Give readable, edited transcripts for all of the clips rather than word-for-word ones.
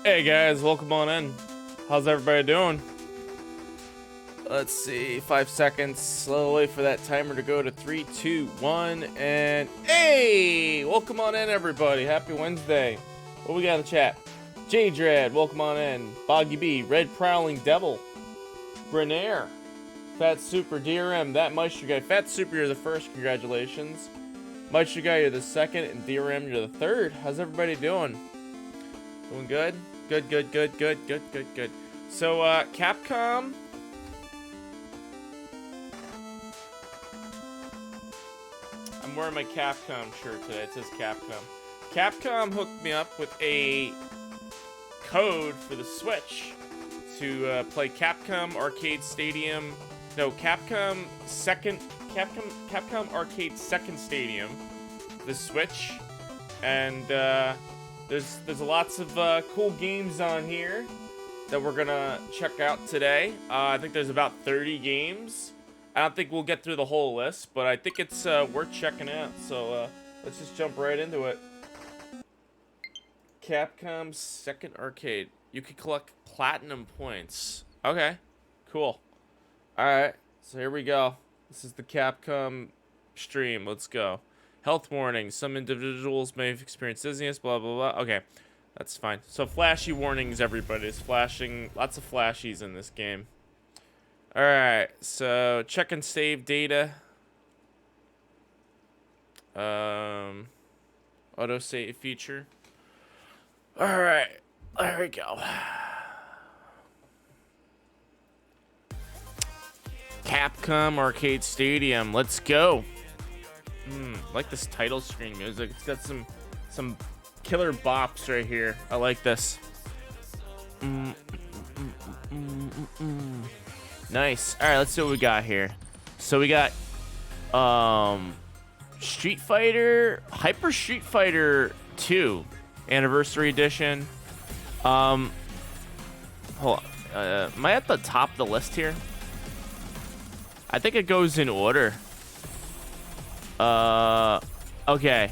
Hey guys, welcome on in. How's everybody doing? Let's see, 5 seconds. Slowly for that timer to go to 3, 2, 1, and hey! Welcome on in, everybody. Happy Wednesday. What we got in the chat? J Dread, welcome on in. Boggy B, Red Prowling Devil, Brenaire, Fat Super, DRM, that Maestro Guy. Fat Super, you're the first. Congratulations. Maestro Guy, you're the second, and DRM, you're the third. How's everybody doing? Doing good? Good. So, Capcom. I'm wearing my Capcom shirt today. It says Capcom. Capcom hooked me up with a code for the Switch to play Capcom Arcade Stadium. No, Capcom Arcade Second Stadium, the Switch, and there's lots of cool games on here that we're gonna check out today. I think there's about 30 games. I don't think we'll get through the whole list, but I think it's worth checking out. So let's just jump right into it. Capcom's Second Arcade. You can collect platinum points. Okay, cool. All right, so here we go. This is the Capcom stream. Let's go. Health warning. Some individuals may have experienced dizziness, blah, blah, blah. Okay, that's fine. So flashy warnings, everybody. There's flashing. Lots of flashies in this game. All right, so check and save data. Auto save feature. All right, there we go. Capcom Arcade Stadium. Let's go. Like this title screen music. It's got some killer bops right here. I like this. Nice. All right, let's see what we got here. So we got Street Fighter, Hyper Street Fighter 2 Anniversary Edition. Hold on. Am I at the top of the list here? I think it goes in order. Okay.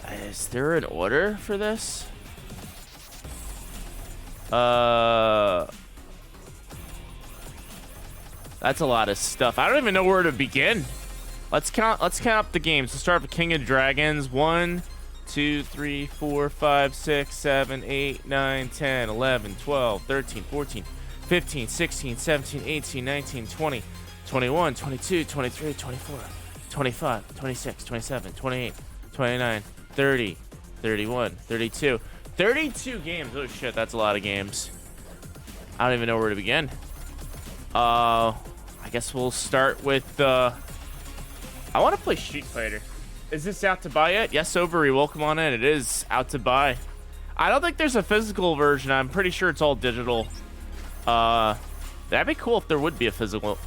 Is there an order for this? That's a lot of stuff. I don't even know where to begin. Let's count up the games. Let's start with King of Dragons. 1, 2, 3, 4, 5, 6, 7, 8, 9, 10, 11, 12, 13, 14, 15, 16, 17, 18, 19, 20, 21, 22, 23, 24, 25, 26, 27, 28, 29, 30, 31, 32. 32 games. Oh shit, that's a lot of games. I don't even know where to begin. I guess we'll start with I want to play Street Fighter. Is this out to buy yet? Yes, Overy, welcome on in. It is out to buy. I don't think there's a physical version. I'm pretty sure it's all digital. That'd be cool if there would be a physical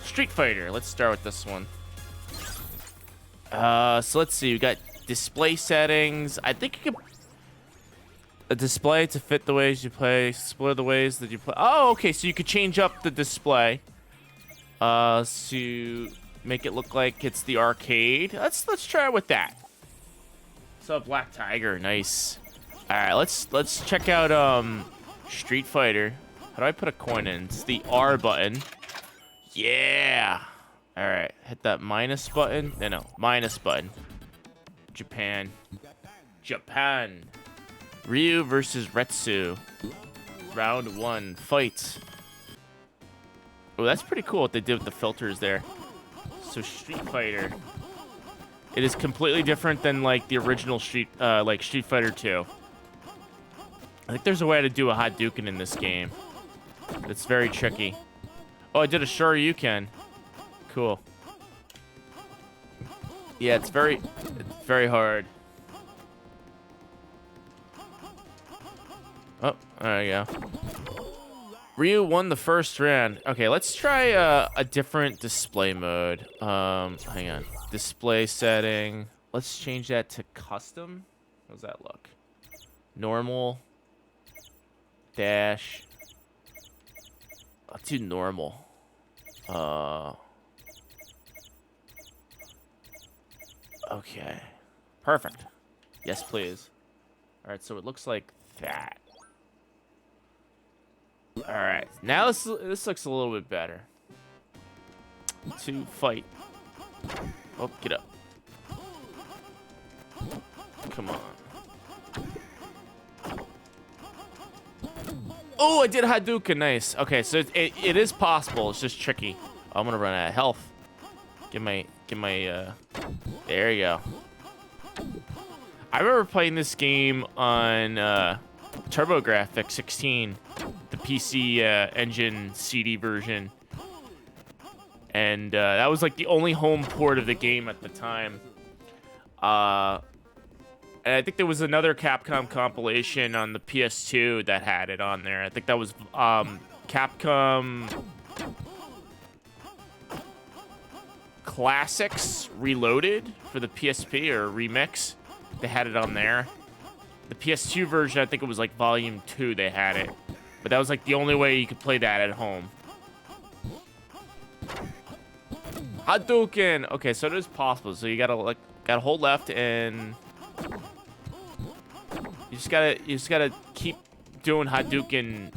Street Fighter. Let's start with this one. So let's see. We got display settings. I think you can a display to fit the ways you play, explore the ways that you play. Oh, okay. So you could change up the display to make it look like it's the arcade. Let's try it with that. So Black Tiger, nice. All right, let's check out Street Fighter. How do I put a coin in? It's the R button. Yeah. All right, hit that minus button. No, minus button. Japan. Ryu versus Retsu. Round 1, fight. Oh, that's pretty cool what they did with the filters there. So Street Fighter. It is completely different than like the original Street Fighter 2. I think there's a way to do a Hadouken in this game. It's very tricky. Oh, I did a Shoryuken. Cool. Yeah, it's very hard. Oh, there you go. Ryu won the first round. Okay, let's try a different display mode. Hang on. Display setting. Let's change that to custom. How does that look? Normal. Dash. Let's do normal. Okay. Perfect. Yes, please. All right, so it looks like that. All right, now this looks a little bit better. To fight. Oh, get up. Come on. Oh, I did Hadouken. Nice. Okay, so it is possible. It's just tricky. Oh, I'm gonna run out of health. Get my. There you go. I remember playing this game on TurboGrafx 16, the PC Engine CD version, and that was like the only home port of the game at the time. And I think there was another Capcom compilation on the PS2 that had it on there. I think that was Capcom Classics Reloaded for the PSP, or Remix. They had it on there. The PS2 version, I think it was like Volume 2 they had it. But that was like the only way you could play that at home. Hadouken! Okay, so it is possible. So you gotta hold left and you just gotta keep doing Hadouken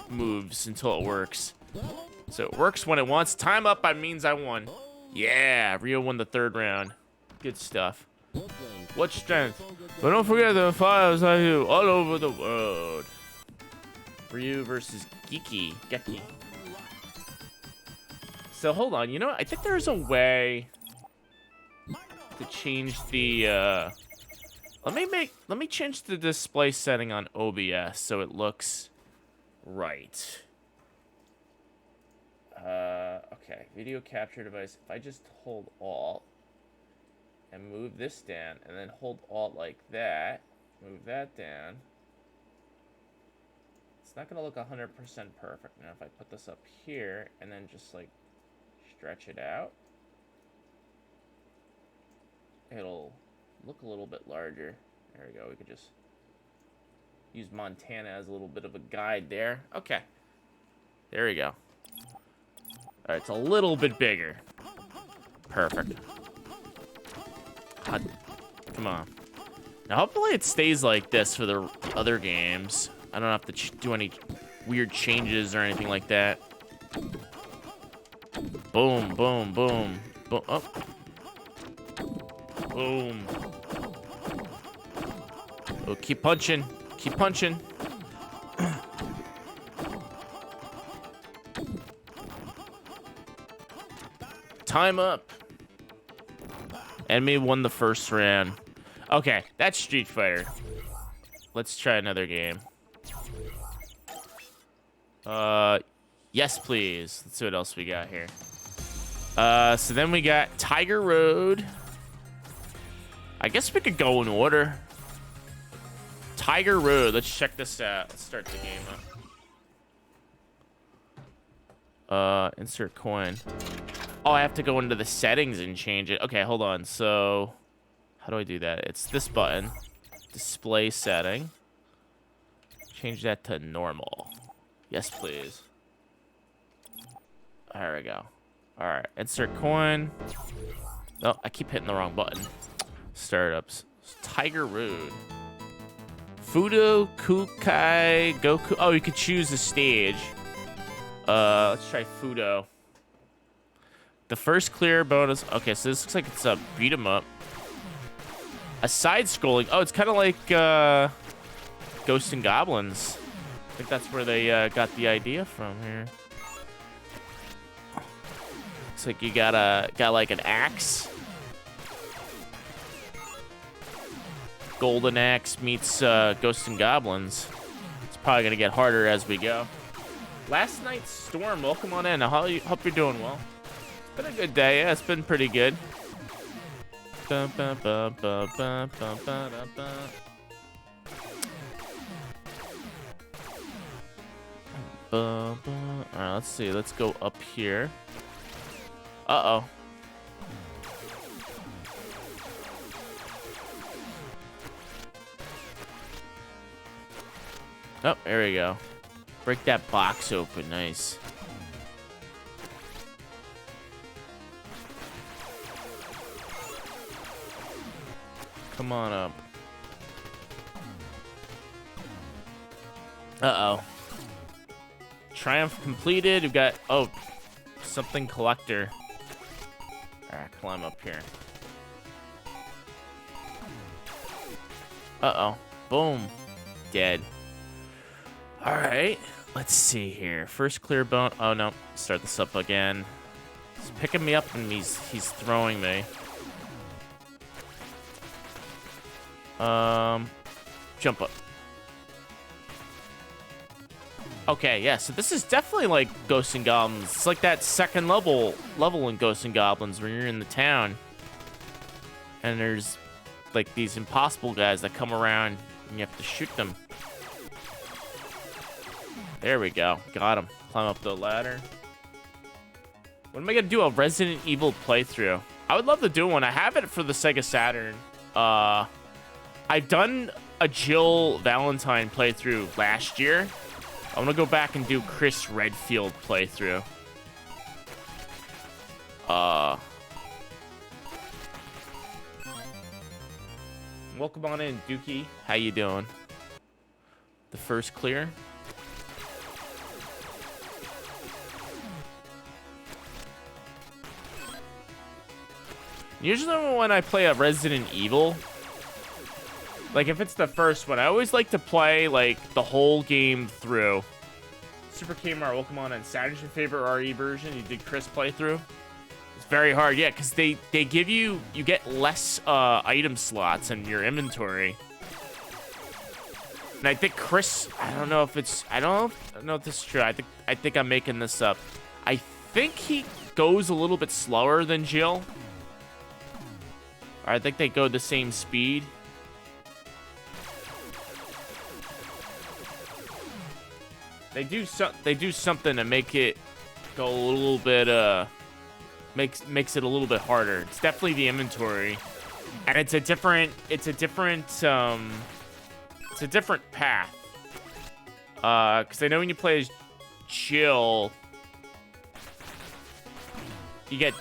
moves until it works. So it works when it wants. Time up, that means I won. Yeah, Rio won the 3rd round. Good stuff. What strength? But don't forget the files I do all over the world. Ryu versus Geki. So hold on, you know, I think there's a way to change the let me change the display setting on OBS so it looks right. Okay, video capture device. If I just hold Alt and move this down, and then hold Alt like that, move that down, it's not gonna look 100% perfect. Now if I put this up here and then just like stretch it out, it'll look a little bit larger. There we go. We could just use Montana as a little bit of a guide there. Okay, there we go. All right, it's a little bit bigger. Perfect. Come on. Now, hopefully it stays like this for the other games. I don't have to do any weird changes or anything like that. Boom, boom, boom. Boom. Oh. Boom. Oh, keep punching. Keep punching. Time up. Enemy won the 1st round. Okay, that's Street Fighter. Let's try another game. Yes, please. Let's see what else we got here. So then we got Tiger Road. I guess we could go in order. Tiger Road. Let's check this out. Let's start the game up. Insert coin. Oh, I have to go into the settings and change it. Okay, hold on. So, how do I do that? It's this button. Display setting. Change that to normal. Yes, please. There we go. All right, insert coin. Oh, I keep hitting the wrong button. Startups. Tiger Road. Fudo, Kukai, Goku. Oh, you could choose the stage. Let's try Fudo. The first clear bonus. Okay, so this looks like it's a beat 'em up. A side-scrolling. Oh, it's kind of like Ghosts and Goblins. I think that's where they got the idea from here. Looks like you got like an axe. Golden Axe meets Ghosts and Goblins. It's probably gonna get harder as we go. Last Night's Storm, welcome on in. I hope you're doing well. It's been a good day. Yeah, it's been pretty good. All right, let's see. Let's go up here. Uh-oh. Oh, there we go. Break that box open. Nice. Come on up. Uh-oh. Triumph completed. We've got, oh, something collector. All right, climb up here. Uh-oh. Boom. Dead. All right. Let's see here. First clear bone. Oh, no. Start this up again. He's picking me up and he's throwing me. Jump up. Okay, yeah, so this is definitely like Ghosts and Goblins. It's like that second level in Ghosts and Goblins when you're in the town. And there's like these impossible guys that come around and you have to shoot them. There we go. Got him. Climb up the ladder. When am I gonna do a Resident Evil playthrough? I would love to do one. I have it for the Sega Saturn. I've done a Jill Valentine playthrough last year. I'm gonna go back and do Chris Redfield playthrough. Welcome on in, Dookie. How you doing? The first clear. Usually when I play a Resident Evil, like if it's the first one, I always like to play like the whole game through. Super Kmart, welcome on in. Saturday's your favorite RE version? You did Chris playthrough? It's very hard, yeah, because they give you get less item slots in your inventory. And I think Chris, I don't know if it's, I don't know if this is true. I think I'm making this up. I think he goes a little bit slower than Jill. Or I think they go the same speed. They do something to make it go a little bit makes it a little bit harder. It's definitely the inventory. And it's a different path. Cuz I know when you play as Jill, you get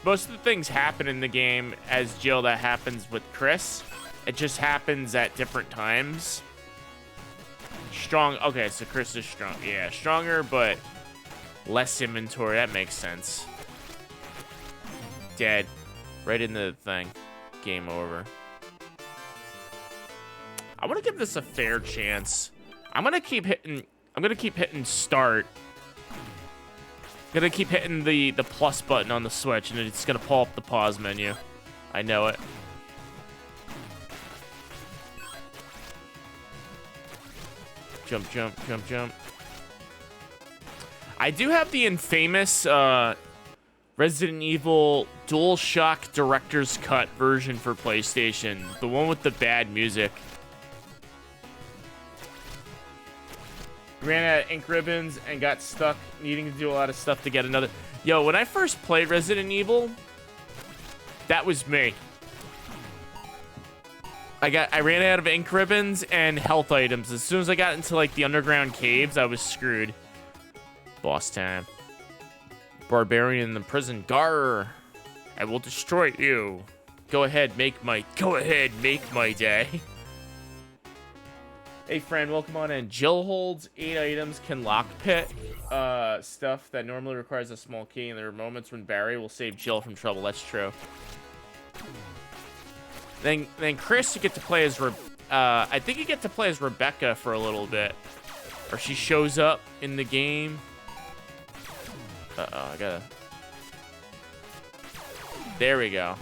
most of the things happen in the game as Jill that happens with Chris. It just happens at different times. Strong. Okay, so Chris is strong. Yeah, stronger, but less inventory. That makes sense. Dead. Right into the thing. Game over. I want to give this a fair chance. I'm gonna keep hitting start. I'm gonna keep hitting the plus button on the Switch, and it's gonna pull up the pause menu. I know it. Jump, jump, jump, jump. I do have the infamous Resident Evil DualShock Director's Cut version for PlayStation. The one with the bad music. Ran out of ink ribbons and got stuck needing to do a lot of stuff to get another. Yo, when I first played Resident Evil, that was me. I ran out of ink ribbons and health items. As soon as I got into like the underground caves, I was screwed. Boss time. Barbarian in the prison. Gar. I will destroy you. Go ahead, make my day. Hey friend, welcome on in. Jill holds 8 items, can lockpick stuff that normally requires a small key, and there are moments when Barry will save Jill from trouble. That's true. Then Chris, you get to play as I think you get to play as Rebecca for a little bit, or she shows up in the game. I gotta. There we go.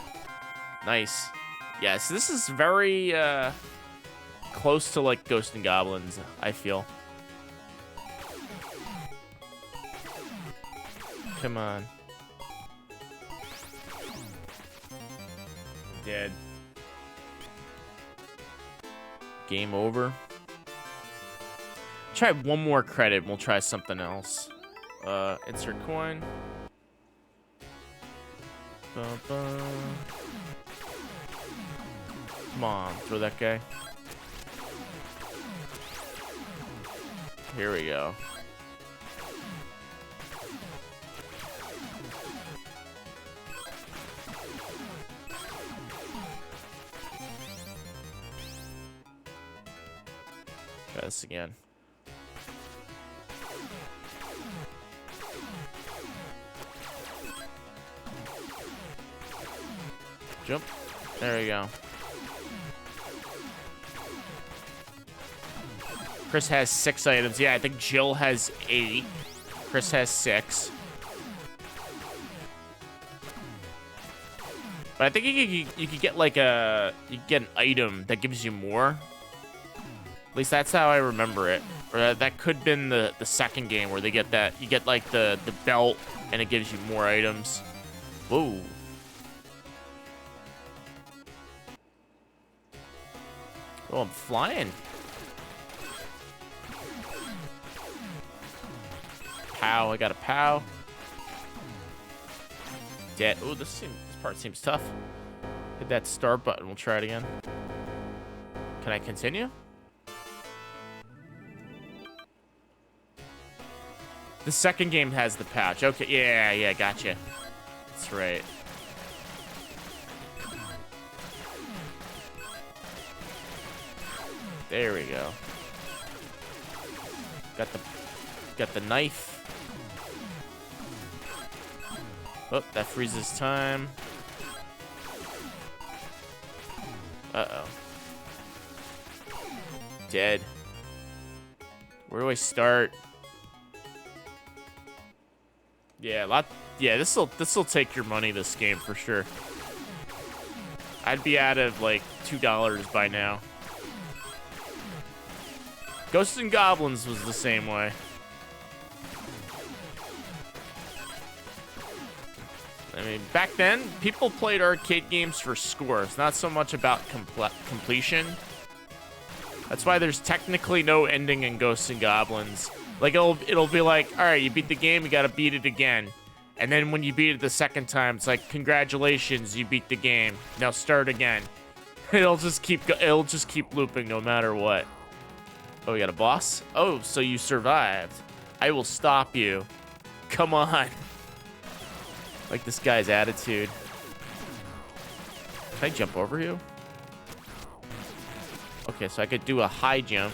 Nice. Yeah, so this is very close to like Ghosts and Goblins, I feel. Come on. Dead. Game over. Try one more credit and we'll try something else. Insert coin. Come on, throw that guy. Here we go. try this again. Jump. There we go. Chris has 6 items. Yeah, I think Jill has 8. Chris has 6. But I think you could get like you could get an item that gives you more. At least that's how I remember it. Or that could have been the second game where they get that. You get like the belt and it gives you more items. Whoa. Oh, I'm flying. Pow, I got a pow. Dead. Oh, this part seems tough. Hit that start button. We'll try it again. Can I continue? The second game has the pouch. Okay, yeah, gotcha. That's right. There we go. Got the knife. Oh, that freezes time. Uh-oh. Dead. Where do I start? Yeah, this'll take your money, this game, for sure. I'd be out of like $2 by now. Ghosts and Goblins was the same way. I mean, back then, people played arcade games for scores, not so much about completion. That's why there's technically no ending in Ghosts and Goblins. Like, it'll be like, all right, you beat the game, you gotta beat it again. And then when you beat it the second time, it's like, congratulations, you beat the game. Now start again. It'll just keep looping no matter what. Oh, we got a boss? Oh, so you survived. I will stop you. Come on. Like this guy's attitude. Can I jump over you? Okay, so I could do a high jump.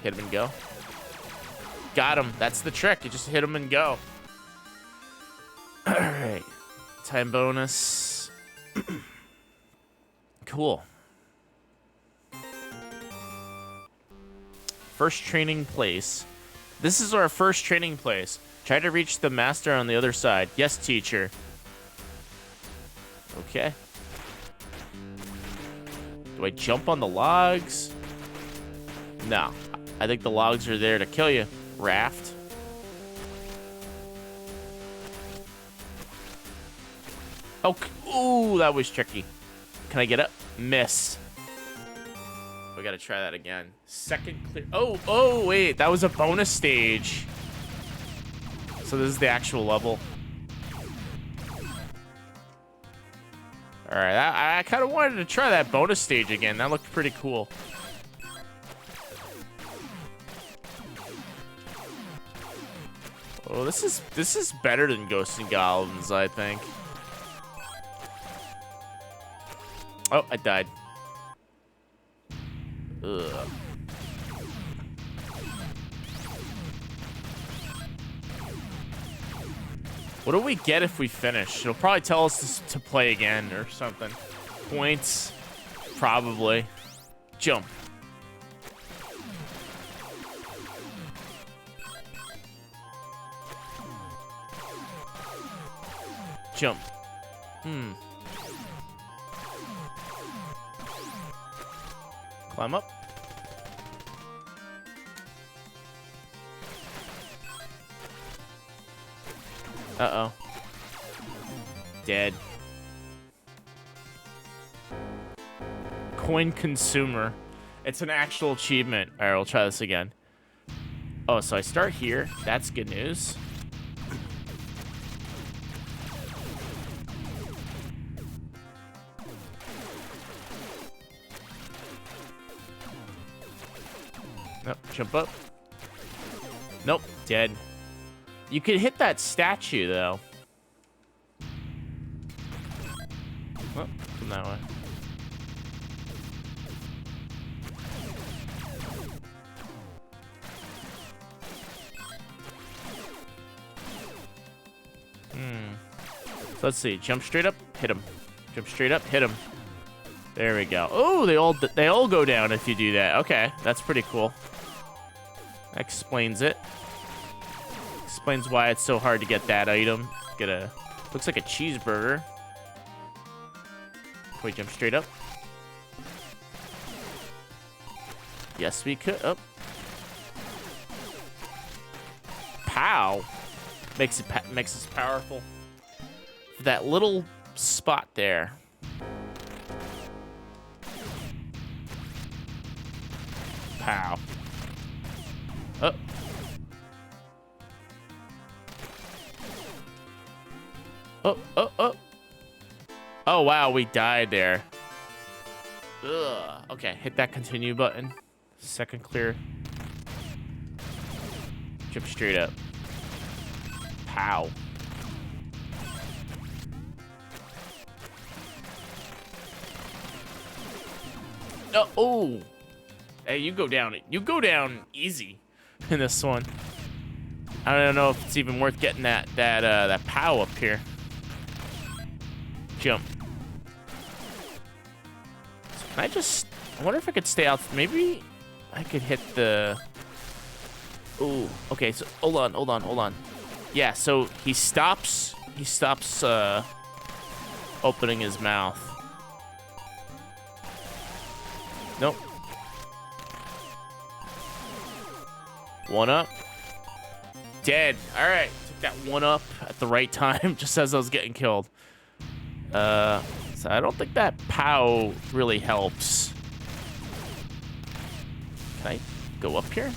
Hit him and go. Got him. That's the trick. You just hit him and go. Alright. Time bonus. Cool. First training place. This is our first training place. Try to reach the master on the other side. Yes, teacher. Okay. Do I jump on the logs? No. I think the logs are there to kill you. Raft. Oh, ooh, that was tricky. Can I get up? Miss. We gotta try that again. Second clear. Oh, wait. That was a bonus stage. So this is the actual level. All right, I kind of wanted to try that bonus stage again. That looked pretty cool. Oh, this is better than Ghosts and Goblins, I think. Oh, I died. Ugh. What do we get if we finish? It'll probably tell us to play again or something. Points, probably. Jump. Jump. Climb up. Uh-oh. Dead. Coin consumer. It's an actual achievement. All right, we'll try this again. Oh, so I start here. That's good news. Nope, jump up. Nope, dead. You could hit that statue, though. Oh, come that way. So let's see. Jump straight up, hit him. Jump straight up, hit him. There we go. Oh, they all go down if you do that. Okay, that's pretty cool. That explains it. Explains why it's so hard to get that item. Get a, looks like a cheeseburger. Can we jump straight up? Yes, we could. Oh. Pow. Makes us powerful. For that little spot there. Pow. Oh. Oh. Oh, wow, we died there. Ugh. Okay, hit that continue button. Second clear. Jump straight up. Pow. Oh. Hey, you go down. You go down easy in this one. I don't know if it's even worth getting that pow up here. Jump. Can I wonder if I could stay out. Maybe I could hit the. Ooh. Okay. So hold on. Yeah. So he stops. He stops opening his mouth. Nope. One up. Dead. All right. Took that one up at the right time, just as I was getting killed. So I don't think that pow really helps. Can I go up here?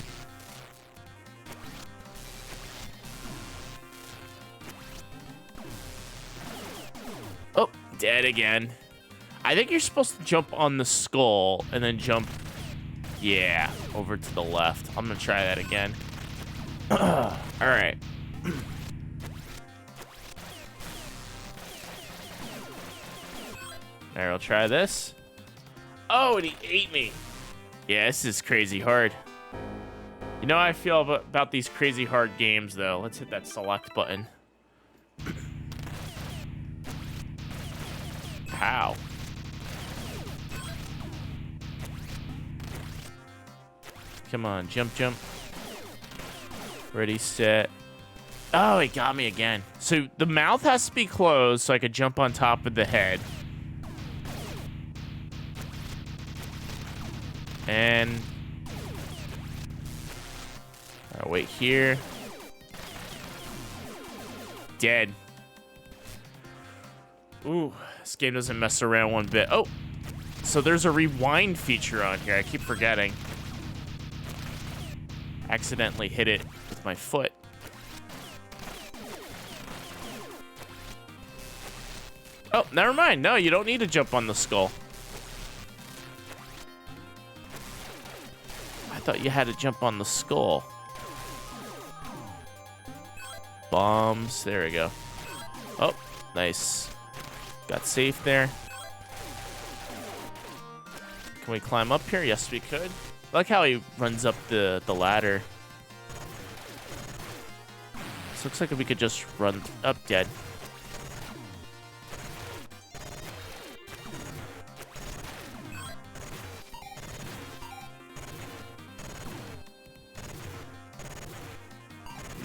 Oh, dead again. I think you're supposed to jump on the skull and then jump, yeah, over to the left. I'm gonna try that again. All right. All right, I'll try this. Oh, and he ate me. Yeah, this is crazy hard. You know how I feel about these crazy hard games, though. Let's hit that select button. Pow. Come on, jump. Ready, set. Oh, it got me again. So the mouth has to be closed so I could jump on top of the head. And I'll wait here. Dead. Ooh, this game doesn't mess around one bit. Oh, so there's a rewind feature on here. I keep forgetting. Accidentally hit it with my foot. Oh, never mind. No, you don't need to jump on the skull. I thought you had to jump on the skull. Bombs. There we go. Oh, nice. Got safe there. Can we climb up here? Yes, we could. I like how he runs up the ladder. This looks like we could just run up dead.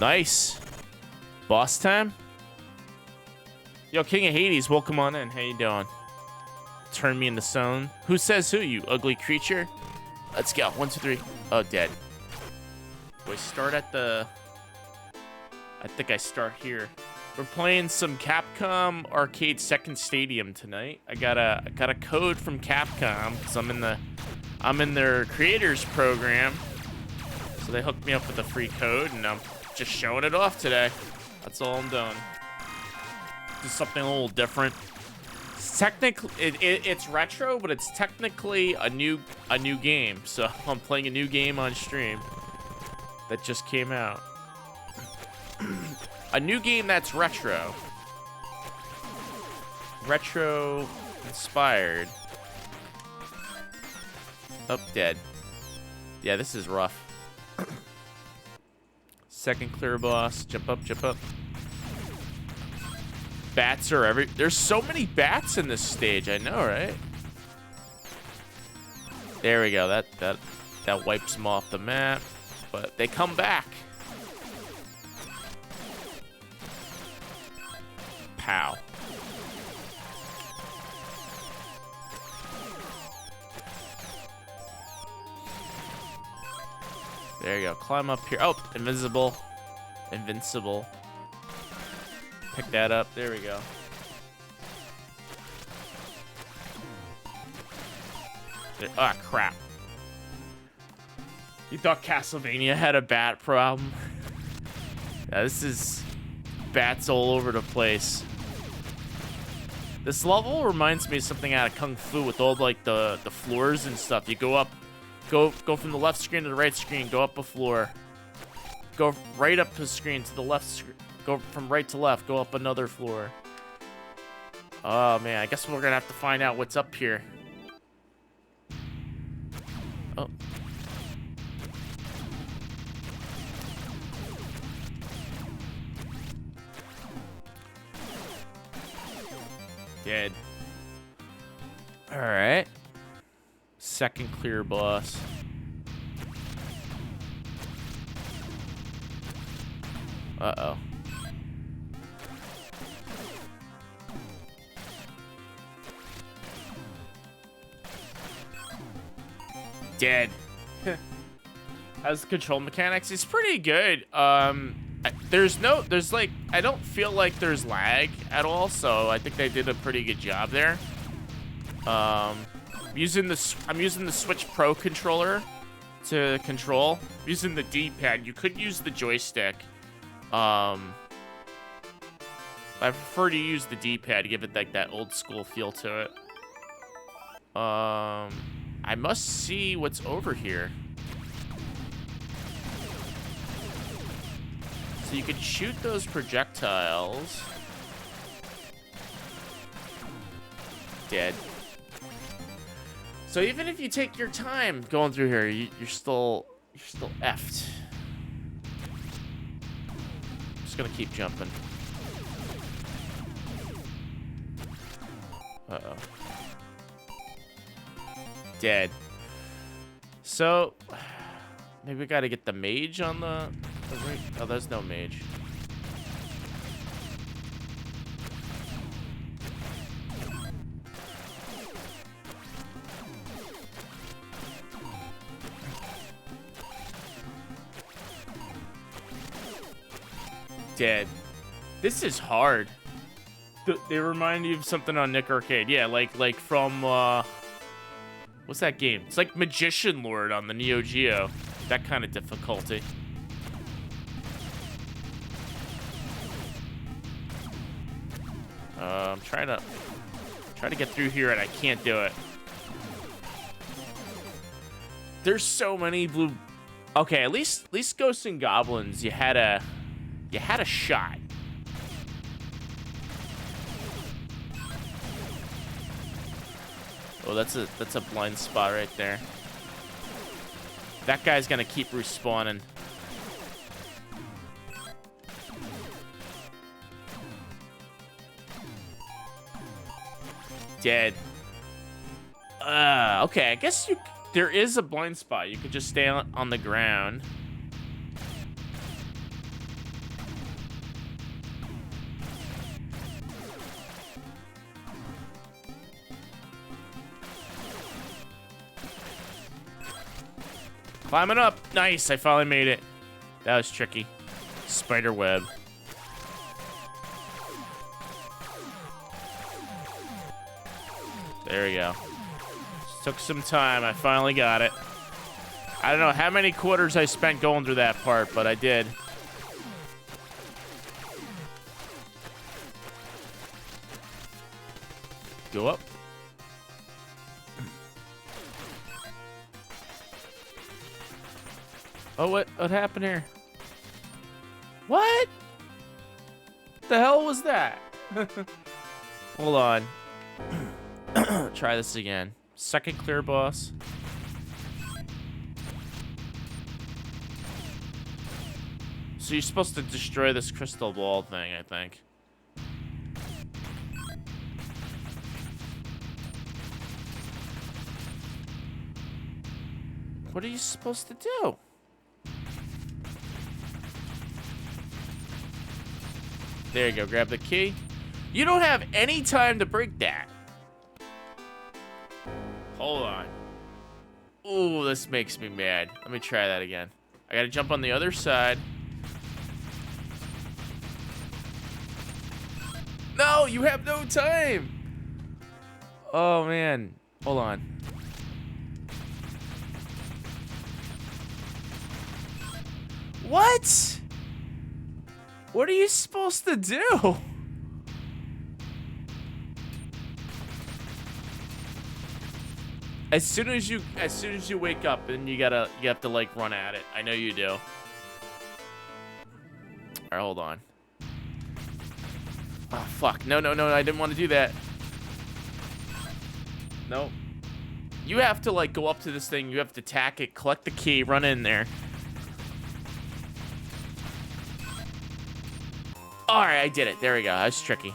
Nice. Boss time? Yo, King of Hades, welcome on in. How you doing? Turn me into stone. Who says who, you ugly creature? Let's go. 1, 2, 3. Oh, dead. We start at the... I think I start here. We're playing some Capcom Arcade Second Stadium tonight. I got a code from Capcom because I'm in their creators program. So they hooked me up with a free code, and I'm just showing it off today. That's all I'm doing. Just something a little different. Technically, it's retro, but it's technically a new game. So I'm playing a new game on stream that just came out. A new game that's retro. Retro inspired. Oh, dead. Yeah, this is rough. Second clear boss. Jump up, jump up. Bats are there's so many bats in this stage. I know, right? There we go. That wipes them off the map, but they come back. Pow. There you go. Climb up here. Oh, invisible. Invincible. Pick that up. There we go. Ah, crap. You thought Castlevania had a bat problem? Yeah, this is bats all over the place. This level reminds me of something out of Kung Fu with all like the floors and stuff. You go up, go from the left screen to the right screen, go up a floor. Go right up the screen to the left, go from right to left, go up another floor. Oh man, I guess we're gonna have to find out what's up here. Oh. Dead. Alright. Second clear boss. Uh-oh. Dead. How's the control mechanics? It's pretty good. There's like, I don't feel like there's lag at all, so I think they did a pretty good job there. I'm using the Switch Pro controller to control. I'm using the D-pad. You could use the joystick. I prefer to use the D-pad to give it like that old school feel to it. I must see what's over here. So you can shoot those projectiles. Dead. So even if you take your time going through here, you're still effed. Just gonna keep jumping. Uh-oh. Dead. So maybe we gotta get the mage on the right. Oh, there's no mage. Dead. This is hard. They remind you of something on Nick Arcade. Yeah, like from what's that game? It's like Magician Lord on the Neo Geo. That kind of difficulty. I'm trying to get through here and I can't do it. There's so many blue. Okay, at least Ghosts and Goblins, you had a shot. Oh, that's a blind spot right there. That guy's gonna keep respawning. Dead. Okay, I guess there is a blind spot. You could just stay on the ground. Climbing up. Nice, I finally made it. That was tricky. Spider web. There we go. Just took some time. I finally got it. I don't know how many quarters I spent going through that part, but I did. Go up. Oh, what happened here? What? The hell was that? Hold on. Try this again. Second clear boss. So you're supposed to destroy this crystal ball thing, I think. What are you supposed to do? There you go. Grab the key. You don't have any time to break that. Hold on. Ooh, this makes me mad. Let me try that again. I gotta jump on the other side. No, you have no time. Oh, man. Hold on. What? What are you supposed to do? As soon as you wake up, then you have to like run at it. I know you do. All right, hold on. Oh fuck! No, I didn't want to do that. Nope. You have to like go up to this thing. You have to attack it, collect the key, run in there. All right, I did it. There we go. That was tricky.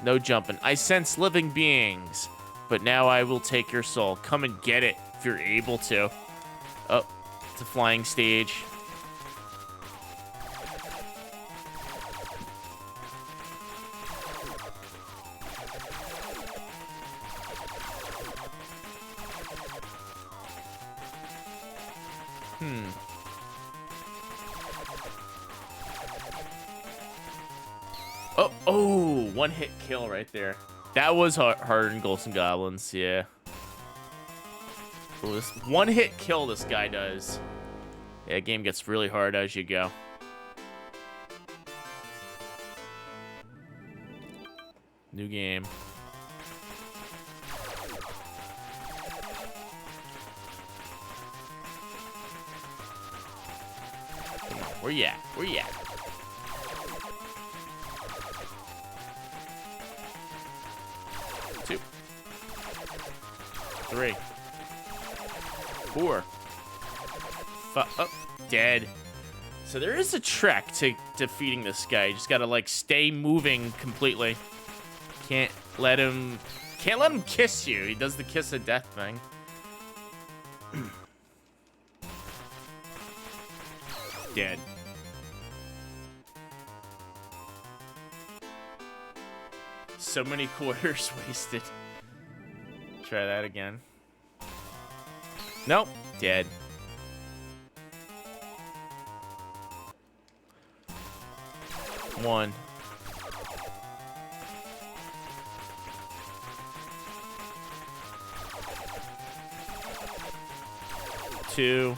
No jumping. I sense living beings. But now I will take your soul. Come and get it if you're able to. Oh, it's a flying stage. Oh, one hit kill right there. That was harder than Ghosts and Goblins, yeah. Ooh, this one hit kill this guy does. Yeah, game gets really hard as you go. New game. Come on, where you at? Where you at? Two. 3. 4. 5. Oh, dead. So there is a trick to defeating this guy. You just gotta like stay moving completely. Can't let him kiss you. He does the kiss of death thing. Dead. So many quarters wasted. Try that again. Nope. Dead. One. Two.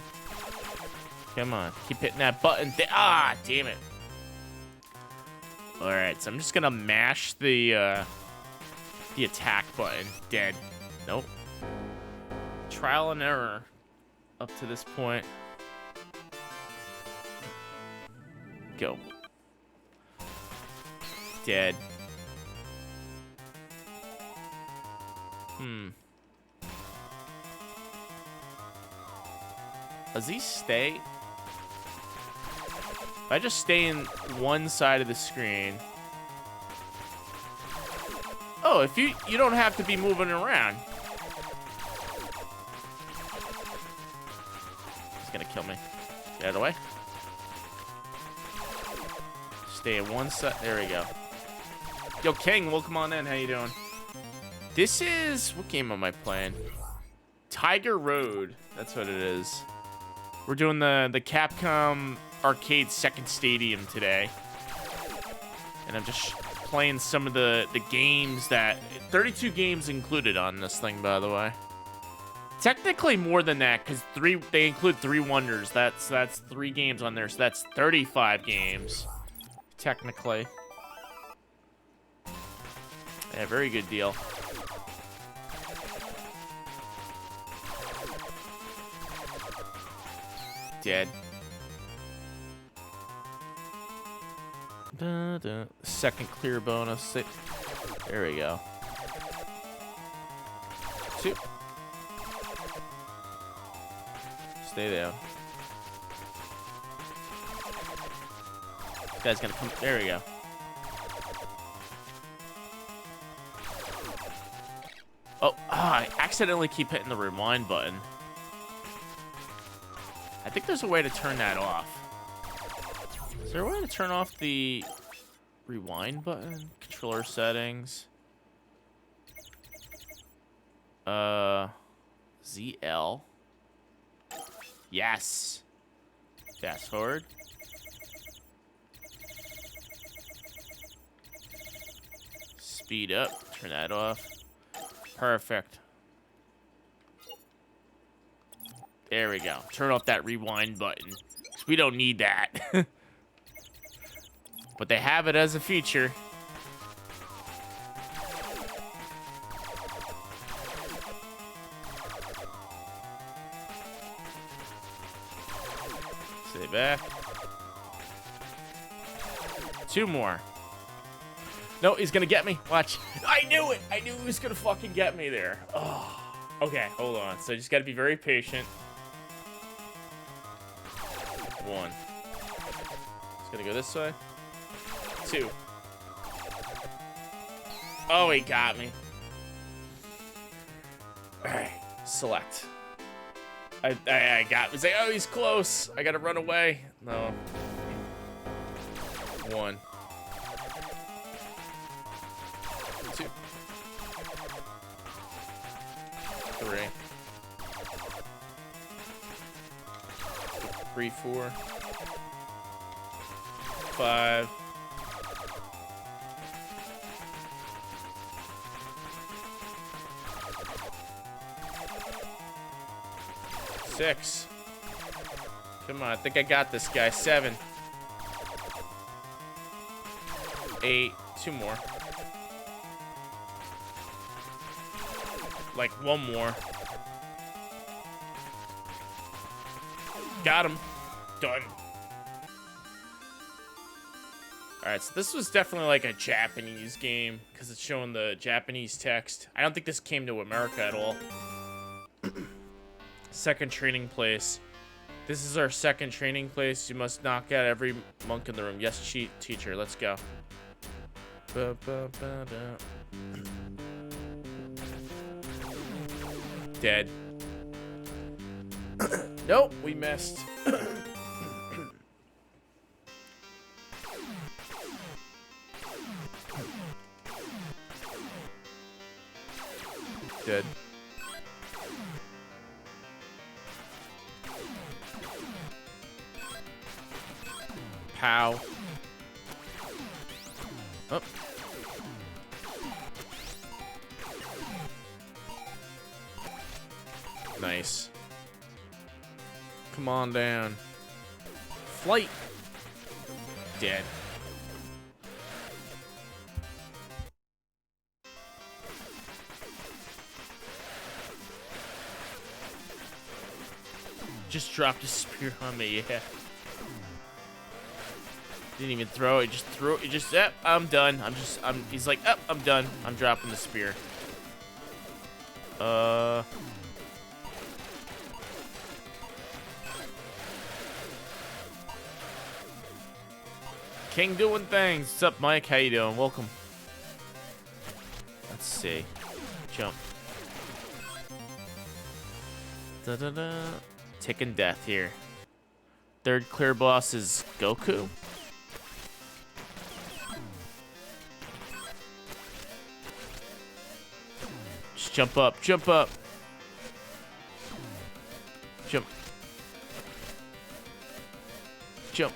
Come on. Keep hitting that button. Ah, damn it. Alright, so I'm just gonna mash the attack button. Dead. Nope. Trial and error up to this point. Go. Dead. Does he stay? If I just stay in one side of the screen. Oh, if you don't have to be moving around. He's gonna kill me. Get out of the way. Stay in one side. There we go. Yo, King, welcome on in. How you doing? This is... What game am I playing? Tiger Road. That's what it is. We're doing the Capcom Arcade Second Stadium today. And I'm just playing some of the games that... 32 games included on this thing, by the way. Technically more than that, because they include 3 Wonders. That's 3 games on there, so that's 35 games. Technically. Yeah, very good deal. Dead. Second clear bonus. There we go. 2. Stay down. This guy's gonna come. There we go. Oh, I accidentally keep hitting the rewind button. I think there's a way to turn that off. Is there a way to turn off the rewind button? Controller settings. ZL. Yes. Fast forward. Speed up. Turn that off. Perfect. There we go. Turn off that rewind button. 'Cause we don't need that. But they have it as a feature. Stay back. 2 more. No, he's gonna get me. Watch. I knew it. I knew he was gonna fucking get me there. Oh. Okay, hold on. So just gotta be very patient. 1. It's gonna go this way. 2. Oh, he got me. All right, select. I got. He's like, oh, he's close. I gotta run away. No. 1. 2. 3. 3, 4. 5. 6. Come on, I think I got this guy. 7. 8. 2 more. Like 1 more. Got him. Done. Alright, so this was definitely like a Japanese game because it's showing the Japanese text. I don't think this came to America at all. Second training place. This is our second training place. You must knock out every monk in the room. Yes, teacher. Let's go. Dead. Nope, we missed. Dead. Pow. Oh. Nice. Come on down. Flight. Dead. Just dropped a spear on me, yeah. Didn't even throw it, just threw it, just, yep, I'm done. He's like, oh, I'm done. I'm dropping the spear. King doing things. What's up, Mike? How you doing? Welcome. Let's see. Jump. Da-da-da. Ticking death here. Third clear boss is Goku. Just jump up, jump up. Jump. Jump.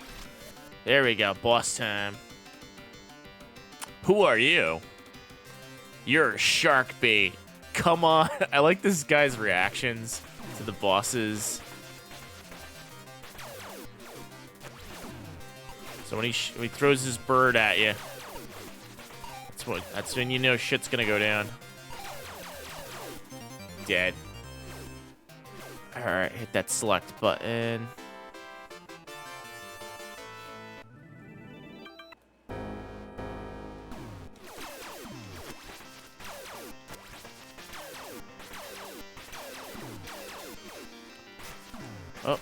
There we go, boss time. Who are you? You're a shark bait. Come on. I like this guy's reactions to the bosses. So when he throws his bird at you, that's when you know shit's gonna go down. Dead. All right, hit that select button. Oh.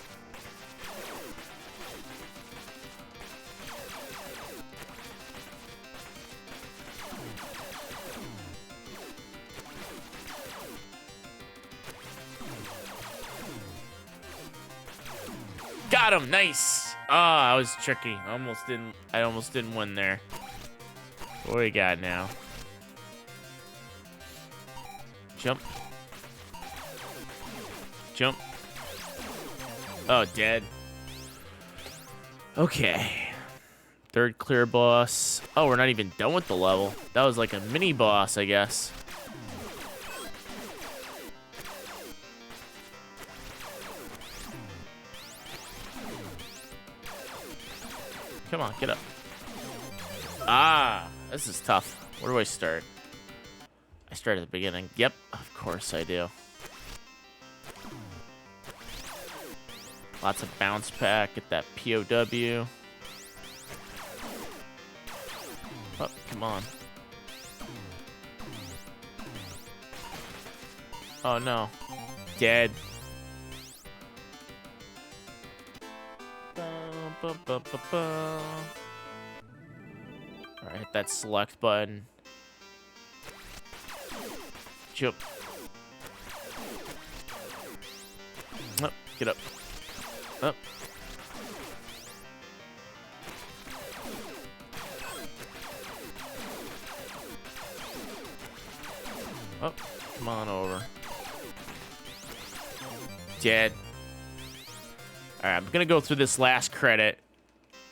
Got him. Nice. Ah, I was tricky. I almost didn't win there. What do we got now? Jump. Jump. Oh, dead. Okay. Third clear boss. Oh, we're not even done with the level. That was like a mini boss, I guess. Come on, get up. Ah, this is tough. Where do I start? I start at the beginning. Yep, of course I do. Lots of bounce pack. Get that POW. Oh, come on. Oh, no. Dead. Alright, hit that select button. Jump. Oh, get up. Up. Oh, come on over. Dead. Alright, I'm gonna go through this last credit.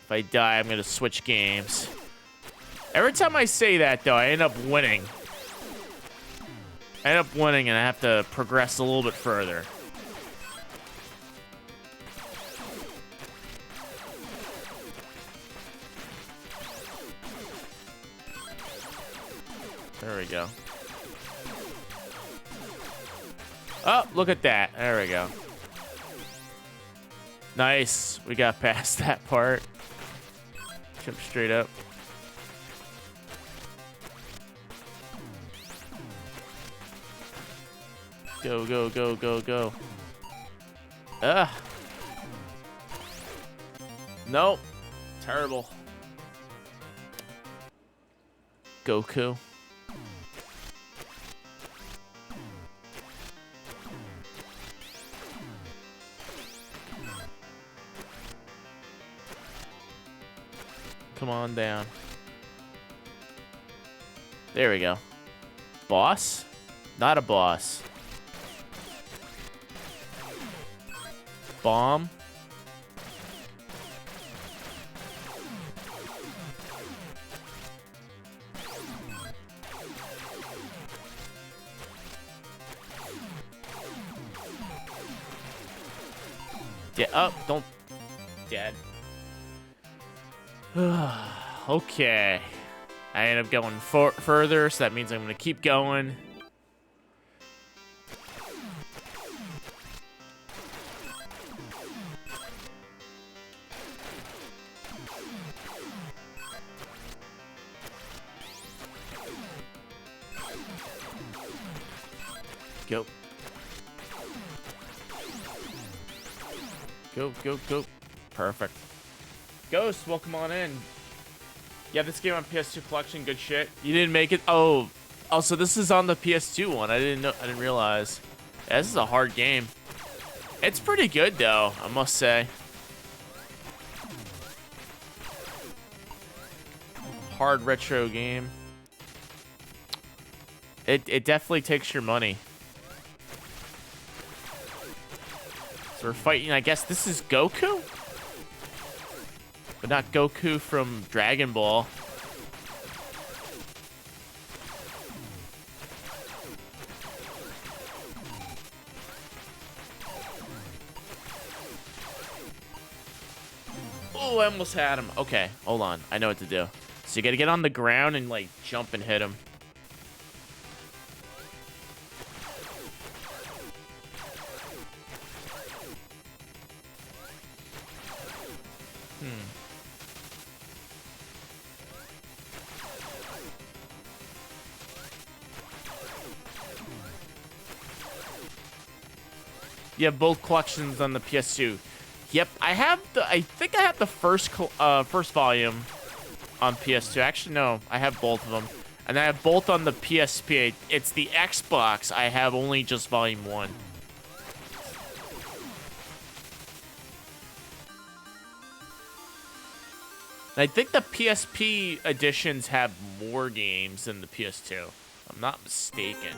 If I die, I'm gonna switch games. Every time I say that, though, I end up winning. I end up winning, and I have to progress a little bit further. There we go. Oh, look at that. There we go. Nice. We got past that part. Jump straight up. Go, go, go, go, go. Ugh. Nope. Terrible. Goku. Come on down. There we go. Boss? Not a boss. Bomb. Yeah, oh, don't. Dead. Okay. I end up going further, so that means I'm going to keep going. Go. Go, go, go. Perfect. Ghost, welcome on in. Yeah, this game on PS2 collection, good shit. You didn't make it? Oh, so this is on the PS2 one. I didn't realize. Yeah, this is a hard game. It's pretty good though, I must say. Hard retro game. It definitely takes your money. So we're fighting, I guess this is Goku? But not Goku from Dragon Ball. Oh, I almost had him. Okay, hold on. I know what to do. So you gotta get on the ground and, like, jump and hit him. You have both collections on the PS2. Yep, I think I have the first volume on PS2. Actually, no, I have both of them. And I have both on the PSP. It's the Xbox. I have only just volume 1. I think the PSP editions have more games than the PS2. I'm not mistaken.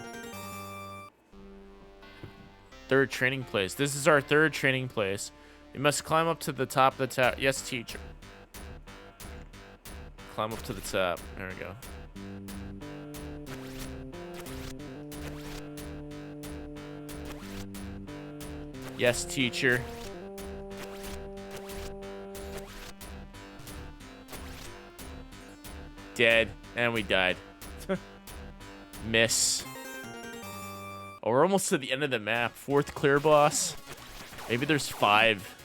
Third training place. This is our third training place. You must climb up to the top of the tower. Yes, teacher. Climb up to the top. There we go. Yes, teacher. Dead. And we died. Miss. Oh, we're almost to the end of the map. Fourth clear boss. Maybe there's 5.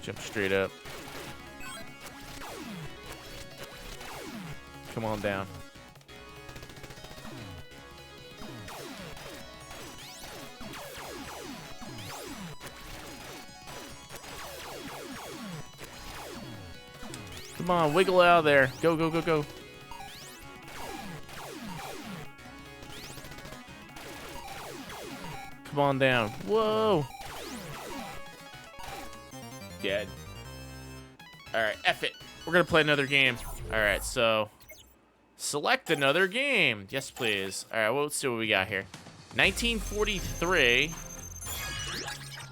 Jump straight up. Come on down. Come on, wiggle out of there. Go, go, go, go. Come on down. Whoa. Dead. Alright, F it. We're gonna play another game. Alright, so select another game. Yes, please. Alright, well, let's see what we got here. 1943.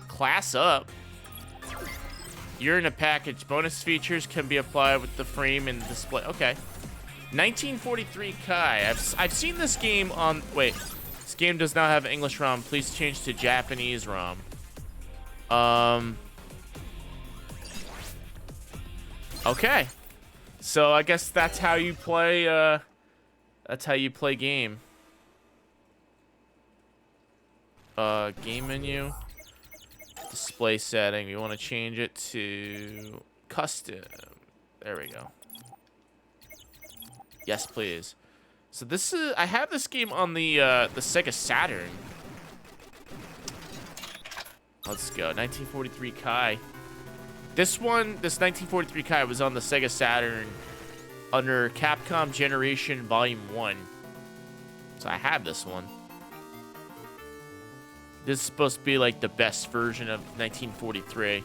Class up. You're in a package. Bonus features can be applied with the frame and display. Okay. 1943 Kai. I've seen this game on... Wait. This game does not have English ROM. Please change to Japanese ROM. Okay. So I guess that's how you play, that's how you play game. Game menu. Display setting. We want to change it to custom. There we go. Yes, please. So this is... I have this game on the Sega Saturn. Let's go. 1943 Kai. This 1943 Kai was on the Sega Saturn under Capcom Generation Volume 1. So I have this one. This is supposed to be like the best version of 1943.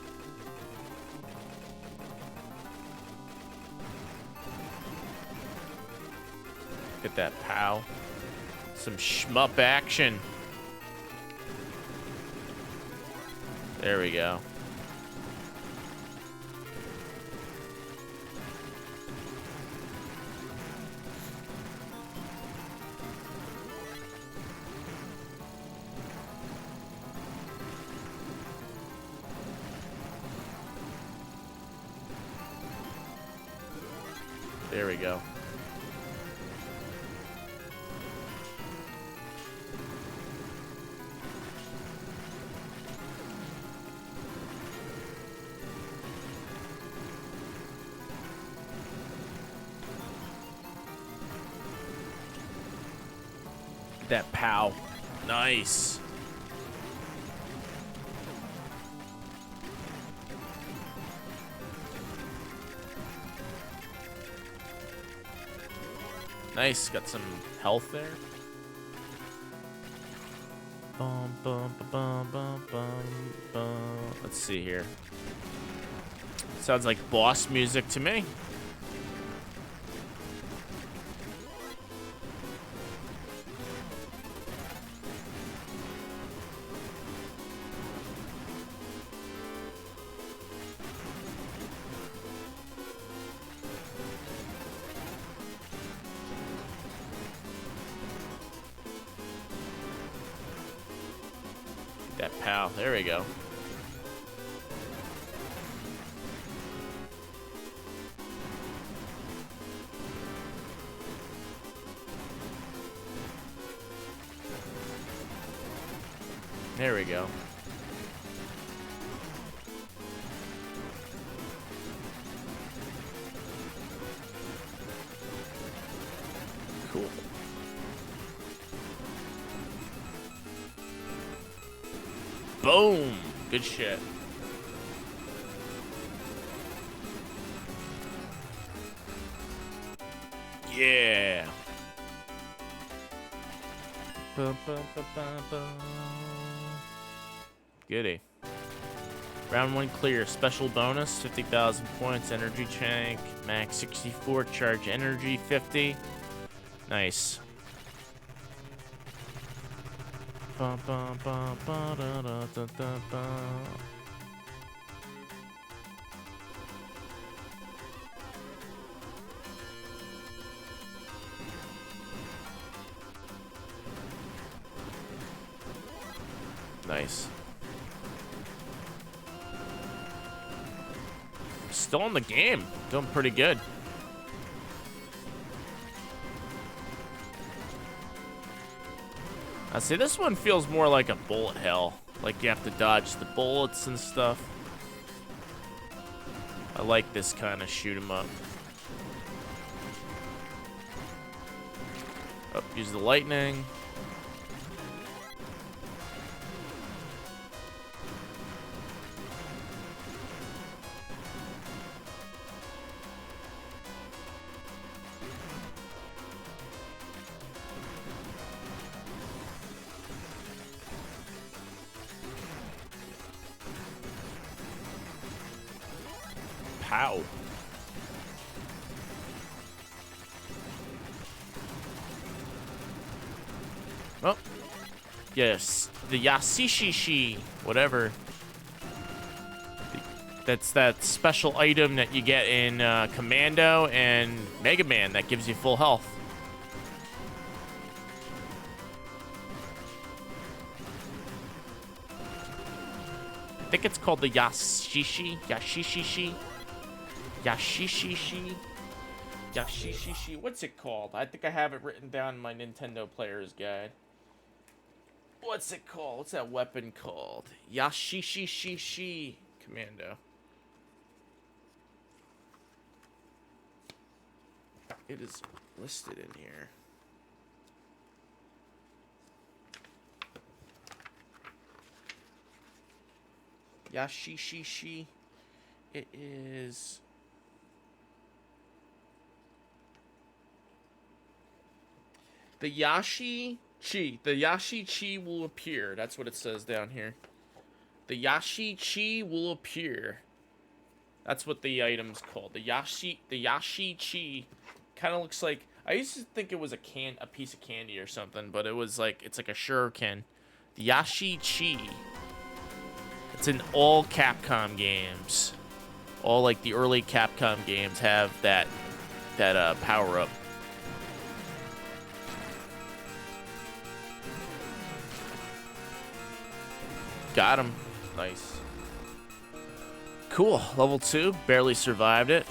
Get that pow. Some shmup action. There we go. There we go. That pow. Nice. Nice, got some health there. Bum, bum, bum, bum, bum, bum. Let's see here. Sounds like boss music to me. That pal. There we go. There we go. Cool. Boom! Good shit. Yeah. Bum, bum, bum, bum, bum. Goody. Round 1 clear. Special bonus, 50,000 points. Energy tank. Max 64. Charge energy 50. Nice. Bum, bum, bum, ba, da, da, da, da, da. Nice. Still in the game. Doing pretty good. I see this one feels more like a bullet hell. Like you have to dodge the bullets and stuff. I like this kind of shoot 'em up. Oh, use the lightning. Pow. Oh. Yes. The Yashishishi. Whatever. That's that special item that you get in Commando and Mega Man that gives you full health. I think it's called the Yashishishi. Yashishishi. What's it called? I think I have it written down in my Nintendo Player's Guide. What's it called? What's that weapon called? Yashishishi Commando. It is listed in here. Yashishishi. It is... The Yashi-Chi. The Yashi-Chi will appear. That's what it says down here. The Yashi-Chi will appear. That's what the item's called. The Yashi-Chi kind of looks like... I used to think it was a piece of candy or something, but it was like... It's like a shuriken. The Yashi-Chi. It's in all Capcom games. All, like, the early Capcom games have that power-up. Got him. Nice. Cool. Level 2. Barely survived it.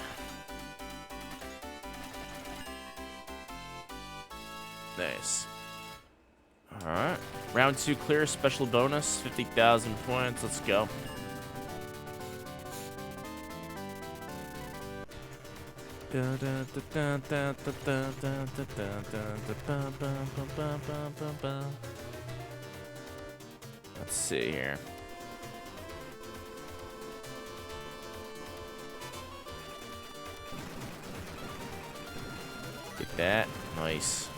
Nice. Alright. Round 2 clear. Special bonus. 50,000 points. Let's go. Let's see here. Get that. Nice.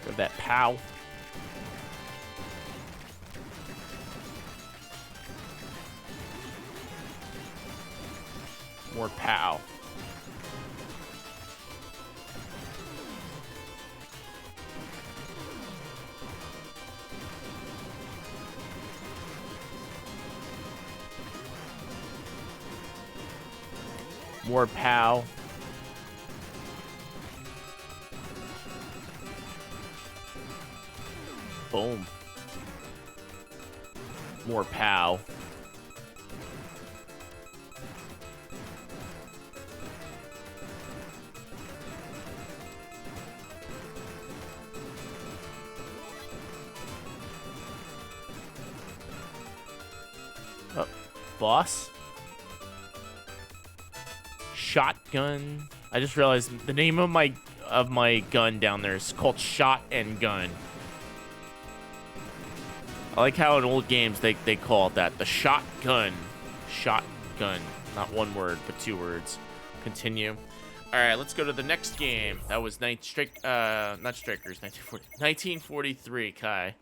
Got that pow. More pow. More pow. Boom. More pow. Oh, boss. Shotgun. I just realized the name of my gun down there is called Shot and Gun. I like how in old games they call it that. The shotgun. Shotgun. Not one word, but 2 words. Continue. All right, let's go to the next game. That was not Strikers, 1943, Kai.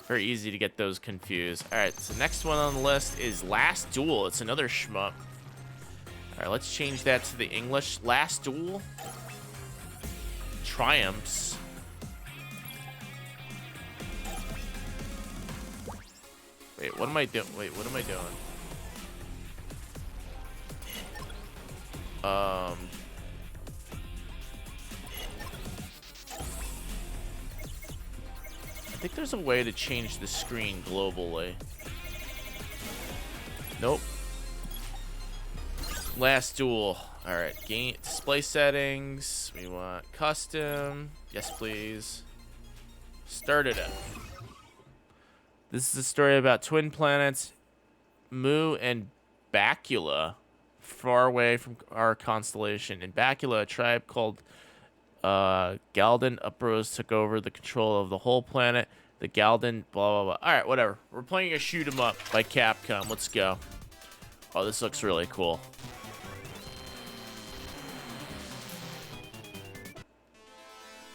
Very easy to get those confused. All right, so next one on the list is Last Duel. It's another shmup. All right, let's change that to the English. Last Duel. Triumphs. Wait, what am I doing? Wait, what am I doing? I think there's a way to change the screen globally. Nope. Last Duel. All right, game display settings. We want custom. Yes, please. Start it up. This is a story about twin planets, Mu and Bacula, far away from our constellation. In Bacula, a tribe called Galdan uprose, took over the control of the whole planet. The Galdan, blah, blah, blah. All right, whatever. We're playing a shoot 'em up by Capcom. Let's go. Oh, this looks really cool.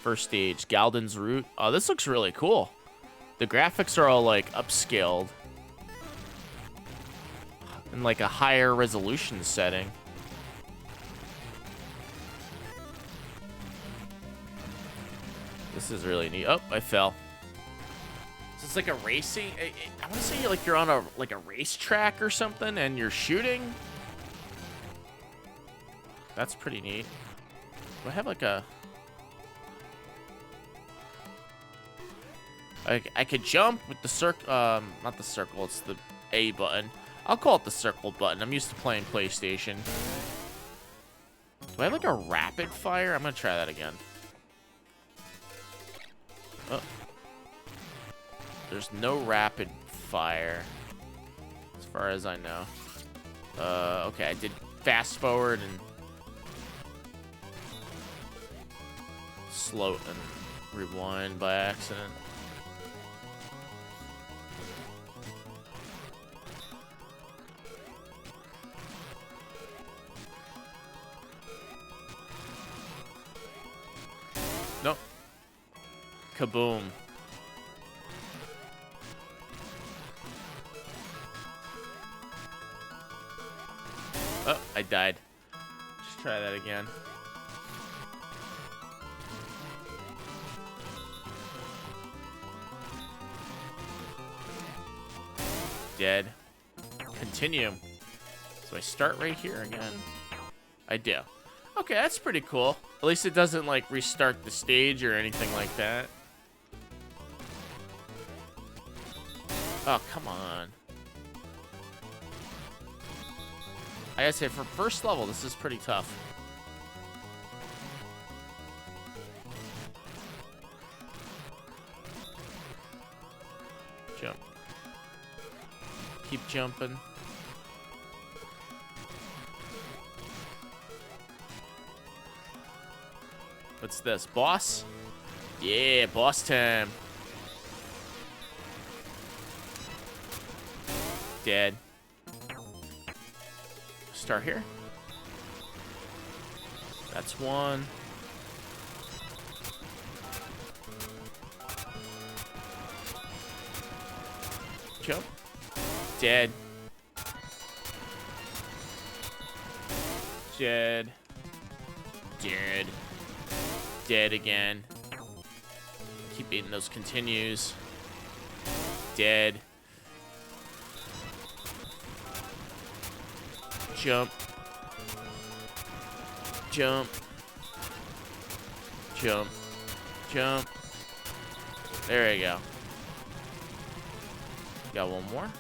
First stage, Galdan's Route. Oh, this looks really cool. The graphics are all, like, upscaled. In, like, a higher resolution setting. This is really neat. Oh, I fell. So it's like a racing... I want to say, like, you're on a racetrack or something, and you're shooting. That's pretty neat. Do I have, like, a... I could jump with the circle, not the circle, it's the A button. I'll call it the circle button. I'm used to playing PlayStation. Do I have like a rapid fire? I'm gonna try that again. Oh. There's no rapid fire, as far as I know. Okay, I did fast forward and slow and rewind by accident. Nope. Kaboom. Oh, I died. Just try that again. Dead. Continue. So I start right here again? I do. Okay, that's pretty cool. At least it doesn't, like, restart the stage or anything like that. Oh, come on. I gotta say, for first level, this is pretty tough. Jump. Keep jumping. What's this? Boss? Yeah, boss time. Dead. Start here. That's one. Jump. Dead. Dead. Dead. Dead again. Keep eating those continues. Dead. Jump. Jump. Jump. Jump. There we go. Got one more.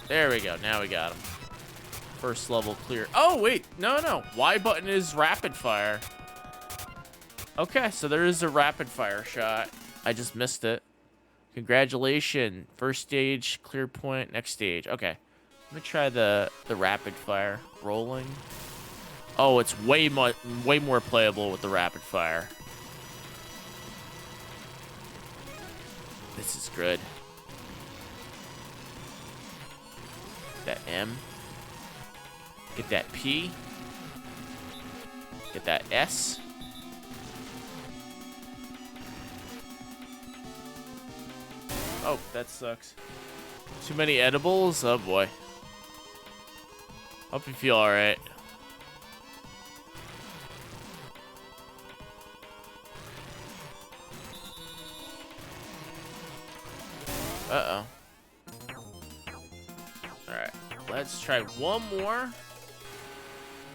There we go. Now we got him. First level clear. Oh, wait. No. Y button is rapid fire. Okay, so there is a rapid fire shot. I just missed it. Congratulations. First stage, clear point. Next stage. Okay. Let me try the rapid fire. Rolling. Oh, it's way more playable with the rapid fire. This is good. that M. Get that P. Get that S. Oh, that sucks. Too many edibles? Oh boy. Hope you feel alright. Uh-oh. Alright. Let's try one more.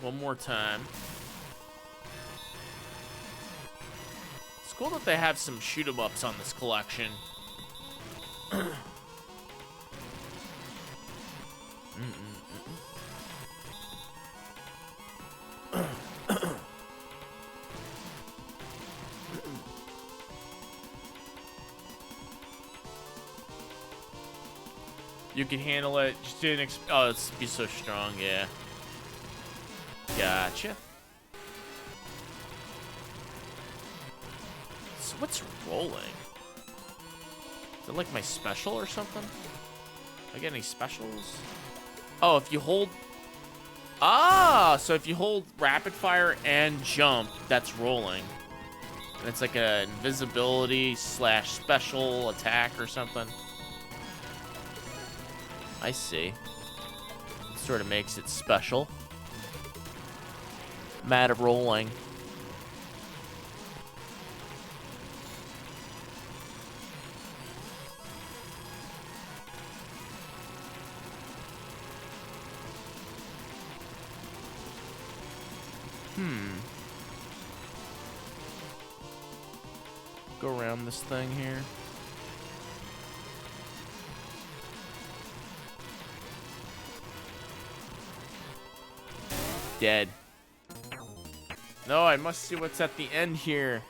One more time. It's cool that they have some shoot-em-ups on this collection. You can handle it. Just didn't oh, it's be so strong, yeah. Gotcha. So what's rolling? Is it like my special or something? I get any specials? Oh, if you hold... Ah! So if you hold rapid fire and jump, that's rolling. And it's like an invisibility / special attack or something. I see. Sort of makes it special. Mad at rolling. Go around this thing here. Dead. No, I must see what's at the end here.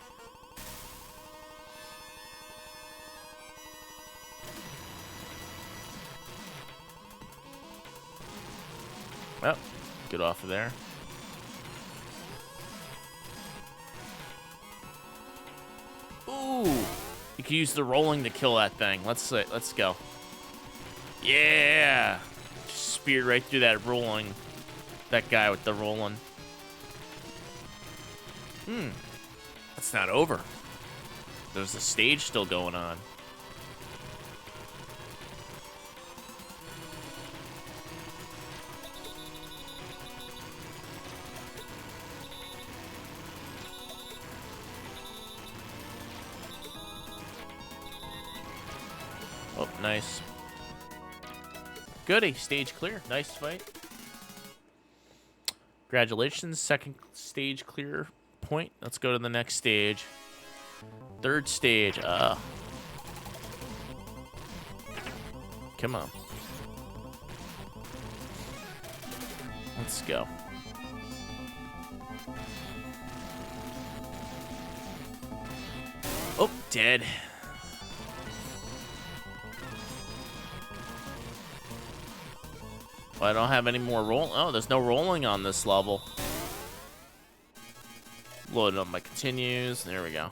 Well, get off of there. Ooh, you can use the rolling to kill that thing. Let's go. Yeah, just speared right through that rolling. That guy with the rolling. That's not over. There's a stage still going on. Oh, nice. Goody, stage clear. Nice fight. Congratulations, second stage clear point. Let's go to the next stage. Third stage. Come on. Let's go. Oh, dead. Well, I don't have any more roll. Oh, there's no rolling on this level. Loading up my continues. There we go.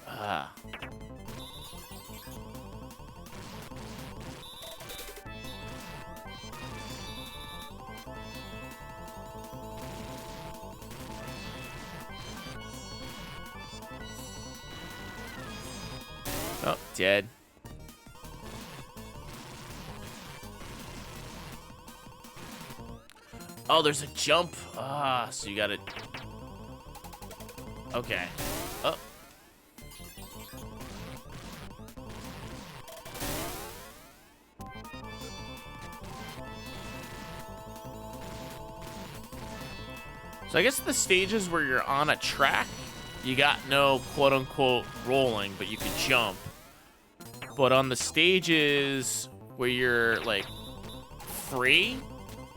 Ah. Oh, dead. Oh, there's a jump. Ah, so you gotta... Okay. Oh. So I guess the stages where you're on a track, you got no quote-unquote rolling, but you can jump. But on the stages where you're, like, free,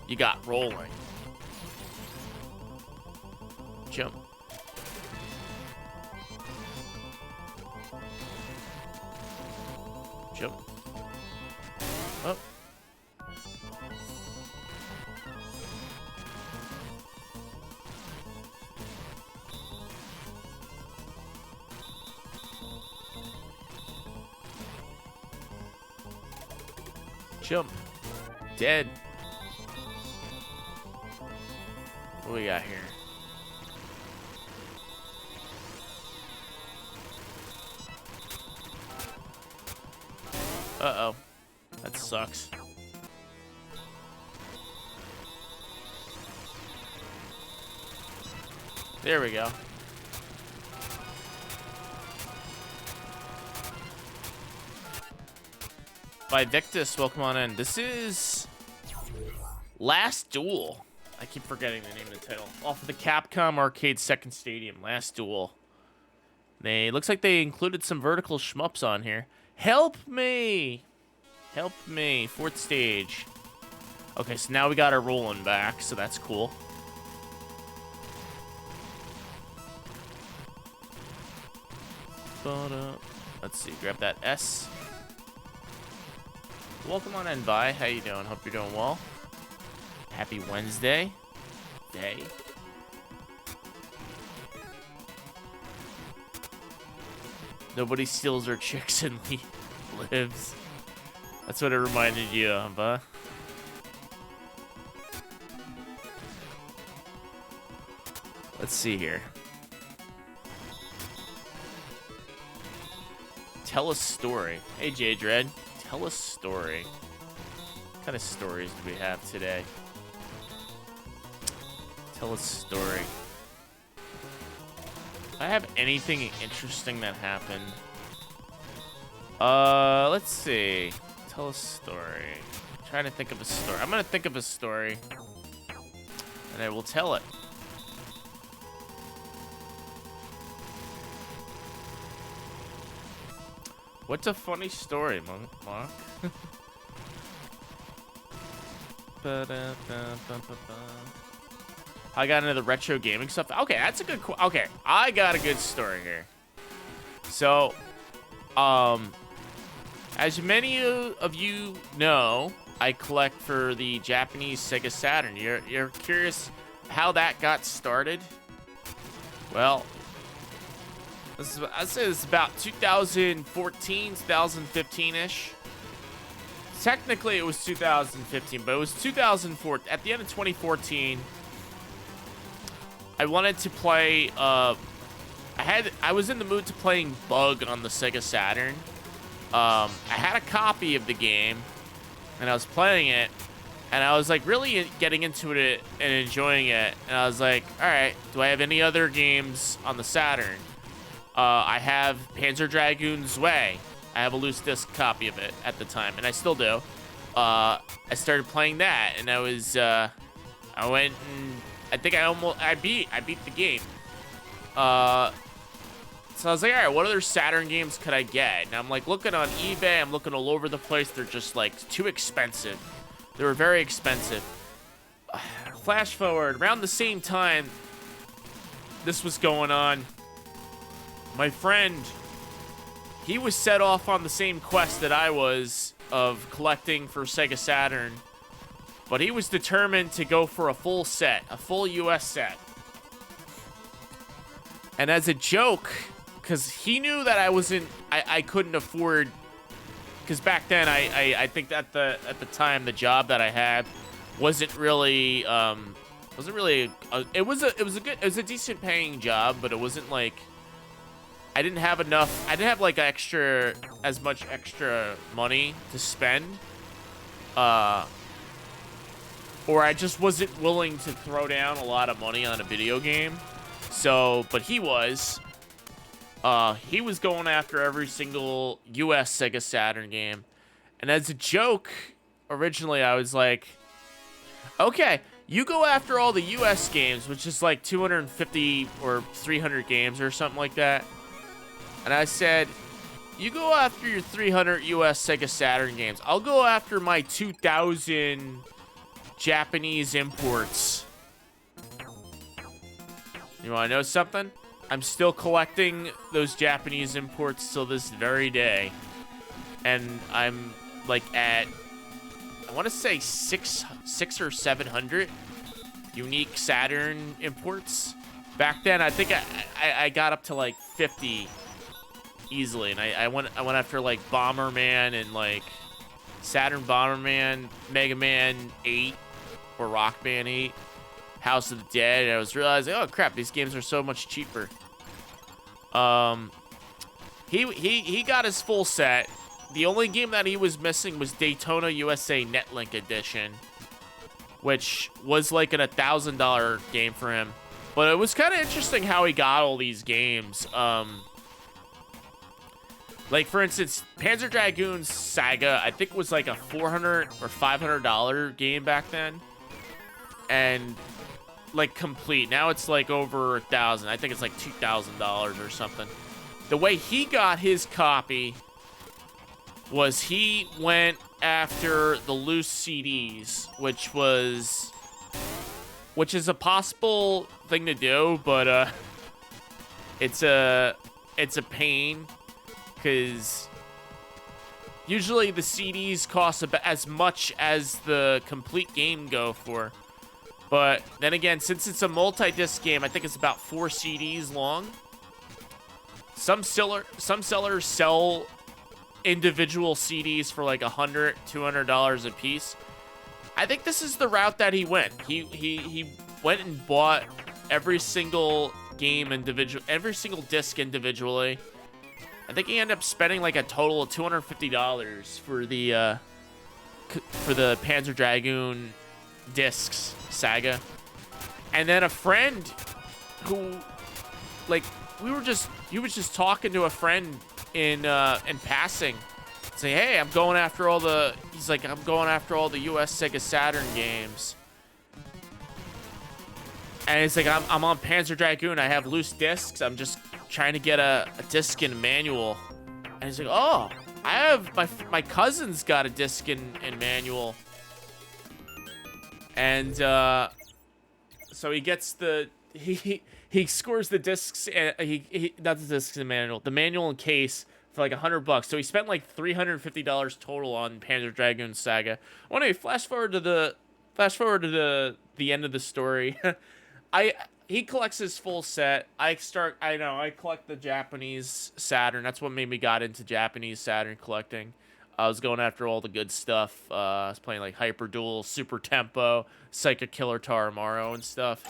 you got rolling. Jump. Jump. Oh. Jump. Dead. What do we got here? Uh-oh. That sucks. There we go. By Victus, welcome on in. This is Last Duel. I keep forgetting the name of the title. Off of the Capcom Arcade Second Stadium. Last Duel. Looks like they included some vertical shmups on here. Help me! Help me. 4th stage. Okay, so now we got our rolling back, so that's cool. Let's see, grab that S. Welcome on in, Vi. How you doing? Hope you're doing well. Happy Wednesday day. Nobody steals our chicks and lives. That's what it reminded you of, huh? Let's see here. Tell a story. Hey, J Dread. Tell a story. What kind of stories do we have today? Tell a story. I have anything interesting that happened. Let's see. Tell a story. I'm trying to think of a story. I'm gonna think of a story, and I will tell it. What's a funny story, Mark? I got into the retro gaming stuff. Okay, that's a good. Okay, I got a good story here. So, as many of you know, I collect for the Japanese Sega Saturn. You're curious how that got started? Well, I'd say this is about 2014, 2015-ish. Technically, it was 2015, but it was 2004. At the end of 2014, I wanted to play. I was in the mood to playing Bug on the Sega Saturn. I had a copy of the game, and I was playing it, and I was like really getting into it and enjoying it. And I was like, all right, do I have any other games on the Saturn? I have Panzer Dragoon Zwei. I have a loose disc copy of it at the time, and I still do. I started playing that, and I went and I think I beat the game. So I was like, all right, what other Saturn games could I get? And I'm like looking on eBay. I'm looking all over the place. They're just like too expensive. They were very expensive. Flash forward, around the same time this was going on, my friend, he was set off on the same quest that I was of collecting for Sega Saturn, but he was determined to go for a full set, a full US set. And as a joke, because he knew that I couldn't afford, because back then I think that at the time the job that I had wasn't really it was a decent paying job, but it wasn't like I didn't have like as much extra money to spend, or I just wasn't willing to throw down a lot of money on a video game. So, but he was going after every single US Sega Saturn game. And as a joke, originally I was like, okay, you go after all the US games, which is like 250 or 300 games or something like that. And I said, you go after your 300 US Sega Saturn games. I'll go after my 2,000 Japanese imports. You want to know something? I'm still collecting those Japanese imports till this very day. And I'm like at, I want to say six or 700 unique Saturn imports. Back then, I think I got up to like 50 easily, and I went after like Bomberman and like Saturn Bomberman, Mega Man 8, or Rockman 8, House of the Dead, and I was realizing, oh crap, these games are so much cheaper. He got his full set. The only game that he was missing was Daytona USA Netlink Edition, which was like an $1,000 game for him. But it was kind of interesting how he got all these games. Like, for instance, Panzer Dragoon Saga, I think was like a $400 or $500 game back then. And, like, complete. Now it's like over $1,000. I think it's like $2,000 or something. The way he got his copy was he went after the loose CDs, which is a possible thing to do, but it's a pain, because usually the CDs cost about as much as the complete game go for. But then again, since it's a multi-disc game, I think it's about 4 CDs long. Some sellers sell individual CDs for like $100, $200 a piece. I think this is the route that he went. He went and bought every single game every single disc individually. I think he ended up spending like a total of $250 for the Panzer Dragoon discs saga. And then a friend who, like, he was just talking to a friend in passing, say, hey, I'm going after all the US Sega Saturn games. And it's like, I'm on Panzer Dragoon, I have loose discs, I'm just trying to get a disc and manual. And he's like, oh, I have my cousin's got a disc and manual. And so he gets he scores the discs, and he not the discs and the manual and case for like $100. So he spent like $350 total on Panzer Dragoon Saga. Well, anyway, flash forward to the end of the story. He collects his full set. I collect the Japanese Saturn. That's what made me got into Japanese Saturn collecting. I was going after all the good stuff. I was playing like Hyper Duel, Super Tempo, Psychic Killer Taramaro and stuff.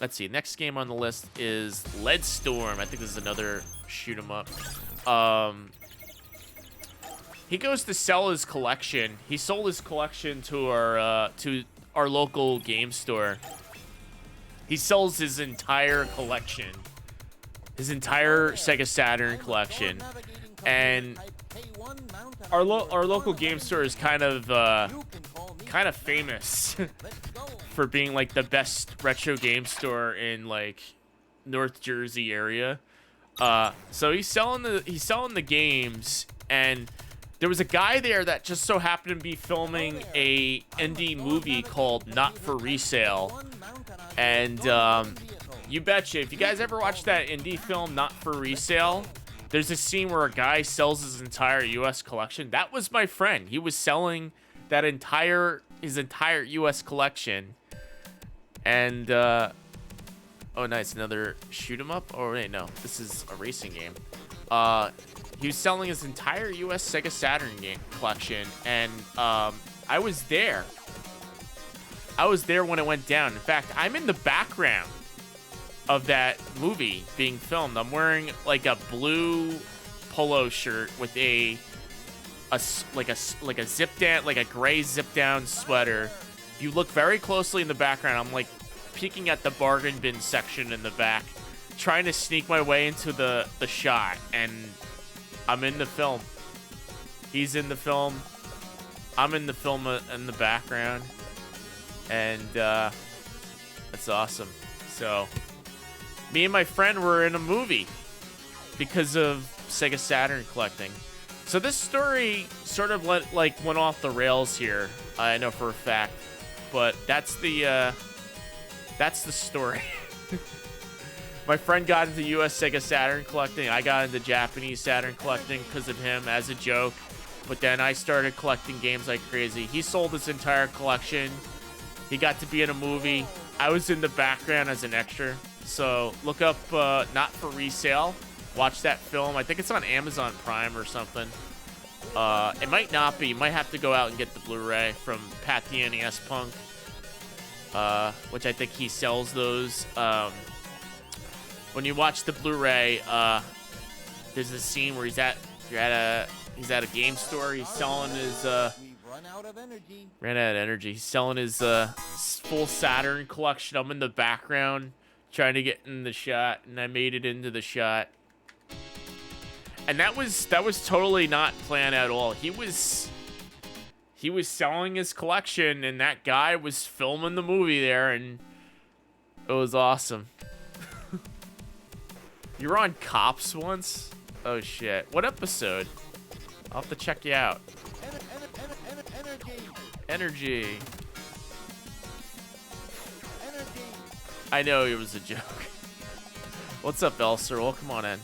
Let's see. Next game on the list is Lead Storm. I think this is another shoot 'em up. He goes to sell his collection. He sold his collection to our local game store. He sells his entire collection, his entire Sega Saturn collection, and our local game store is kind of famous for being like the best retro game store in like North Jersey area. So he's selling the games, and there was a guy there that just so happened to be filming a indie movie called Not for Resale. And you betcha, if you guys ever watched that indie film Not for Resale, there's a scene where a guy sells his entire US collection. That was my friend. He was selling his entire US collection. And oh nice, another shoot 'em up. Oh wait, no, this is a racing game. He was selling his entire US Sega Saturn game collection, and I was there. I was there when it went down. In fact, I'm in the background of that movie being filmed. I'm wearing like a blue polo shirt with a zip down, like a gray zip down sweater. If you look very closely in the background, I'm like peeking at the bargain bin section in the back, trying to sneak my way into the shot, and I'm in the film. He's in the film. I'm in the film in the background. And that's awesome. So me and my friend were in a movie because of Sega Saturn collecting. So this story sort of went off the rails here, I know for a fact, but that's the story. My friend got into US Sega Saturn collecting. I got into Japanese Saturn collecting because of him as a joke. But then I started collecting games like crazy. He sold his entire collection. He got to be in a movie. I was in the background as an extra. So look up Not for Resale. Watch that film. I think it's on Amazon Prime or something. It might not be. You might have to go out and get the Blu-ray from Pat the NES Punk, which I think he sells those. When you watch the Blu-ray, there's a scene where he's at a game store. He's selling his ran out of energy. He's selling his full Saturn collection. I'm in the background trying to get in the shot, and I made it into the shot. And that was totally not planned at all. He was selling his collection, and that guy was filming the movie there, and it was awesome. You were on Cops once? Oh shit! What episode? I'll have to check you out. Energy. I know it was a joke. What's up, Elser? Well, come on in.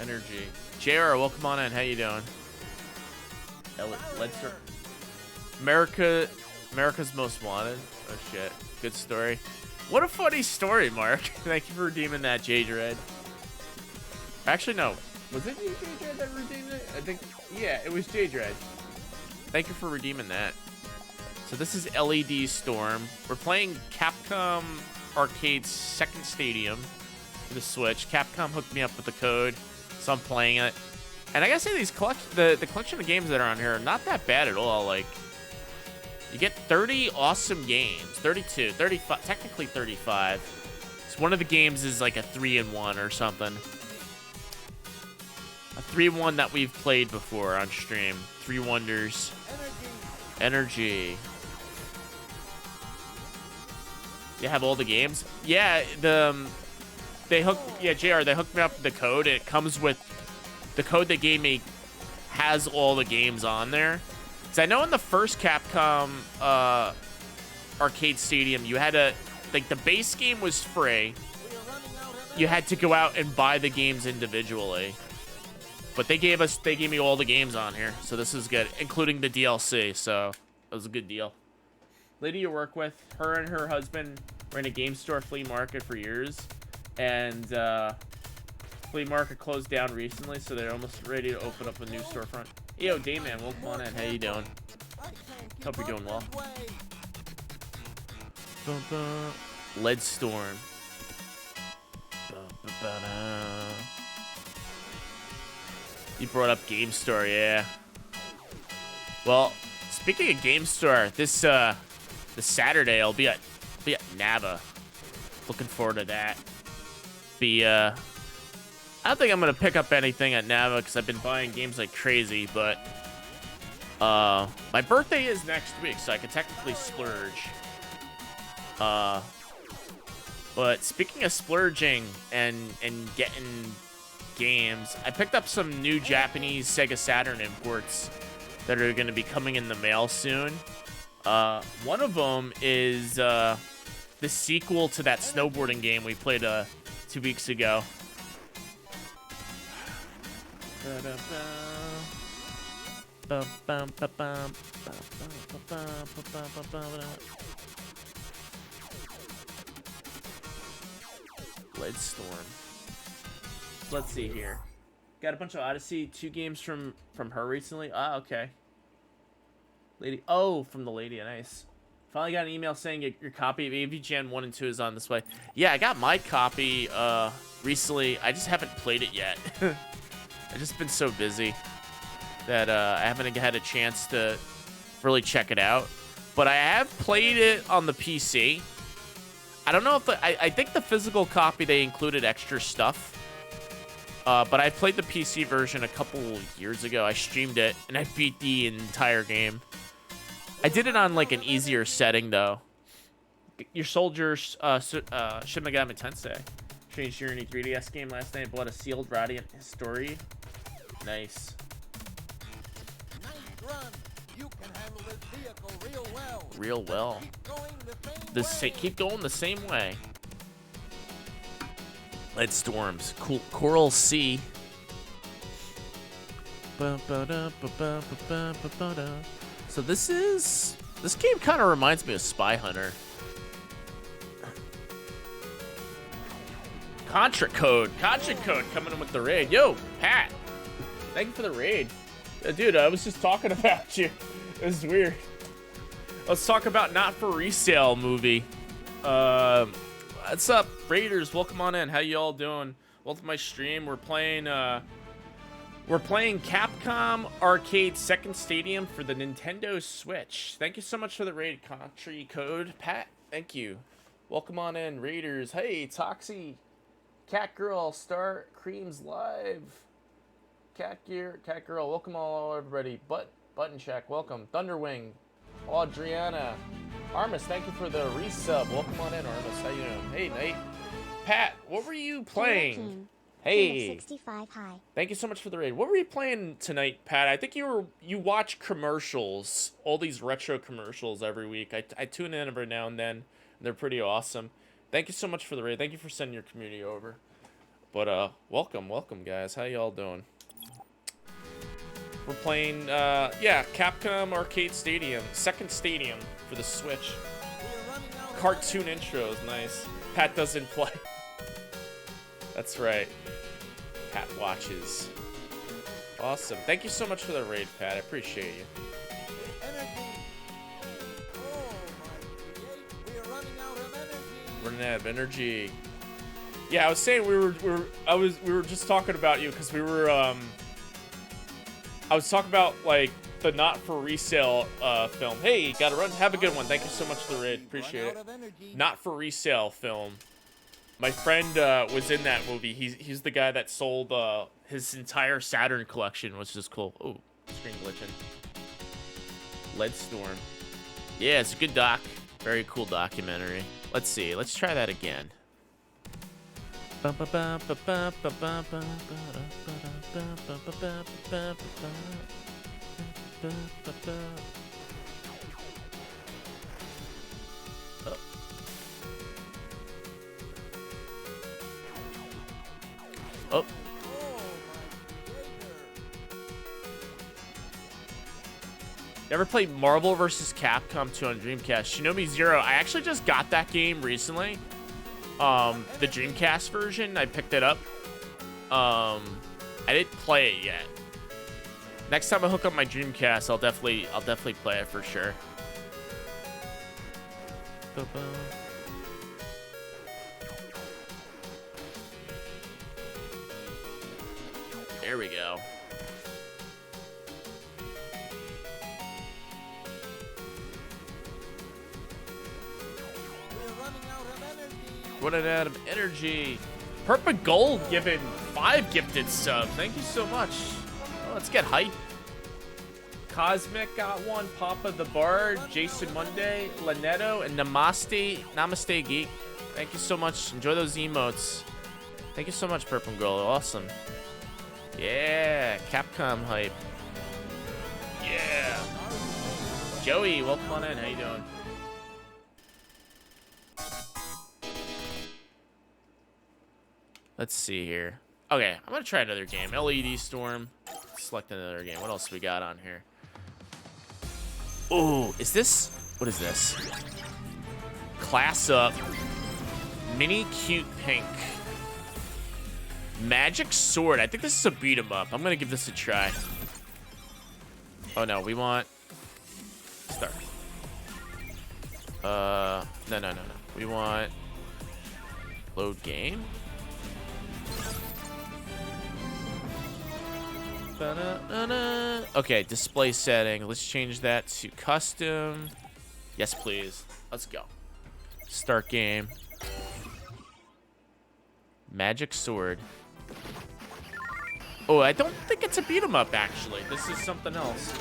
Energy. JR, welcome on in. How you doing? Ledster. America's Most Wanted. Oh shit. Good story. What a funny story, Mark. Thank you for redeeming that, J-Dread. Actually, no. Was it J-Dread that redeemed it? I think, yeah, it was J-Dread. Thank you for redeeming that. So this is LED Storm. We're playing Capcom Arcade's Second Stadium for the Switch. Capcom hooked me up with the code, so I'm playing it. And I gotta say, the collection of games that are on here are not that bad at all. Like, you get 30 awesome games. 32, 35, technically 35. So one of the games is like a 3-in-1 or something. A 3-1 that we've played before on stream. 3 Wonders. Energy. You have all the games? Yeah, they hooked me up with the code, and it comes with the code they gave me has all the games on there. Cause I know in the first Capcom Arcade Stadium, you had to, like, the base game was free. You had to go out and buy the games individually. But they gave me all the games on here, so this is good, including the DLC, so it was a good deal. Lady you work with, her and her husband were in a game store flea market for years, and flea market closed down recently, so they're almost ready to open up a new storefront. Yo, Dayman, welcome on in. How you doing? Hope you're doing well. Lead Storm. You brought up Game Store, yeah. Well, speaking of Game Store, this Saturday I'll be at Nava. Looking forward to that. I don't think I'm gonna pick up anything at Nava because I've been buying games like crazy, but my birthday is next week, so I could technically splurge. But speaking of splurging and getting games, I picked up some new Japanese Sega Saturn imports that are going to be coming in the mail soon. One of them is the sequel to that snowboarding game we played 2 weeks ago. Lead Storm. Let's see here. Got a bunch of Odyssey 2 games from her recently. Ah, okay. Lady. Oh, from the lady. Nice. Finally got an email saying your copy of AV Gen 1 and 2 is on this way. Yeah, I got my copy recently. I just haven't played it yet. I've just been so busy that I haven't had a chance to really check it out. But I have played it on the PC. I don't know if I think the physical copy, they included extra stuff. But I played the PC version a couple years ago. I streamed it, and I beat the entire game. I did it on, like, an easier setting, though. Your soldiers, Shin Megami Tensei. Strange Journey 3DS game last night. Bought a sealed Radiant History. Nice. Nice run. You can handle this vehicle real well. Real well. Keep going the same way. Lead Storms. Cool. Coral Sea. So this game kind of reminds me of Spy Hunter. Contra Code coming in with the raid. Yo, Pat. Thank you for the raid. Dude, I was just talking about you. It was weird. Let's talk about Not For Resale movie. What's up, Raiders? Welcome on in. How you all doing? Welcome to my stream. We're playing Capcom Arcade Second Stadium for the Nintendo Switch. Thank you so much for the raid, Country Code. Pat, thank you. Welcome on in, Raiders. Hey, Toxie, Cat Girl, Star Creams Live. Cat Girl, welcome all everybody. Button Check, welcome. Thunderwing, Audriana, Armis, thank you for the resub. Welcome on in, Armis. How you doing? Hey, Nate. Pat, what were you playing? Hey. 65 high. Thank you so much for the raid. What were you playing tonight, Pat? I think you watch commercials, all these retro commercials every week. I tune in every now and then, and they're pretty awesome. Thank you so much for the raid. Thank you for sending your community over. But welcome guys. How y'all doing? We're playing Capcom Arcade Stadium, Second Stadium for the Switch. Cartoon intros, nice. Pat doesn't play. That's right. Pat watches. Awesome. Thank you so much for the raid, Pat. I appreciate you. Running out of energy. Yeah, I was saying we were just talking about you because we were I was talking about like the Not For Resale film. Hey, gotta run. Have a good one. Thank you so much for the raid. Appreciate it. Not For Resale film. My friend was in that movie. He's the guy that sold his entire Saturn collection, which is cool. Oh, screen glitching. Leadstorm. Yeah, it's a good doc. Very cool documentary. Let's see. Let's try that again. Oh. Never played Marvel vs. Capcom 2 on Dreamcast. Shinobi Zero. I actually just got that game recently. The Dreamcast version. I picked it up. I didn't play it yet. Next time I hook up my Dreamcast, I'll definitely play it for sure. There we go. Running out of energy. Purple Gold given 5 gifted subs. Thank you so much. Oh, let's get hype. Cosmic got 1. Papa the Bard, Jason Monday, Lanetto, and Namaste Geek. Thank you so much. Enjoy those emotes. Thank you so much, Purple Gold. Awesome. Yeah, Capcom hype. Yeah. Joey, welcome on in. How you doing? Let's see here. Okay, I'm gonna try another game. LED Storm. Select another game. What else we got on here? Oh, is this? What is this? Class Up. Mini Cute Pink. Magic Sword. I think this is a beat 'em up. I'm gonna give this a try. Oh no, we want start. No. We want load game. Okay, display setting. Let's change that to custom. Yes, please. Let's go. Start game. Magic Sword. Oh, I don't think it's a beat 'em up actually. This is something else.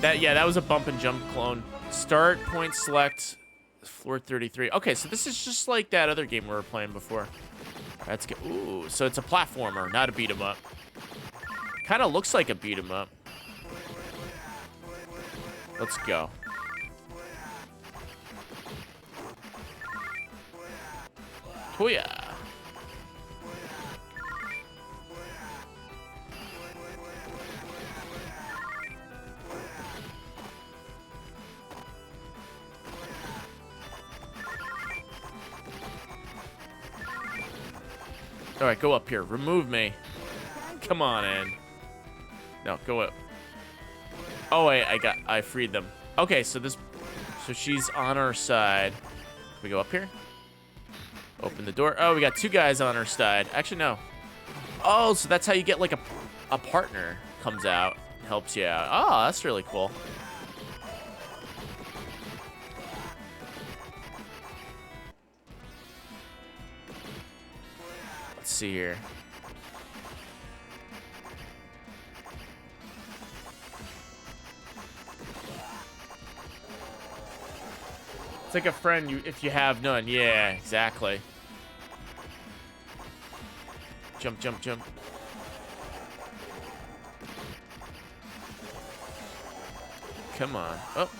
That was a bump and jump clone. Start point select floor 33. Okay, so this is just like that other game we were playing before. Let's get. Ooh, so it's a platformer, not a beat 'em up. Kind of looks like a beat 'em up. Let's go. Oh yeah. All right, go up here. Remove me. Come on in. No, go up. Oh wait, I freed them. Okay, so she's on our side. Can we go up here? Open the door. Oh, we got 2 guys on our side. Actually, no. Oh, so that's how you get like a partner comes out, helps you out. Oh, that's really cool. Let's see here. It's like a friend if you have none. Yeah, exactly. Jump, jump, jump. Come on. Oh.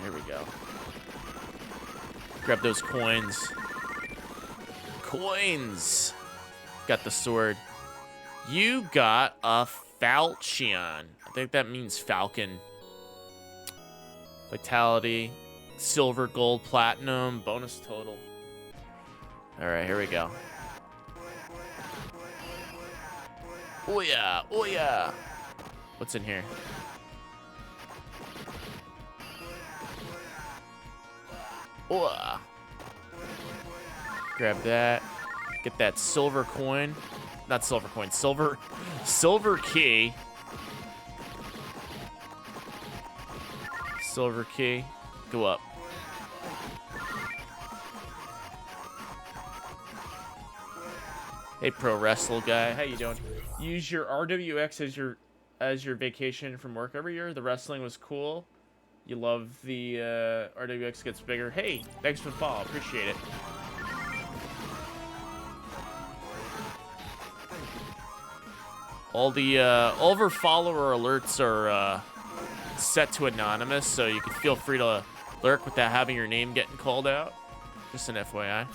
There we go. Grab those coins. Coins! Got the sword. You got a falchion. I think that means falcon. Vitality. Silver, gold, platinum. Bonus total. Alright, here we go. Oh yeah, oh yeah. What's in here? Oh. Grab that. Get that silver coin. Not silver coin, silver key. Silver key. Go up. Hey, pro wrestle guy, how you doing? Use your RWX as your vacation from work every year. The wrestling was cool. You love the RWX gets bigger. Hey, thanks for the follow. Appreciate it. All of our follower alerts are set to anonymous, so you can feel free to lurk without having your name getting called out. Just an FYI.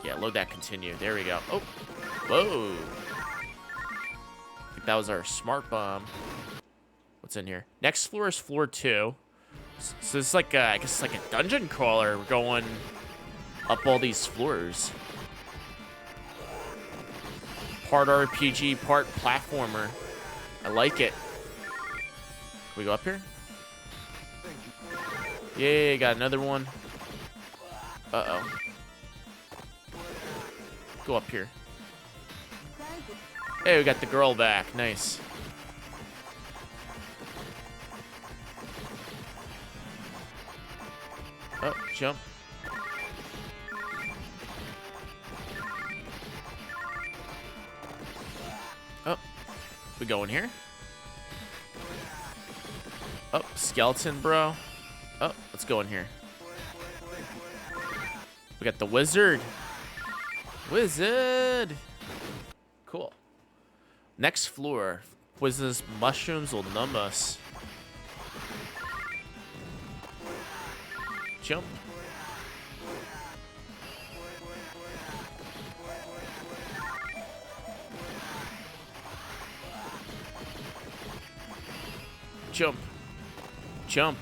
Yeah, load that continue. There we go. Oh, whoa. I think that was our smart bomb. What's in here? Next floor is floor 2. So it's like I guess it's like a dungeon crawler. We're going up all these floors. Part RPG, part platformer. I like it. Can we go up here? Yeah, got another one. Uh-oh. Go up here. Hey, we got the girl back. Nice. Oh, jump. Oh, we go in here. Oh, skeleton, bro. Oh, let's go in here. We got the wizard. Wizard. Cool. Next floor. Poisonous mushrooms will numb us. Jump. Jump. Jump.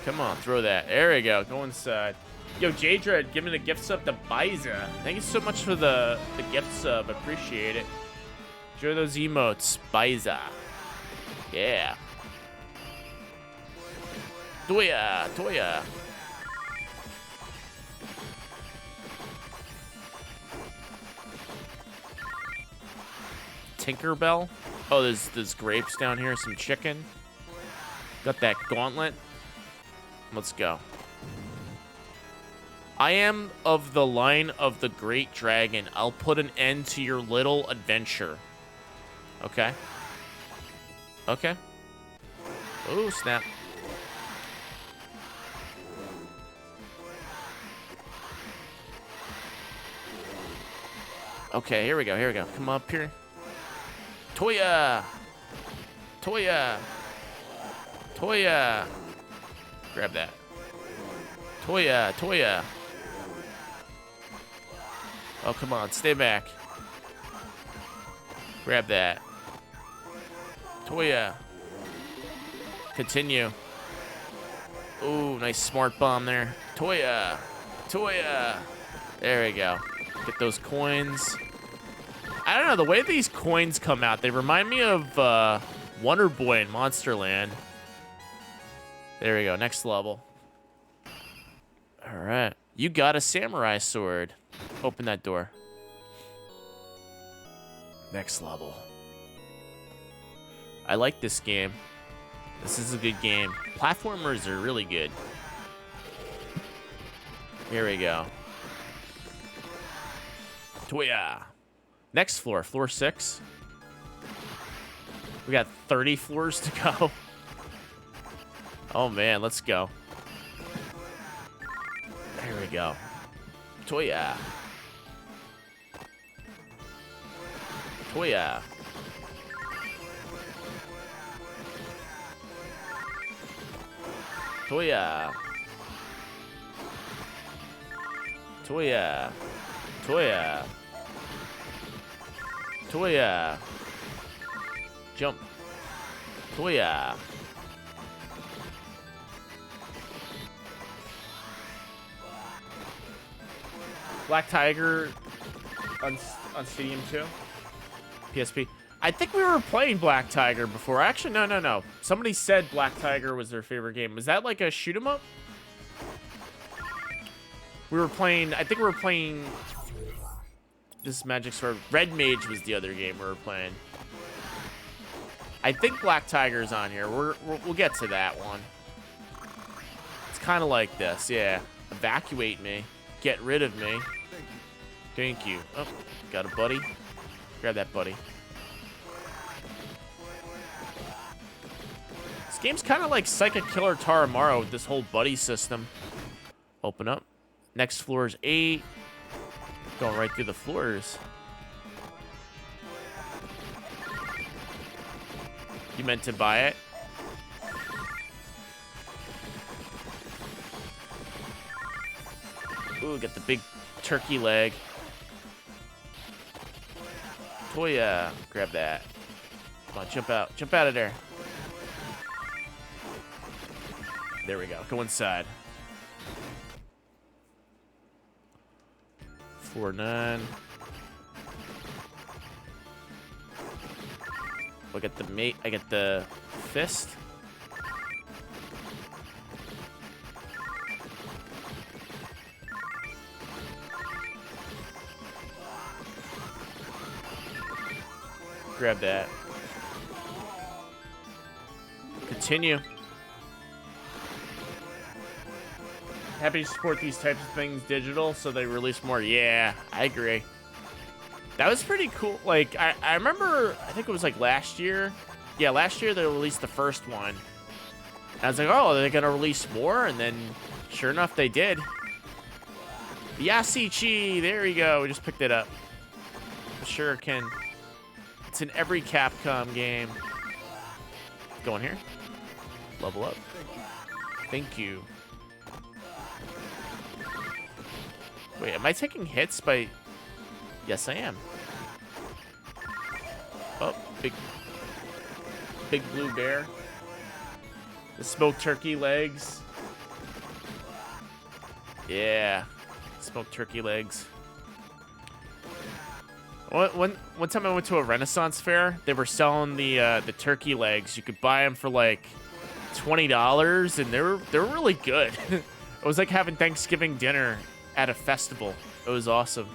Come on, throw that. There we go. Go inside. Yo, J-Dread, give me the gift sub to Biza. Thank you so much for the gift sub. Appreciate it. Enjoy those emotes. Biza. Yeah. Toya. Toya. Tinkerbell. Oh, there's grapes down here. Some chicken. Got that gauntlet. Let's go. I am of the line of the great dragon. I'll put an end to your little adventure. Okay. Okay. Oh, snap. Okay, here we go. Here we go. Come up here. Toya. Toya. Toya. Grab that. Toya. Toya. Oh, come on. Stay back. Grab that. Toya. Continue. Ooh, nice smart bomb there. Toya. Toya. There we go. Get those coins. I don't know, the way these coins come out, they remind me of Wonder Boy in Monsterland. There we go, next level. All right. You got a samurai sword. Open that door. Next level. I like this game. This is a good game. Platformers are really good. Here we go. Toya. Next floor, floor 6. We got 30 floors to go. Oh man, let's go. There we go. Toya. Toya. Toya. Toya. Toya. Toya. Jump. Toya. Black Tiger on Steam too. PSP. I think we were playing Black Tiger before. Actually, no. Somebody said Black Tiger was their favorite game. Was that like a shoot 'em up? We were playing. I think we were playing. This Magic Sword. Red Mage was the other game we were playing. I think Black Tiger's on here. We'll get to that one. It's kind of like this, yeah. Evacuate me. Get rid of me. Thank you. Oh, got a buddy. Grab that buddy. This game's kind of like Psychic Killer Taramaro with this whole buddy system. Open up. Next floor is 8. Going right through the floors. You meant to buy it? Ooh, got the big turkey leg. Toya, grab that. Come on, jump out. Jump out of there. There we go. Go inside. 4-9. I get the mate. I get the fist. Grab that. Continue. Happy to support these types of things digital, so they release more. Yeah, I agree. That was pretty cool. Like, I remember, I think it was like last year. Yeah, last year they released the first one. And I was like, oh, are they going to release more? And then, sure enough, they did. Yasichi, there we go. We just picked it up. Sure can. It's in every Capcom game. Go in here. Level up. Thank you. Wait, am I taking hits by... Yes, I am. Oh, big blue bear. The smoked turkey legs. Yeah, smoked turkey legs. One time I went to a Renaissance fair. They were selling the turkey legs. You could buy them for like $20, and they were really good. It was like having Thanksgiving dinner at a festival. It was awesome.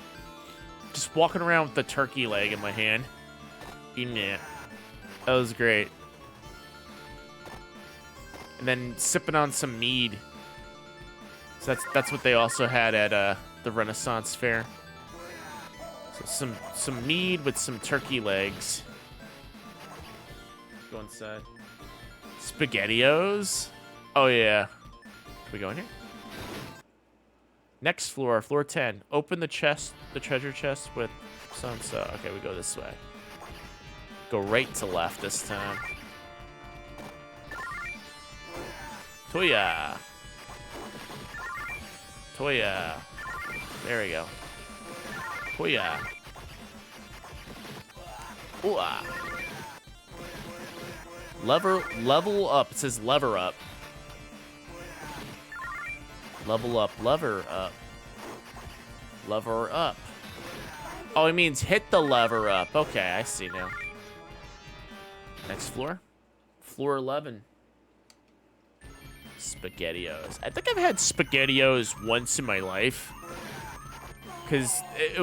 Just walking around with the turkey leg in my hand. Eating it. That was great. And then sipping on some mead. So that's what they also had at the Renaissance fair. So some mead with some turkey legs. Go inside. SpaghettiOs? Oh yeah. Can we go in here? Next floor, floor 10. Open the chest, the treasure chest with sunset. Okay, we go this way. Go right to left this time. Toya. Toya. There we go. Toya. Ooh-ah. Level up. It says lever up. Level up, lever up. Lever up. Oh, it means hit the lever up. Okay, I see now. Next floor. Floor 11. SpaghettiOs. I think I've had SpaghettiOs once in my life. Because it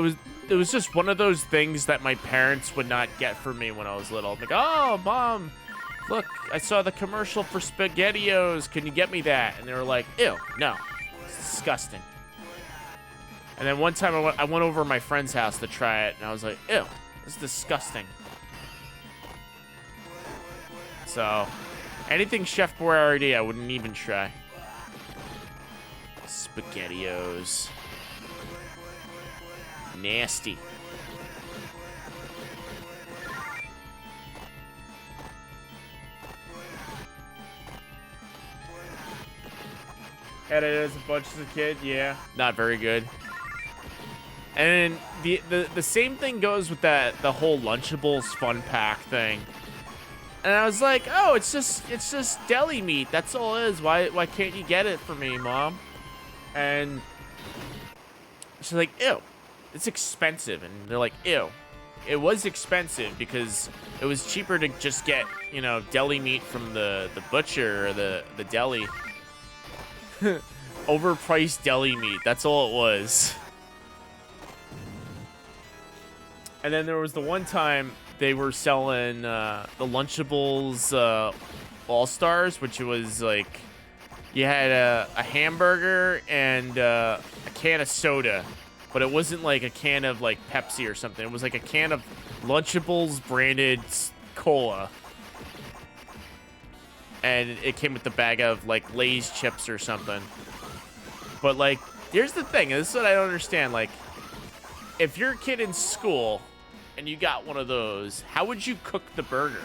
was just one of those things that my parents would not get for me when I was little. I'm like, oh, Mom, look, I saw the commercial for SpaghettiOs. Can you get me that? And they were like, ew, no. It's disgusting. And then one time I went over to my friend's house to try it, and I was like, ew, it's disgusting. So, anything Chef Boyardee, I wouldn't even try. SpaghettiOs. Nasty. Had it as a bunch as a kid, yeah. Not very good. And the same thing goes with the whole Lunchables fun pack thing. And I was like, oh, it's just deli meat. That's all it is. Why can't you get it for me, Mom? And she's like, ew, it's expensive. And they're like, ew. It was expensive because it was cheaper to just get, you know, deli meat from the butcher or the deli. Overpriced deli meat. That's all it was. And then there was the one time they were selling the Lunchables All-Stars, which was like you had a hamburger and a can of soda, but it wasn't like a can of like Pepsi or something. It was like a can of Lunchables branded cola. And it came with the bag of like Lay's chips or something. But like, here's the thing. This is what I don't understand. Like, if you're a kid in school and you got one of those, how would you cook the burger?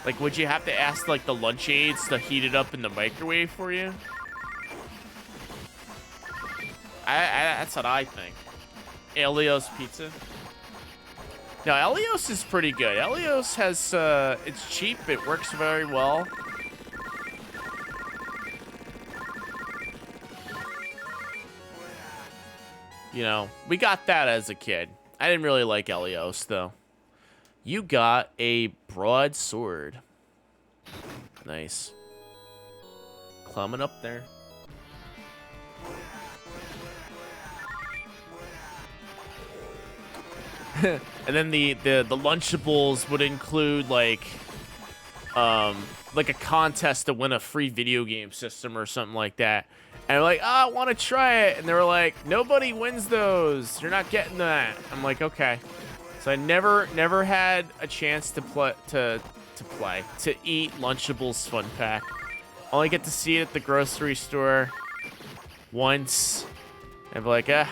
Like, would you have to ask like the lunch aides to heat it up in the microwave for you? That's what I think. Elios Pizza. No, Elios is pretty good. Elios has, it's cheap. It works very well. You know, we got that as a kid. I didn't really like Elios, though. You got a broadsword. Nice. Climbing up there. And then the Lunchables would include like a contest to win a free video game system or something like that. And I'm like, oh, I want to try it. And they were like, nobody wins those. You're not getting that. I'm like, okay. So I never had a chance to eat Lunchables Fun Pack. Only get to see it at the grocery store once. And I'm like, ah.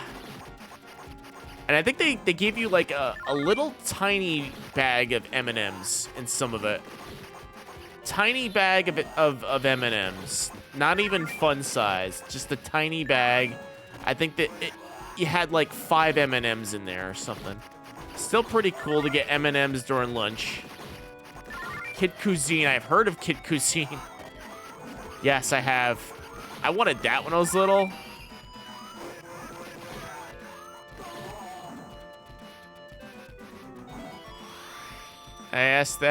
And I think they gave you like a little tiny bag of M&Ms in some of it. Tiny bag of M&Ms. Not even fun size. Just a tiny bag. I think that you had like 5 M&Ms in there or something. Still pretty cool to get M&Ms during lunch. Kid Cuisine. I've heard of Kid Cuisine. Yes, I have. I wanted that when I was little. I asked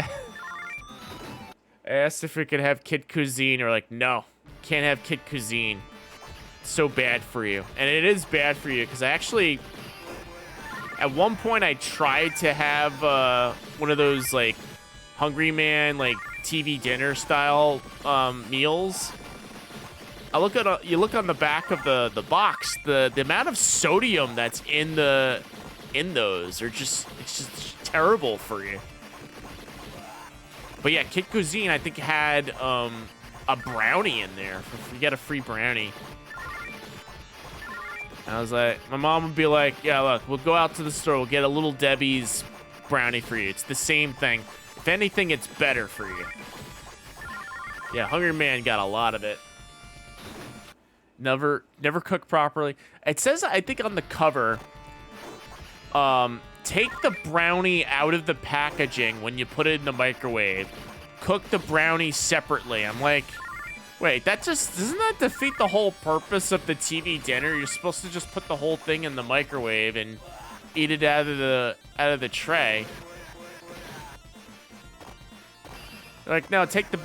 if we could have Kid Cuisine. Or like, no, can't have Kid Cuisine. It's so bad for you. And it is bad for you because I actually, at one point, I tried to have one of those like Hungry Man like TV dinner style meals. You look on the back of the box. The amount of sodium that's in those it's just terrible for you. But yeah, Kid Cuisine, I think, had a brownie in there. You get a free brownie. And I was like, my mom would be like, yeah, look, we'll go out to the store. We'll get a Little Debbie's brownie for you. It's the same thing. If anything, it's better for you. Yeah, Hungry Man got a lot of it. Never cooked properly. It says, I think, on the cover, take the brownie out of the packaging when you put it in the microwave. cook the brownie separately. I'm like, wait, that just doesn't that defeat the whole purpose of the TV dinner? You're supposed to just put the whole thing in the microwave and eat it out of the tray. Like, no, take the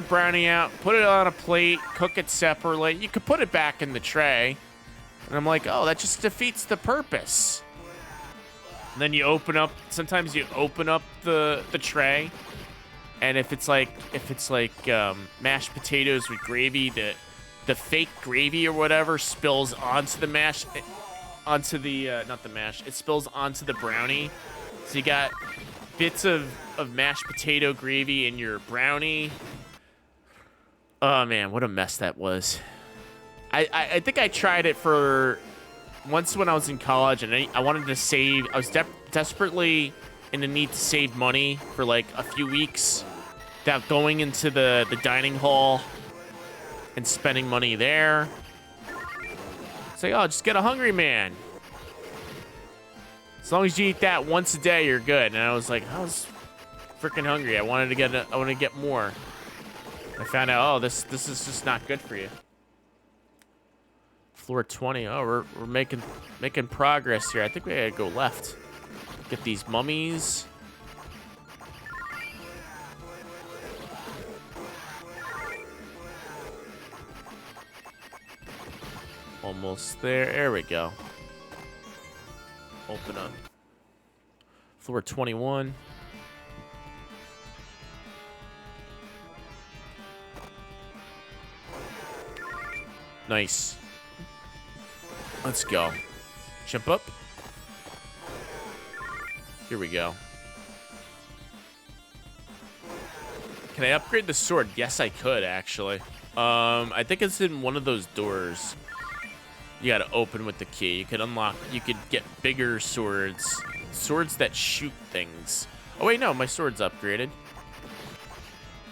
brownie out, put it on a plate, cook it separately. You could put it back in the tray. And I'm like, oh, that just defeats the purpose. And then you open up, sometimes you open up the tray, and if it's like mashed potatoes with gravy, the fake gravy or whatever spills onto the mash, onto the not the mash, it spills onto the brownie. So you got bits of mashed potato gravy in your brownie. Oh man, what a mess that was. I think I tried it for once when I was in college, and I wanted to save. I was desperately in the need to save money for like a few weeks without going into the dining hall and spending money there. It's like, oh, just get a Hungry Man. As long as you eat that once a day, you're good. And I was like, I was freaking hungry. I wanted to get more. I found out, oh, this is just not good for you. Floor 20. Oh, we're making progress here. I think we gotta go left. Get these mummies. Almost there. There we go. Open up. Floor 21. Nice. Let's go. Jump up. Here we go. Can I upgrade the sword? Yes, I could, actually. I think it's in one of those doors. You gotta open with the key. You could unlock, you could get bigger swords. Swords that shoot things. Oh, wait, no, my sword's upgraded.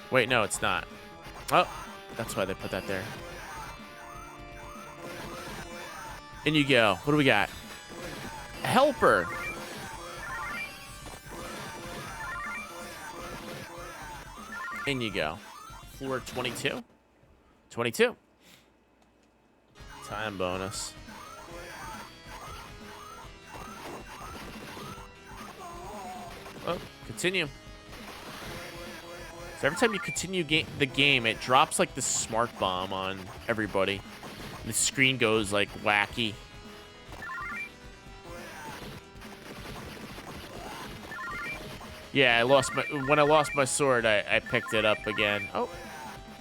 Wait, no, it's not. Oh, that's why they put that there. In you go. What do we got? A helper. In you go. Floor 22. 22. Time bonus. Oh, continue. So every time you continue the game, it drops like the smart bomb on everybody. And the screen goes like wacky. Yeah, when I lost my sword, I picked it up again. Oh.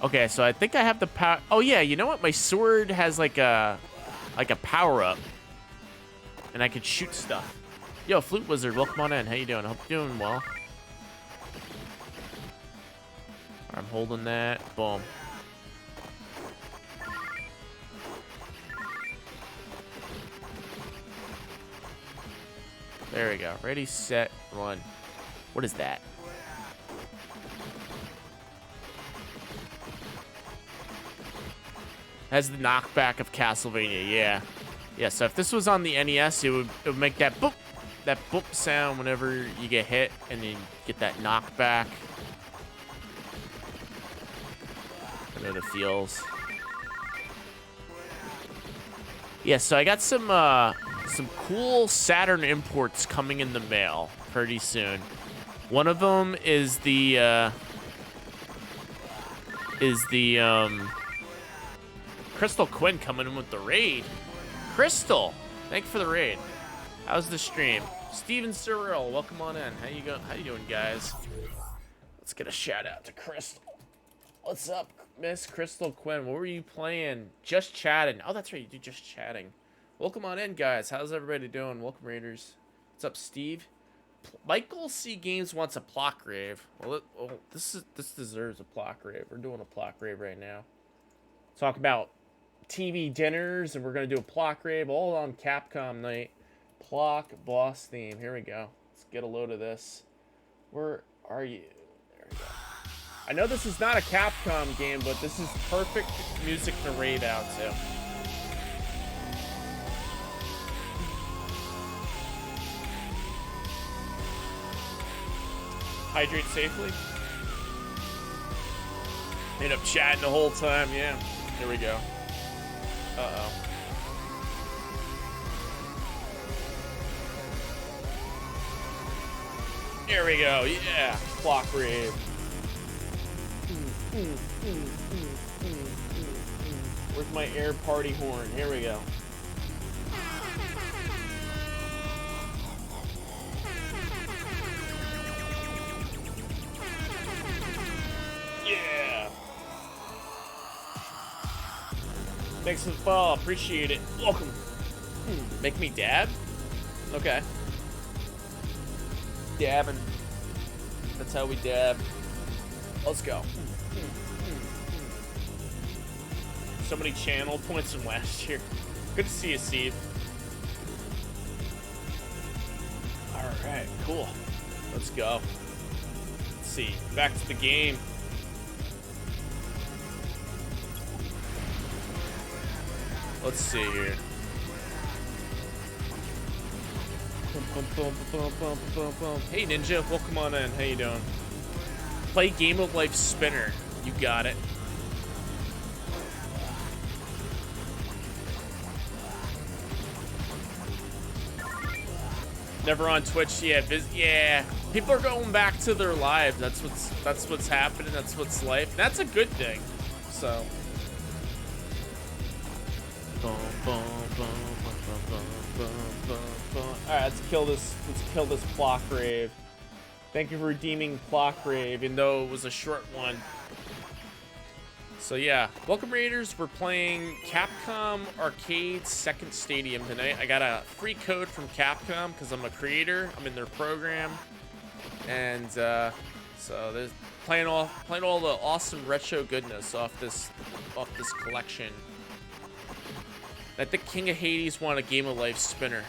Okay, so I think I have the power. Oh yeah, you know what? My sword has like a power up, and I could shoot stuff. Yo, Flute Wizard, welcome on in. How you doing? Hope you're doing well. I'm holding that. Boom. There we go. Ready, set, run. What is that? Has the knockback of Castlevania, yeah. Yeah, so if this was on the NES, it would make that boop sound whenever you get hit, and then you get that knockback. I know the feels. Yeah, so I got some cool Saturn imports coming in the mail pretty soon. One of them is the Crystal Quinn coming in with the raid. Crystal, thank you for the raid. How's the stream? Steven Cyril, welcome on in. How you doing, guys? Let's get a shout out to Crystal. What's up, Miss Crystal Quinn? What were you playing? Just chatting. Oh, that's right, you do just chatting. Welcome on in, guys. How's everybody doing? Welcome, Raiders. What's up, Steve? Michael C. Games wants a plot grave. Well, this deserves a plot grave. We're doing a plot grave right now. Talk about TV dinners, and we're gonna do a plot grave all on Capcom night. Plock boss theme. Here we go. Let's get a load of this. Where are you? There we go. I know this is not a Capcom game, but this is perfect music to rave out to. Hydrate safely. End up chatting the whole time, yeah. Here we go. Uh-oh. Here we go, yeah. Clock rave. Where's my air party horn? Here we go. Yeah. Thanks for the follow. Appreciate it. Welcome. Make me dab? Okay. Dabbing. That's how we dab. Let's go. So many channel points from last year. Good to see you, Steve. Alright, cool. Let's go. Let's see. Back to the game. Let's see here. Hey Ninja, welcome on in. How you doing? Play Game of Life Spinner. You got it. Never on Twitch. Yeah, yeah. People are going back to their lives. That's what's happening. That's what's life. That's a good thing. So. All right, let's kill this. Let's kill this Clock Rave. Thank you for redeeming Clock Rave, even though it was a short one. So yeah, welcome Raiders. We're playing Capcom Arcade Second Stadium tonight. I got a free code from Capcom because I'm a creator. I'm in their program, and so there's playing all the awesome retro goodness off this collection. I think King of Hades won a Game of Life Spinner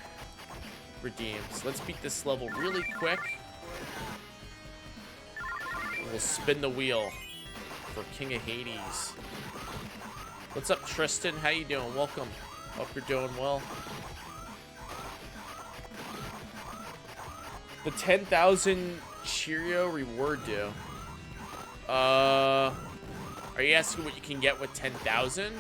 redeemed. So let's beat this level really quick. We'll spin the wheel for King of Hades. What's up, Tristan? How you doing? Welcome. Hope you're doing well. The 10,000 Cheerio reward due. Are you asking what you can get with 10,000?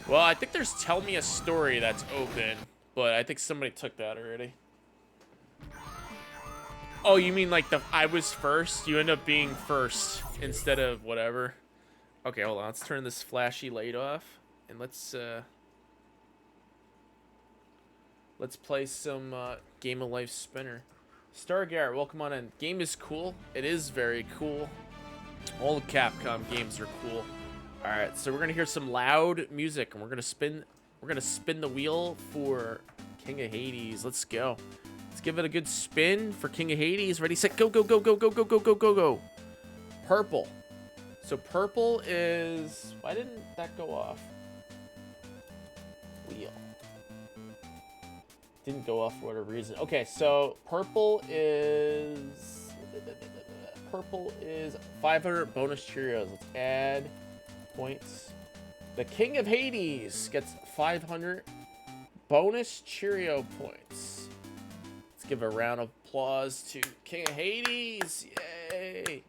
Well, I think there's Tell Me a Story that's open, but I think somebody took that already. Oh, you mean like the I was first? You end up being first instead of whatever. Okay, hold on. Let's turn this flashy light off and let's play some Game of Life Spinner. Star Garrett, welcome on in. Game is cool. It is very cool. All the Capcom games are cool. All right, so we're gonna hear some loud music and we're gonna spin the wheel for King of Hades. Let's go. Let's give it a good spin for King of Hades. Ready, set, go, go, go, go, go, go, go, go, go, go. Purple. So purple is... Why didn't that go off? Wheel. Didn't go off for whatever reason. Okay, so purple is 500 bonus Cheerios. Let's add points. The King of Hades gets 500 bonus Cheerio points. Let's give a round of applause to King of Hades. Yay.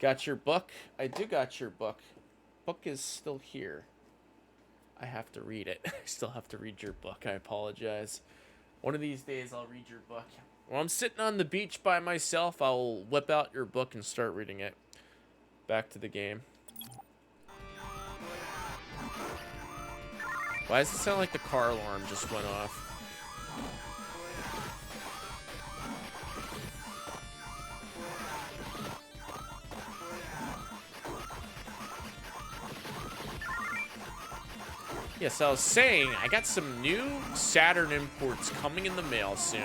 Got your book? I do got your book. Book is still here. I have to read it. I still have to read your book. I apologize. One of these days I'll read your book. When I'm sitting on the beach by myself, I'll whip out your book and start reading it. Back to the game. Why does it sound like the car alarm just went off? Yes, I was saying, I got some new Saturn imports coming in the mail soon.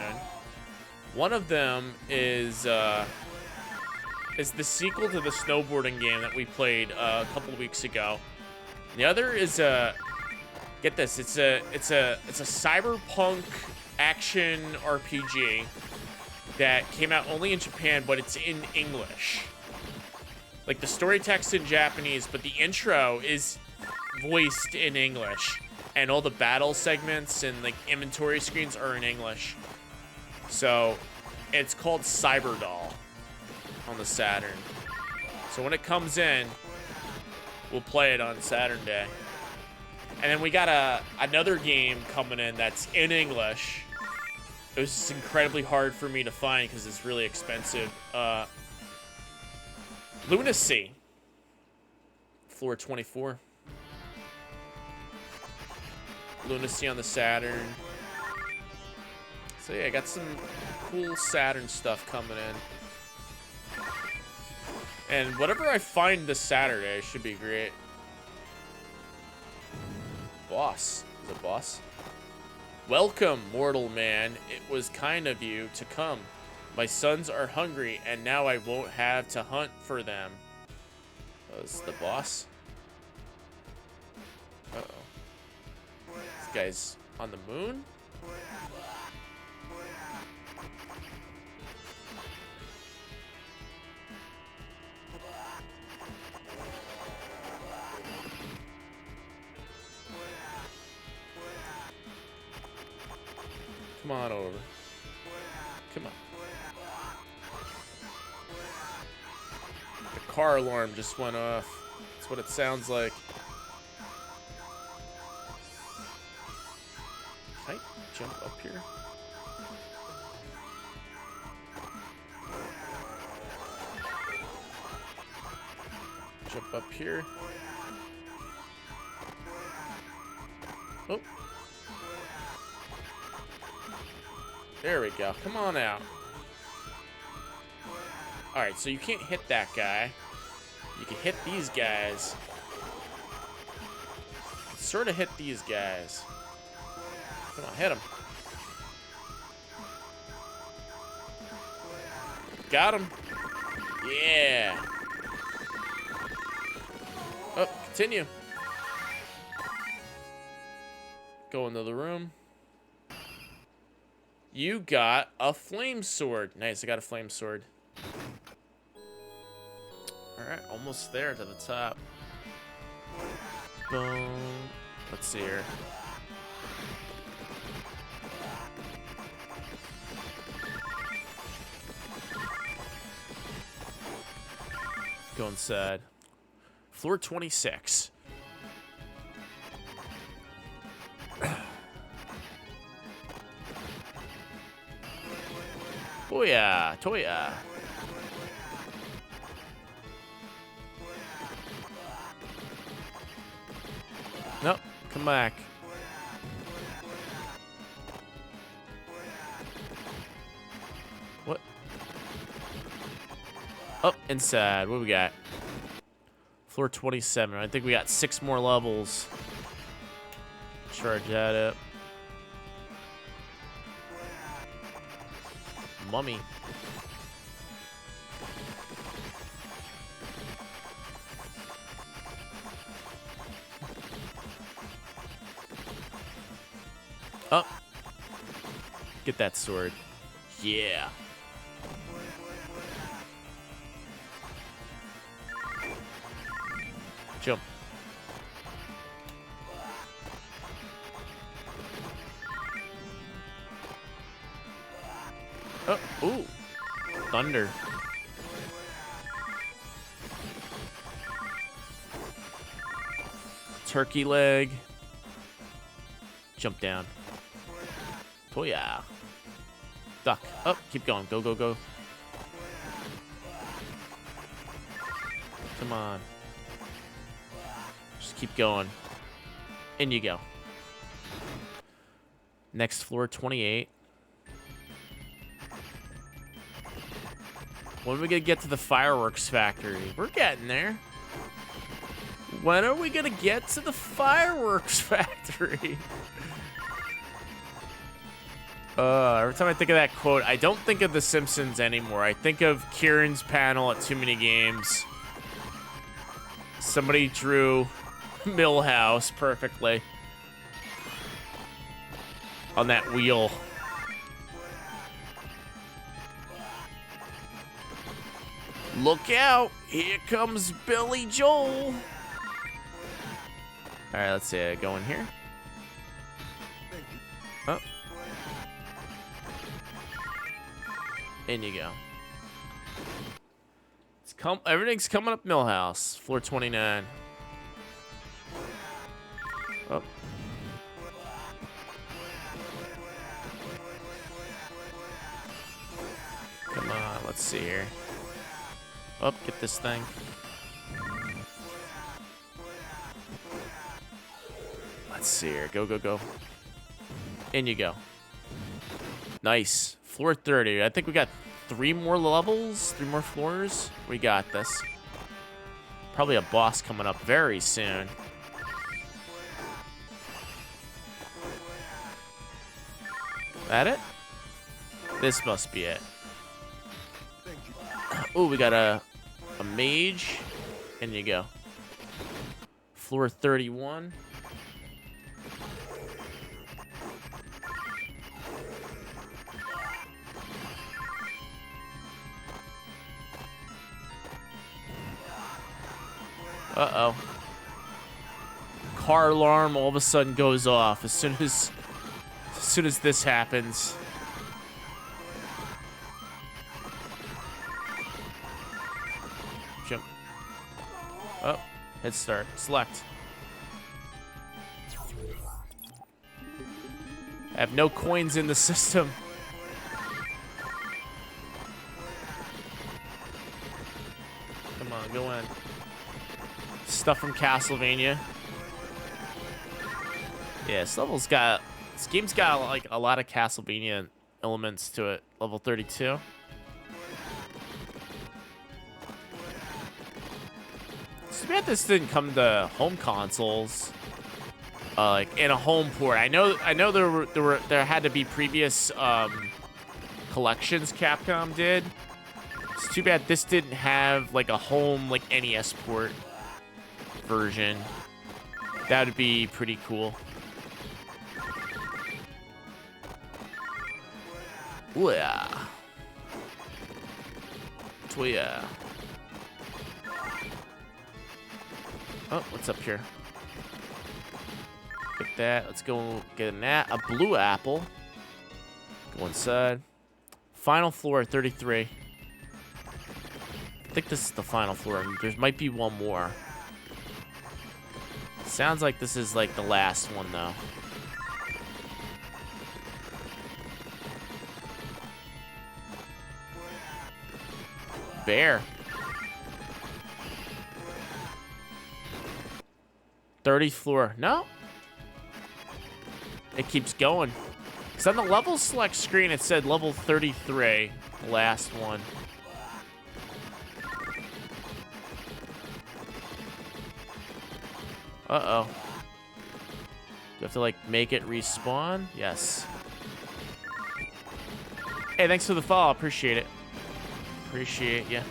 One of them is the sequel to the snowboarding game that we played a couple weeks ago. The other is get this, it's a cyberpunk action RPG that came out only in Japan, but it's in English. Like the story text in Japanese, but the intro is voiced in English, and all the battle segments and like inventory screens are in English. So it's called Cyberdoll on the Saturn. So when it comes in, we'll play it on Saturday. And then we got another game coming in that's in English. It was just incredibly hard for me to find because it's really expensive. Lunacy. Floor 24. Lunacy on the Saturn. So yeah, I got some cool Saturn stuff coming in. And whatever I find this Saturday should be great. Boss. Is it boss? Welcome, mortal man. It was kind of you to come. My sons are hungry, and now I won't have to hunt for them. Oh, this is the boss? Uh-oh. This guy's on the moon? Come on over. Come on. The car alarm just went off. That's what it sounds like. Can I jump up here? Jump up here. Oh. There we go. Come on out. Alright, so you can't hit that guy. You can hit these guys. Sort of hit these guys. Come on, hit him. Got him. Yeah. Oh, continue. Go into the room. You got a flame sword. Nice, I got a flame sword. Alright, almost there to the top. Boom. Let's see here. Go inside. Floor 26. Booyah! Toya! Nope, come back. What? Up inside. What we got? Floor 27. I think we got 6 more levels. Charge that up. Mummy. Up. Get that sword. Yeah. Jump. Oh, ooh. Thunder. Turkey leg. Jump down. Toya. Duck. Up. Keep going. Go, go, go. Come on. Just keep going. In you go. Next floor, 28. When are we gonna get to the fireworks factory? We're getting there. When are we gonna get to the fireworks factory? Every time I think of that quote, I don't think of The Simpsons anymore. I think of Kieran's panel at Too Many Games. Somebody drew Millhouse perfectly on that wheel. Look out! Here comes Billy Joel! Alright, let's see. Go in here. Oh. In you go. Let's Everything's coming up Millhouse. Floor 29. Oh. Come on, let's see here. Oh, get this thing. Let's see here. Go, go, go. In you go. Nice. Floor 30. I think we got 3 more levels, 3 more floors. We got this. Probably a boss coming up very soon. That it? This must be it. Oh, we got a mage. In you go. Floor 31. Uh-oh. Car alarm all of a sudden goes off as soon as this happens. Jump. Oh, hit start. Select. I have no coins in the system. Come on, go in. Stuff from Castlevania. Yeah, this game's got like a lot of Castlevania elements to it. Level 32. It's too bad this didn't come to home consoles. Like in a home port. I know there had to be previous collections Capcom did. It's too bad this didn't have like a home like NES port version. That would be pretty cool. Ooh, yeah. Oh, yeah. Oh, what's up here? Get that. Let's go get a blue apple. Go inside. Final floor, 33. I think this is the final floor. There might be one more. Sounds like this is like the last one, though. Bear. 30th floor. No. It keeps going. Because on the level select screen, it said level 33. The last one. Uh-oh. Do you have to, like, make it respawn? Yes. Hey, thanks for the follow. Appreciate it. Appreciate ya.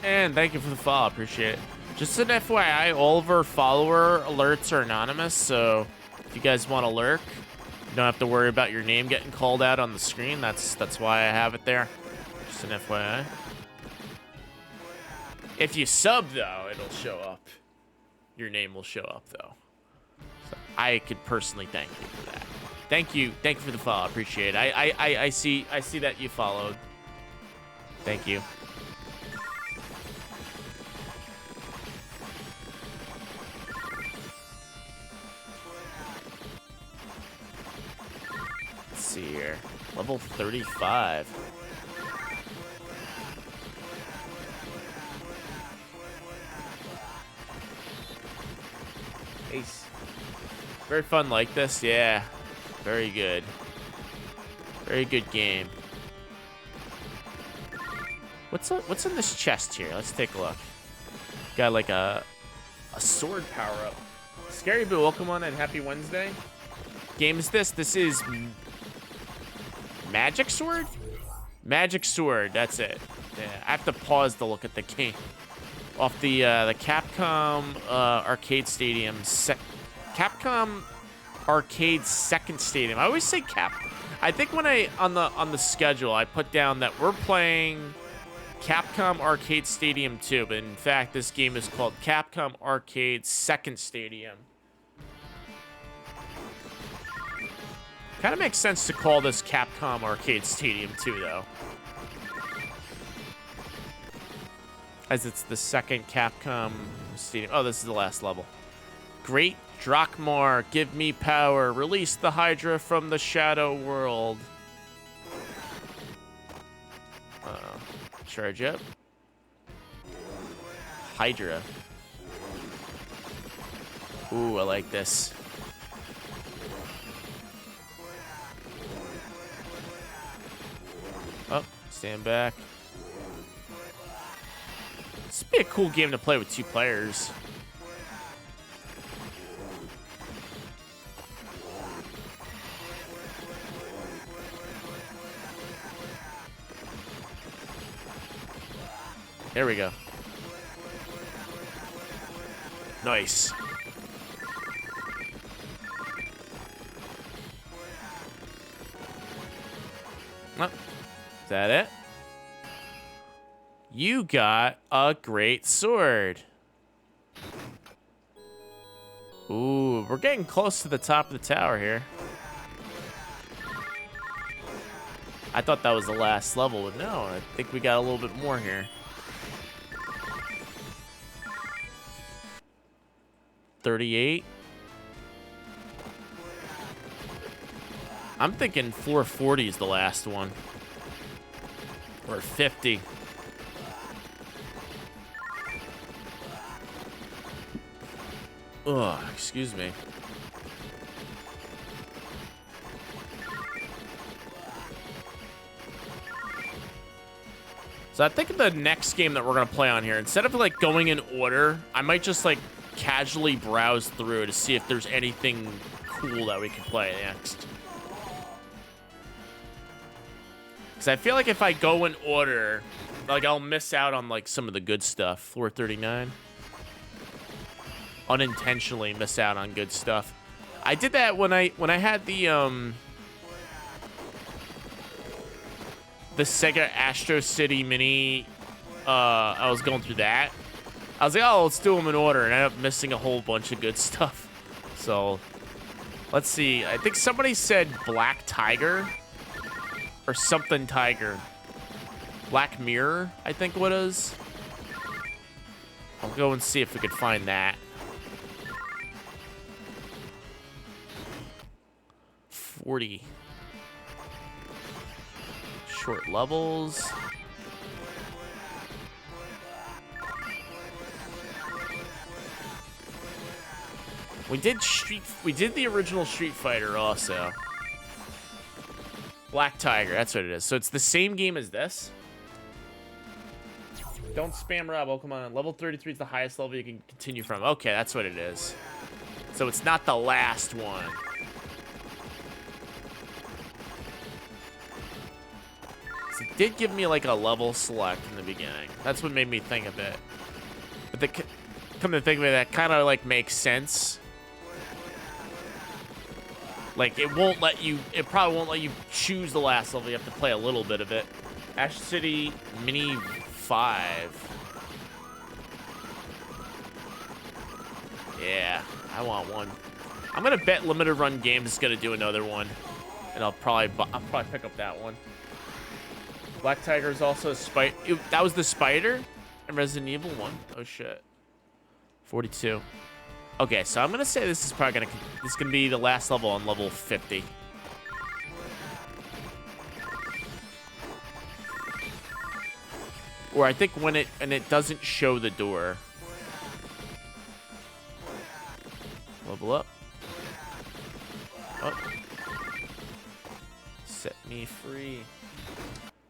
And thank you for the follow. Appreciate it. Just an FYI, all of our follower alerts are anonymous, so if you guys want to lurk, you don't have to worry about your name getting called out on the screen. That's why I have it there. Just an FYI. If you sub, though, it'll show up. Your name will show up, though. So I could personally thank you for that. Thank you for the follow. Appreciate it. I see that you followed. Thank you. Let's see here. Level 35. Ace. Very fun like this, yeah. Very good. Very good game. What's in this chest here? Let's take a look. Got like a sword power up. Scary Boo, welcome on and happy Wednesday. Game is this? This is Magic Sword? Magic Sword, that's it. Yeah, I have to pause to look at the game. Off the Capcom Arcade Stadium, Capcom Arcade Second Stadium. I always say I think when on the schedule I put down that we're playing Capcom Arcade Stadium 2, but in fact, this game is called Capcom Arcade Second Stadium. Kind of makes sense to call this Capcom Arcade Stadium 2, though. As it's the second Capcom Stadium. Oh, this is the last level. Great Drakmar, give me power. Release the Hydra from the Shadow World. Charge up. Hydra. Ooh, I like this. Oh, stand back. This would be a cool game to play with 2 players. There we go. Nice. Oh, is that it? You got a great sword. Ooh, we're getting close to the top of the tower here. I thought that was the last level, but no, I think we got a little bit more here. 38. I'm thinking 440 is the last one. Or 50. Ugh, excuse me. So I think the next game that we're gonna play on here, instead of like going in order, I might just like casually browse through to see if there's anything cool that we can play next. Because I feel like if I go in order, like I'll miss out on like some of the good stuff. 439. Unintentionally miss out on good stuff. I did that when I had the Sega Astro City Mini. I was going through that. I was like, oh, let's do them in order, and I ended up missing a whole bunch of good stuff. So, let's see. I think somebody said Black Tiger or something Tiger. Black Mirror, I think what it is. I'll go and see if we could find that. 40. Short levels. We did the original Street Fighter also. Black Tiger, that's what it is. So it's the same game as this. Don't spam Robo, come on. Level 33 is the highest level you can continue from. Okay, that's what it is. So it's not the last one. So it did give me like a level select in the beginning. That's what made me think of it. But come to think of it, that kind of like makes sense. Like, it probably won't let you choose the last level. You have to play a little bit of it. Ash City Mini 5. Yeah, I want one. I'm gonna bet Limited Run Games is gonna do another one, and I'll probably pick up that one. Black Tiger is also a spider. That was the spider in Resident Evil 1. Oh shit. 42. Okay, so I'm gonna say this is probably gonna be the last level on level 50. Or I think when it doesn't show the door. Level up. Oh. Set me free.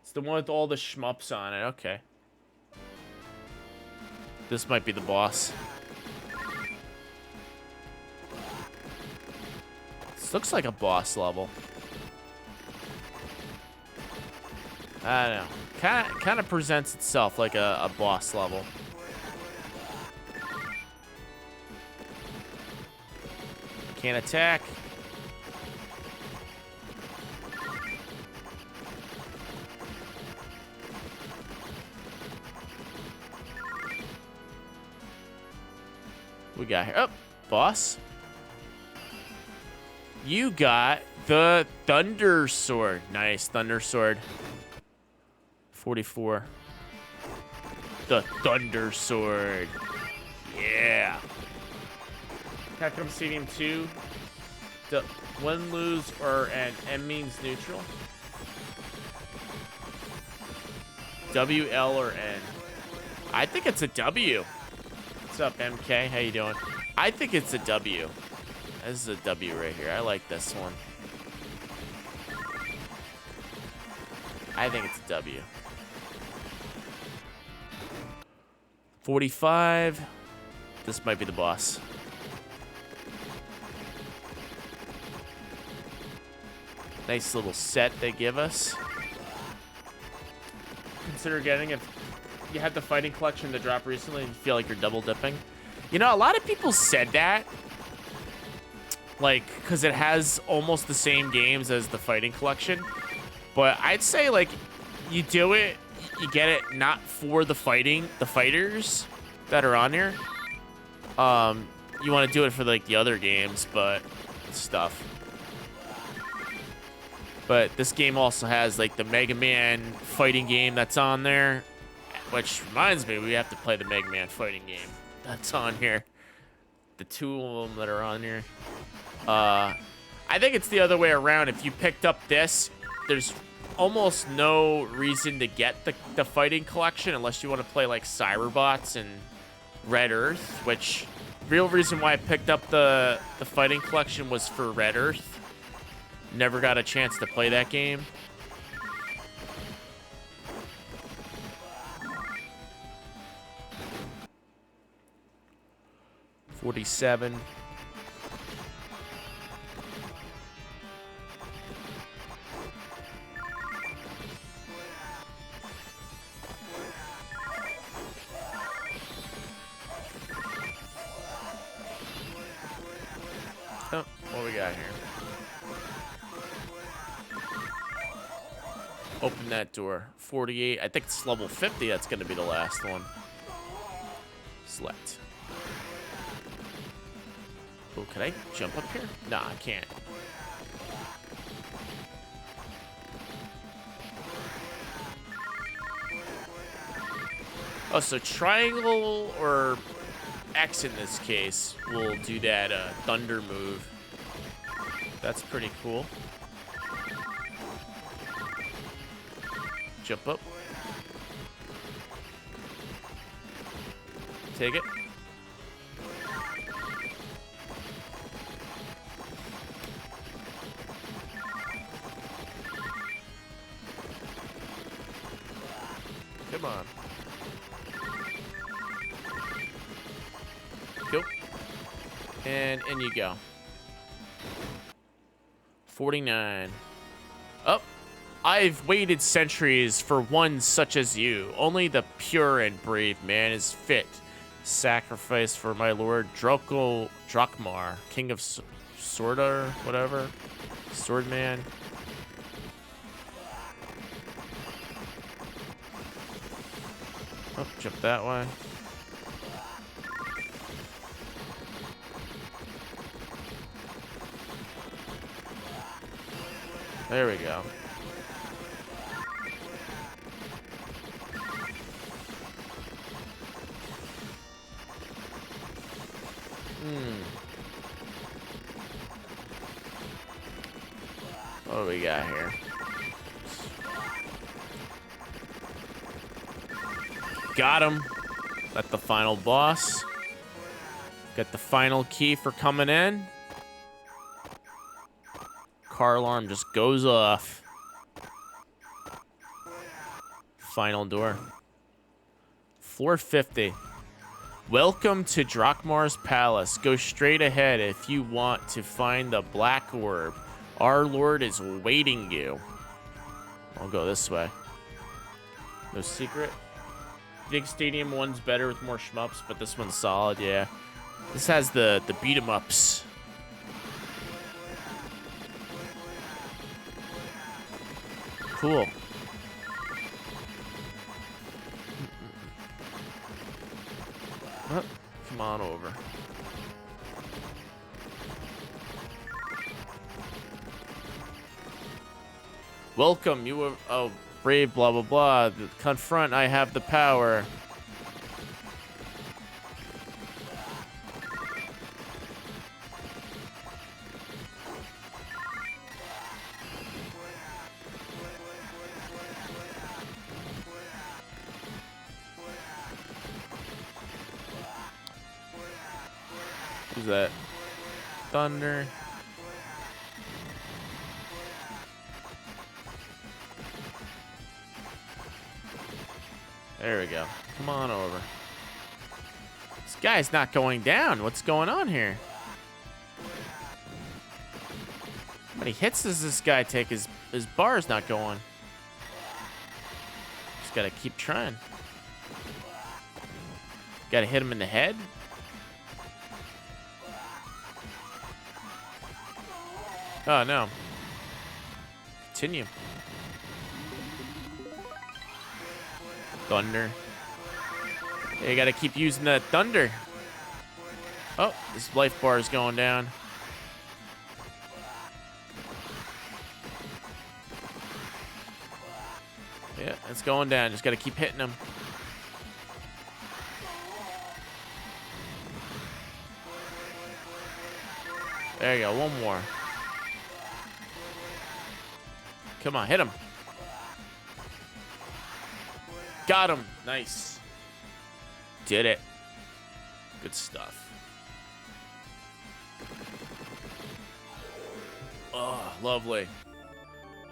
It's the one with all the shmups on it. Okay. This might be the boss. This looks like a boss level. I don't know. Kind of presents itself like a boss level. Can't attack. We got here. Oh, boss. You got the Thunder Sword. Nice, Thunder Sword. 44. The Thunder Sword. Yeah. Capcom Stadium 2. The win, lose, or an M means neutral. W, L, or N. I think it's a W. What's up, MK? How you doing? I think it's a W. This is a W right here. I like this one. I think it's a W. 45. This might be the boss. Nice little set they give us. Consider getting if you had the fighting collection to drop recently and you feel like you're double dipping. You know, a lot of people said that. Like, because it has almost the same games as the fighting collection. But I'd say, like, you do it, you get it not for the fighters that are on here. You want to do it for, like, the other games, but stuff. But this game also has, like, the Mega Man fighting game that's on there. Which reminds me, we have to play the Mega Man fighting game that's on here. The two of them that are on here. I think it's the other way around. If you picked up this, there's almost no reason to get the fighting collection unless you want to play like Cyberbots and Red Earth, which real reason why I picked up the fighting collection was for Red Earth. Never got a chance to play that game. $47. Oh, what we got here? Open that door. 48. I think it's level 50. That's going to be the last one. Select. Oh, can I jump up here? Nah, I can't. Oh, so triangle or X in this case will do that thunder move. That's pretty cool. Jump up. Take it. Come on. Go. And in you go. 49. Oh. I've waited centuries for one such as you. Only the pure and brave man is fit. Sacrifice for my lord Drakmar, king of Sorda, whatever. Swordman. Oh, jump that way. There we go. What do we got here? Got him. Got the final boss. Got the final key for coming in. Car alarm just goes off. Final door. Floor 50. Welcome to Drakmar's palace. Go straight ahead if you want to find the black orb. Our lord is waiting you. I'll go this way. No secret. Big stadium one's better with more shmups, but this one's solid, yeah. This has the beat 'em ups. Cool. Oh, come on over. Welcome, you are brave, blah, blah, blah. Confront, I have the power. Who's that? Thunder. There we go. Come on over. This guy's not going down. What's going on here? How many hits does this guy take? His bar's not going. Just gotta keep trying. Gotta hit him in the head. Oh, no. Continue. Thunder. You gotta keep using that thunder. Oh, this life bar is going down. Yeah, it's going down. Just gotta keep hitting him. There you go. One more. Come on, hit him. Got him. Nice. Did it. Good stuff. Oh, lovely.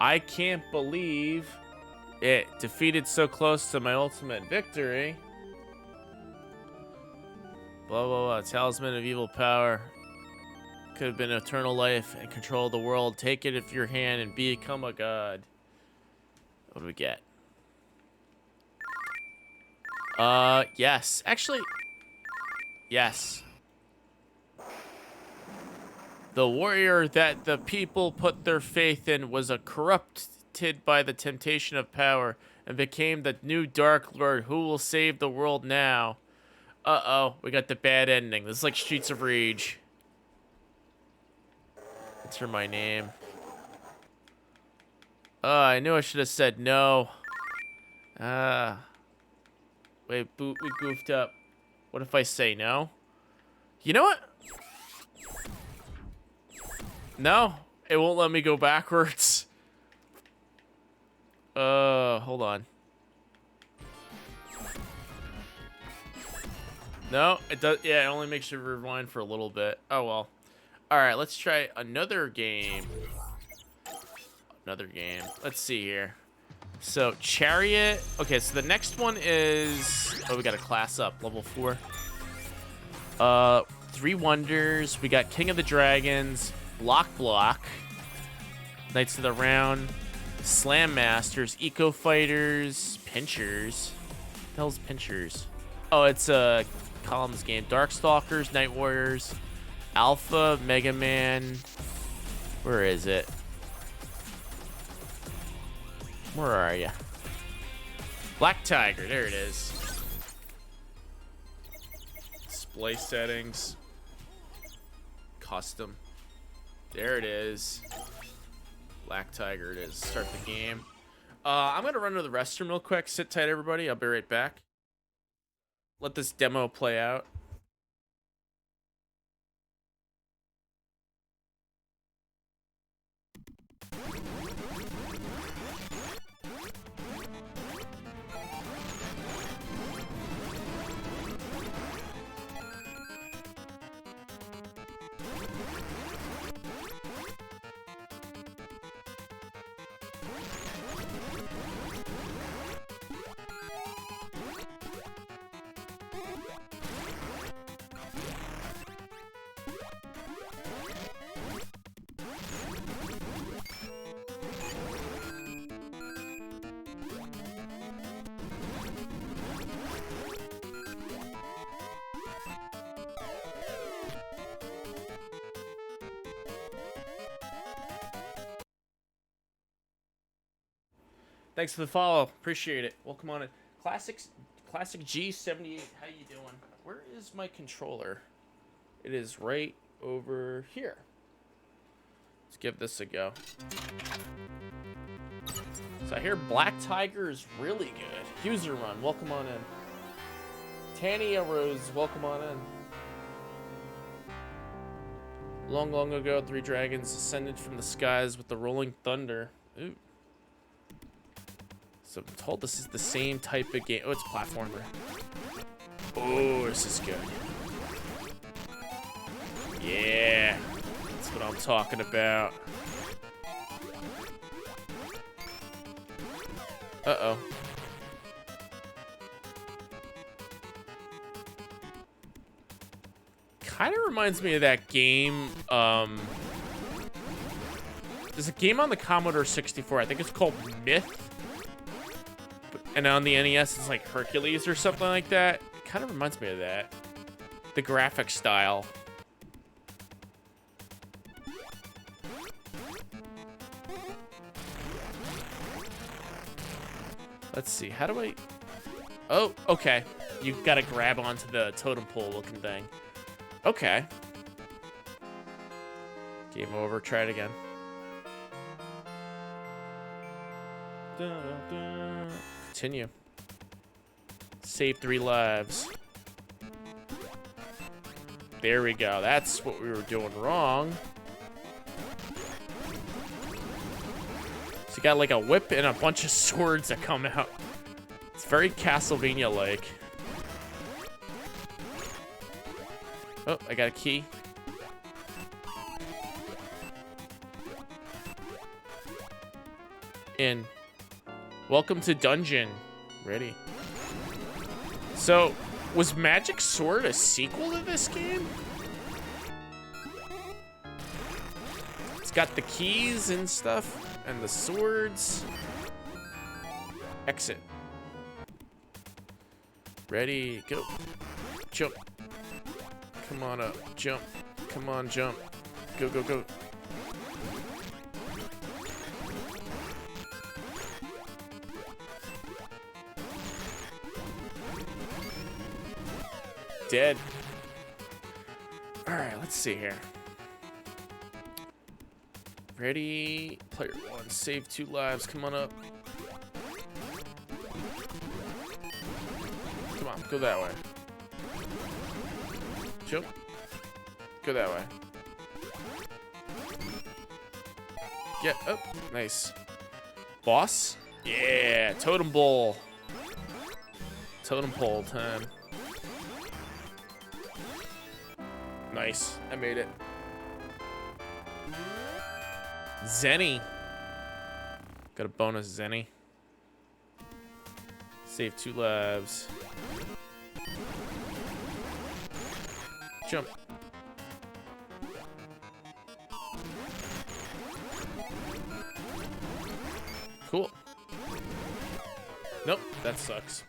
I can't believe it. Defeated so close to my ultimate victory. Blah, blah, blah. Talisman of evil power. Could have been eternal life and control the world. Take it if your hand and become a god. What do we get? Yes. Actually, yes. The warrior that the people put their faith in was corrupted by the temptation of power and became the new Dark Lord who will save the world now. Uh-oh, we got the bad ending. This is like Streets of Rage. Enter my name. Oh, I knew I should have said no. Wait, we goofed up. What if I say no? You know what? No, it won't let me go backwards. Hold on. No, it does. Yeah, it only makes you rewind for a little bit. Oh, well. All right, let's try another game. Another game. Let's see here. So, Chariot. Okay, so the next one is... Oh, we got a class up. Level 4. 3 Wonders. We got King of the Dragons. Block. Knights of the Round. Slam Masters. Eco Fighters. Pinchers. What the hell's Pinchers? Oh, it's a Columns game. Darkstalkers. Night Warriors. Alpha. Mega Man. Where is it? Where are you? Black Tiger, there it is. Display settings. Custom. There it is. Black Tiger it is. Start the game. I'm gonna run to the restroom real quick. Sit tight, everybody. I'll be right back. Let this demo play out. Thanks for the follow. Appreciate it. Welcome on it. Classic G78. How you doing? Where is my controller? It is right over here. Let's give this a go. So I hear Black Tiger is really good. User Run, welcome on in. Tania Rose, welcome on in. Long, long ago, 3 dragons ascended from the skies with the rolling thunder. Ooh. So I'm told this is the same type of game. Oh, it's a platformer. Oh, this is good. Yeah, that's what I'm talking about. Uh-oh. Kind of reminds me of that game. There's a game on the Commodore 64. I think it's called Myth. And on the NES, it's like Hercules or something like that. It kind of reminds me of that. The graphic style. Let's see. How do I... Oh, okay. You gotta grab onto the totem pole looking thing. Okay. Game over. Try it again. Continue. Save 3 lives. There we go. That's what we were doing wrong. So you got like a whip and a bunch of swords that come out. It's very Castlevania-like. Oh, I got a key. In. Welcome to dungeon. Ready. So, was Magic Sword a sequel to this game? It's got the keys and stuff, and the swords. Exit. Ready, go. Jump. Come on up, jump. Come on, jump. Go, go, go. Dead. All right, let's see here. Ready? Player 1, save 2 lives. Come on up. Come on, go that way. Jump. Go that way. Get up. Nice. Boss? Yeah, totem bowl. Totem pole time. Nice. I made it. Zenny. Got a bonus Zenny. Save 2 lives. Jump. Cool. Nope, that sucks.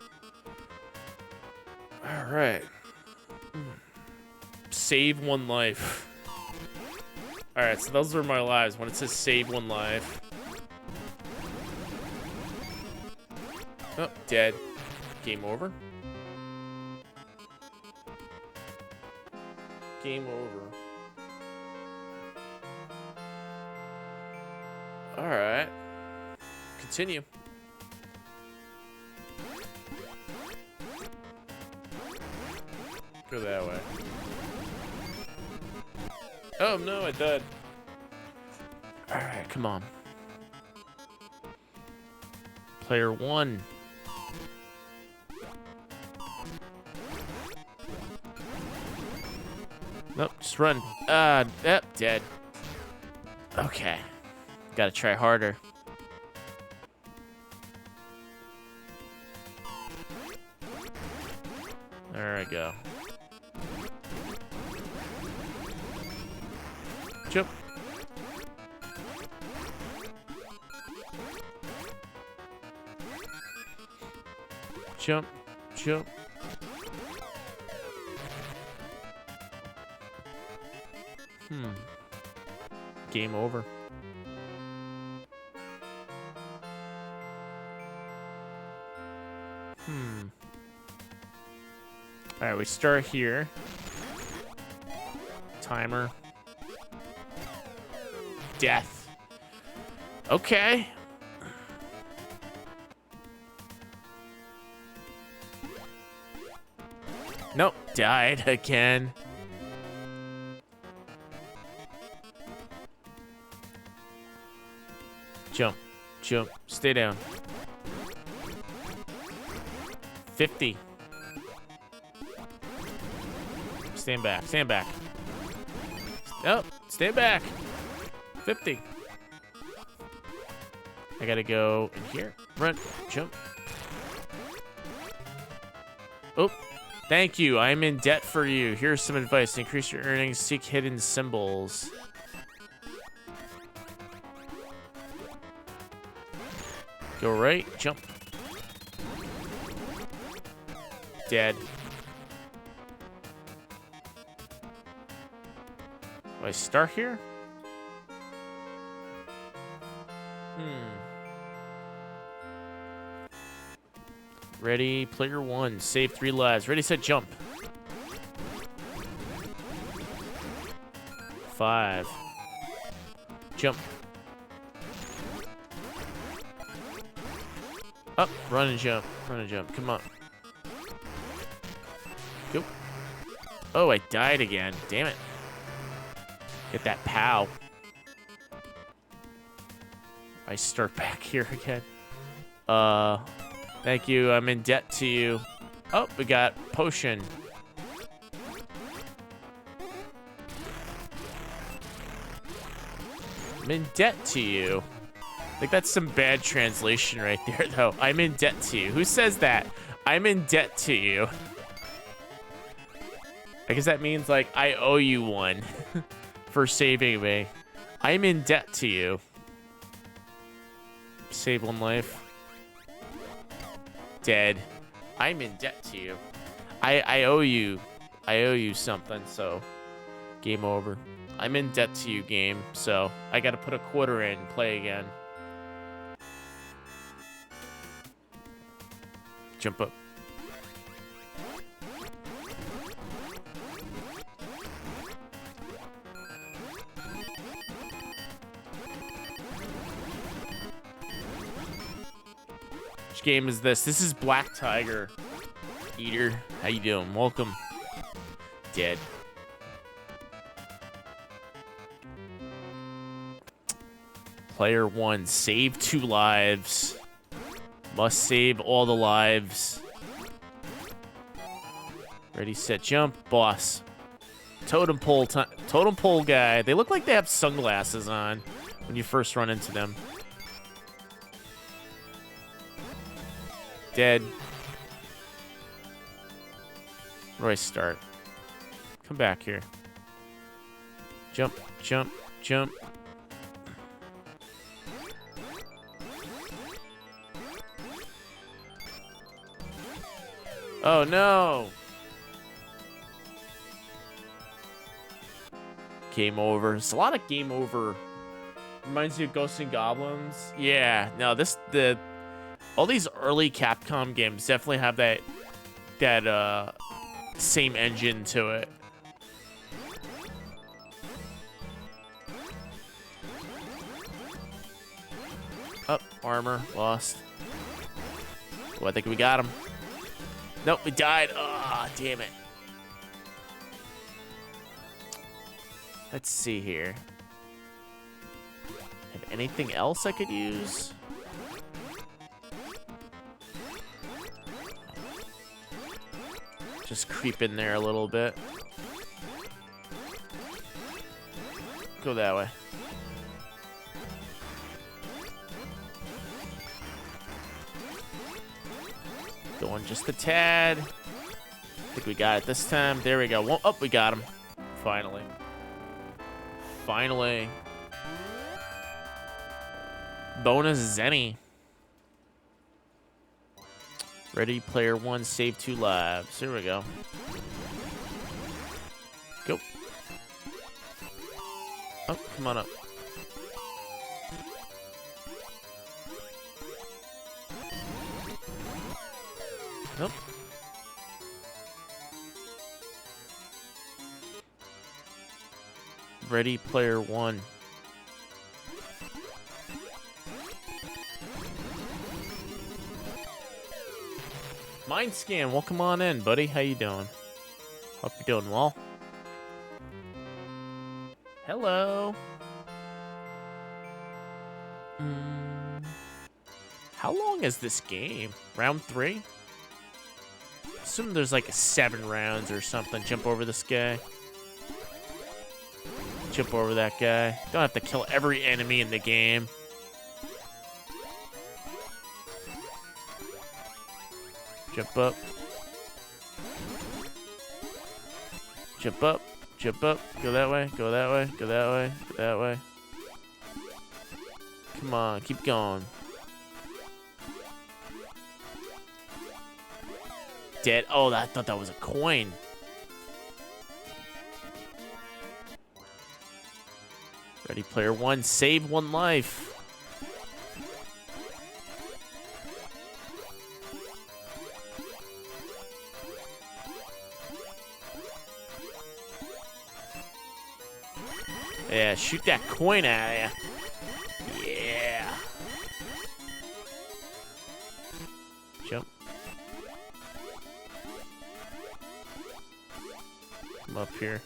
All right. Save 1 life. All right, so those are my lives. When it says save 1 life. Oh, dead. Game over. Game over. All right. Continue. Go that way. Oh no, I died. All right, come on. Player 1. Nope, just run. Yep, dead. Okay. Gotta try harder. There I go. Jump. Jump. Jump. Game over. All right, we start here. Timer. Death. Okay. Nope, died again. Jump, jump, stay down. 50. Stand back, stand back. Oh, stand back. 50. I gotta go in here. Run, jump. Oh, thank you. I'm in debt for you. Here's some advice. Increase your earnings. Seek hidden symbols. Go right, jump. Dead. Do I start here? Ready, player one. Save 3 lives. Ready, set, jump. 5. Jump. Up, run and jump. Run and jump. Come on. Go. Oh, I died again. Damn it. Get that pow. I start back here again. Thank you. I'm in debt to you. Oh, we got potion. I'm in debt to you. Like, that's some bad translation right there, though. I'm in debt to you. Who says that? I'm in debt to you. I guess that means, like, I owe you one for saving me. I'm in debt to you. Save 1 life. Dead. I'm in debt to you. I owe you. I owe you something, so game over. I'm in debt to you, game, so I gotta put a quarter in and play again. Jump up. Which game is this? This is Black Tiger. Eater, how you doing? Welcome. Dead. Player 1, save 2 lives. Must save all the lives. Ready, set, jump. Boss. Totem pole time. Totem pole guy. They look like they have sunglasses on when you first run into them. Dead. Where do I start? Come back here. Jump, jump, jump. Oh no! Game over. It's a lot of game over. Reminds you of Ghosts and Goblins. Yeah, no, all these early Capcom games definitely have that same engine to it. Oh, armor lost. Oh, I think we got him. Nope, we died. Ah, oh, damn it. Let's see here. Have anything else I could use? Just creep in there a little bit. Go that way. Going just a tad. I think we got it this time. There we go. Oh, we got him. Finally. Finally. Bonus Zenny. Ready, player 1, save 2 lives. Here we go. Go. Oh, come on up. Nope. Ready, player 1. Mind Scan, welcome on in, buddy. How you doing? Hope you're doing well. Hello. How long is this game? Round 3? Assume there's like 7 rounds or something. Jump over this guy. Jump over that guy. Don't have to kill every enemy in the game. Jump up. Jump up. Jump up. Go that way. Go that way. Go that way. Go that way. Come on. Keep going. Dead. Oh, I thought that was a coin. Ready Player One. Save 1 life. Yeah, shoot that coin at ya. Yeah. Jump. Come up here.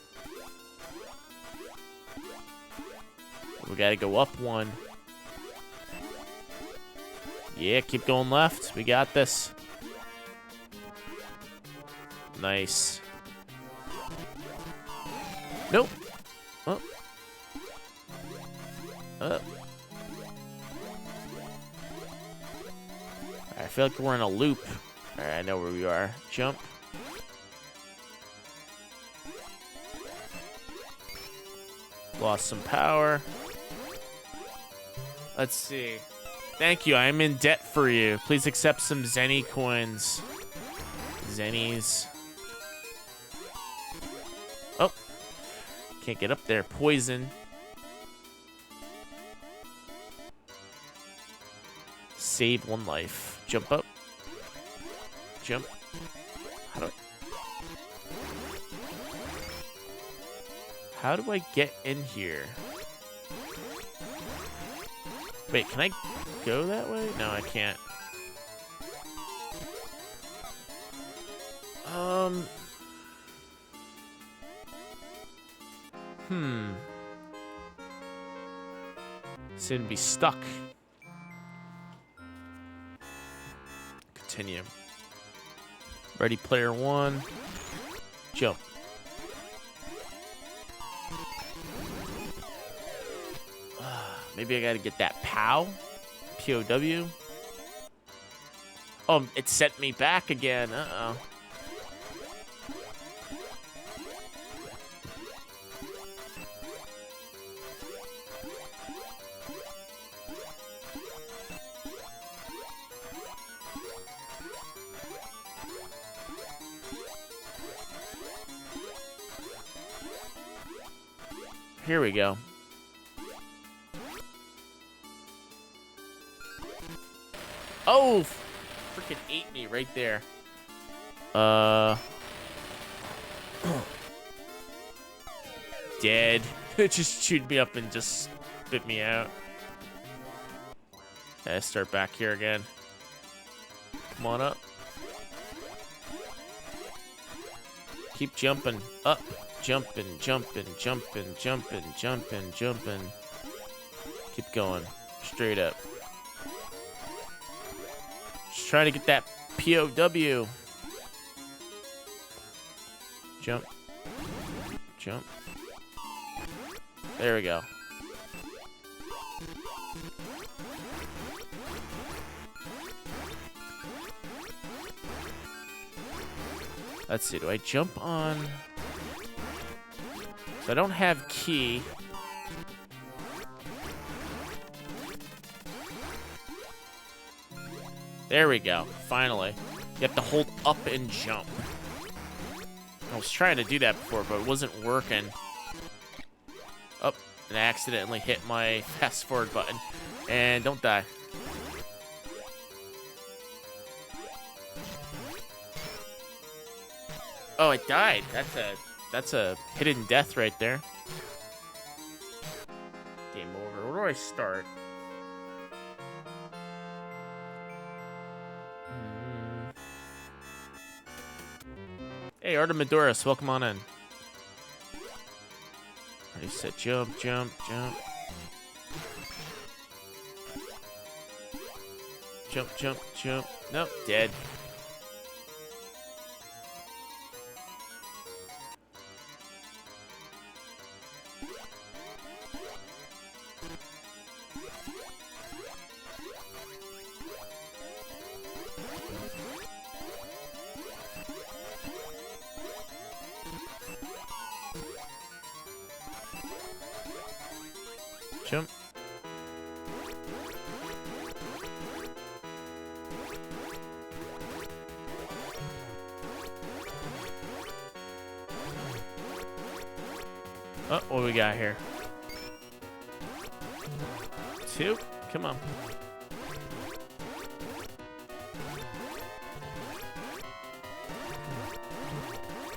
We gotta go up 1. Yeah, keep going left. We got this. Nice. Nope. Oh. Up. I feel like we're in a loop. Alright, I know where we are. Jump. Lost some power. Let's see. Thank you. I'm in debt for you. Please accept some Zenny coins. Zennies. Oh. Can't get up there. Poison. Save 1 life. Jump up. Jump. How do I get in here? Wait, can I go that way? No, I can't. Seem to be stuck. Continue. Ready Player One. Jump. Maybe I gotta get that POW? POW? Oh, it sent me back again. Uh-oh. Here we go. Oh, freaking ate me right there. Dead. It just chewed me up and just spit me out. Gotta start back here again. Come on up. Keep jumping up. Jumping, jumping, jumping, jumping, jumping, jumping. Keep going. Straight up. Just trying to get that POW. Jump. Jump. There we go. Let's see, do I jump on? So I don't have key. There we go, finally. You have to hold up and jump. I was trying to do that before, but it wasn't working. Oh, and I accidentally hit my fast forward button. And don't die. Oh, it died. That's a hidden death right there. Game over. Where do I start? Hey, Artemidorus, welcome on in. Ready, set, jump, jump, jump. Jump, jump, jump. Nope, dead. Jump. Oh, what do we got here? 2? Come on.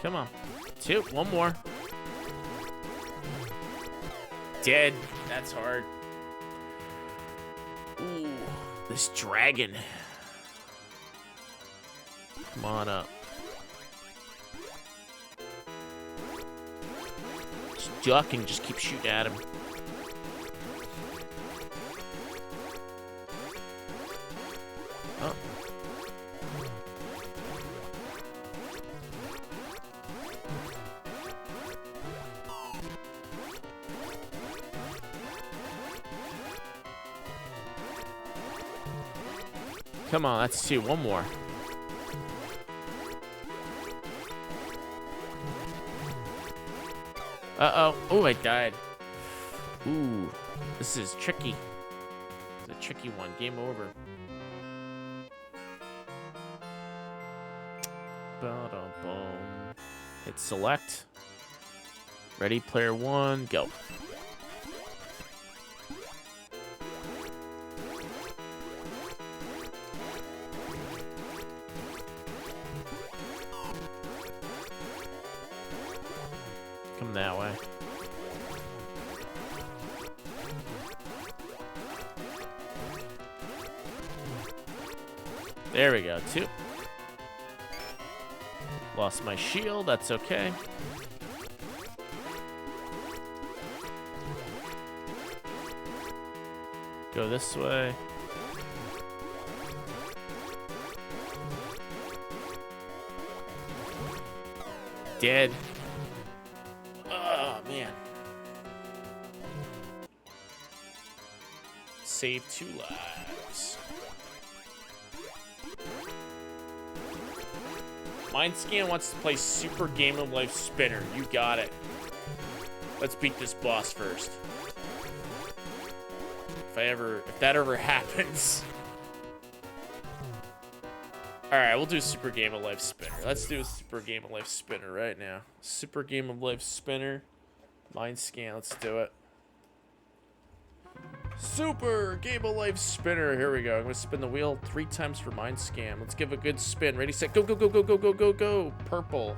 Come on. 2. One more. Dead. That's hard. Ooh, this dragon. Come on up. Just duck and just keep shooting at him. Oh. Come on, that's 2. One more. Uh-oh. Oh, I died. Ooh, this is tricky. It's a tricky one. Game over. Ba-dum-bum. Hit select. Ready, player 1, go. Come that way. There we go, 2. Lost my shield, that's okay. Go this way. Dead. Oh, man. Save 2 lives. Mindscan wants to play Super Game of Life Spinner. You got it. Let's beat this boss first. If that ever happens. Alright, we'll do Super Game of Life Spinner. Let's do a Super Game of Life Spinner right now. Super Game of Life Spinner. Mindscan, let's do it. Super Game of Life Spinner. Here we go. I'm going to spin the wheel 3 times for Mindscan. Let's give a good spin. Ready, set, go, go, go, go, go, go, go, go. Purple.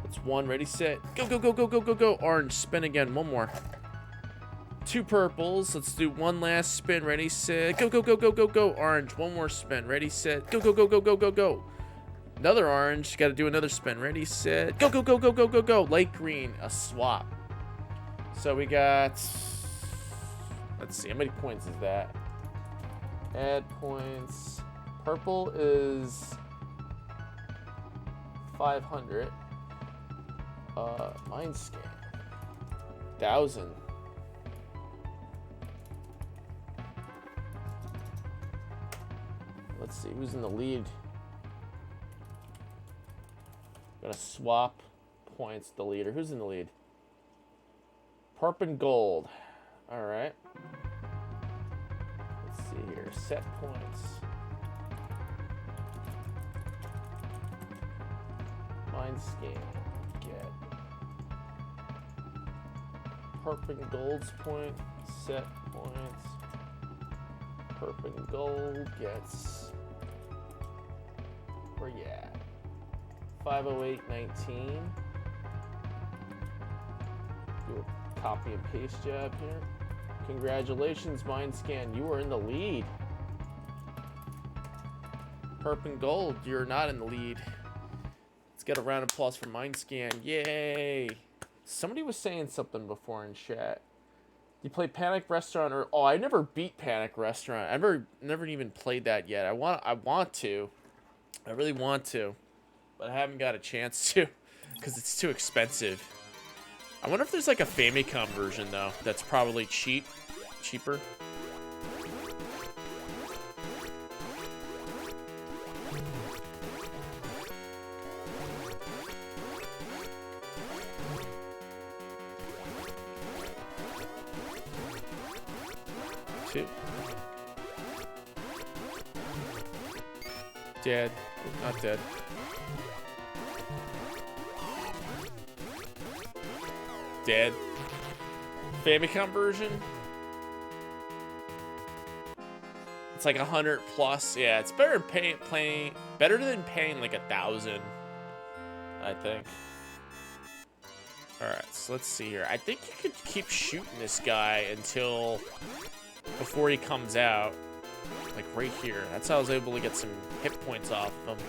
That's 1. Ready, set, go, go, go, go, go, go, go. Orange. Spin again. 1 more. 2 purples. Let's do 1 last spin. Ready, set, go, go, go, go, go, go. Orange. 1 more spin. Ready, set, go, go, go, go, go, go, go. Another orange. Got to do another spin. Ready, set, go, go, go, go, go, go, go. Light green. A swap. So we got... Let's see, how many points is that? Add points. Purple is 500. Mindscan. 1,000. Let's see, who's in the lead? Gonna swap points, the leader. Who's in the lead? Purple and gold. All right. Let's see here. Set points. Mindscan. Get. Purple and gold's point. Set points. Purple and gold gets. Where you at? 508.19. Do a copy and paste job here. Congratulations, Mindscan. You are in the lead. Purple and gold, you're not in the lead. Let's get a round of applause for Mind Scan. Yay! Somebody was saying something before in chat. You play Panic Restaurant or I never beat Panic Restaurant. I never even played that yet. I want to. I really want to, but I haven't got a chance to because it's too expensive. I wonder if there's like a Famicom version though. That's probably cheaper. Two. Dead. Not dead. Dead. Famicom version? It's like 100 plus. Yeah, it's better than better than paying like 1,000, I think. Alright, so let's see here. I think you could keep shooting this guy until before he comes out. Like right here. That's how I was able to get some hit points off of him.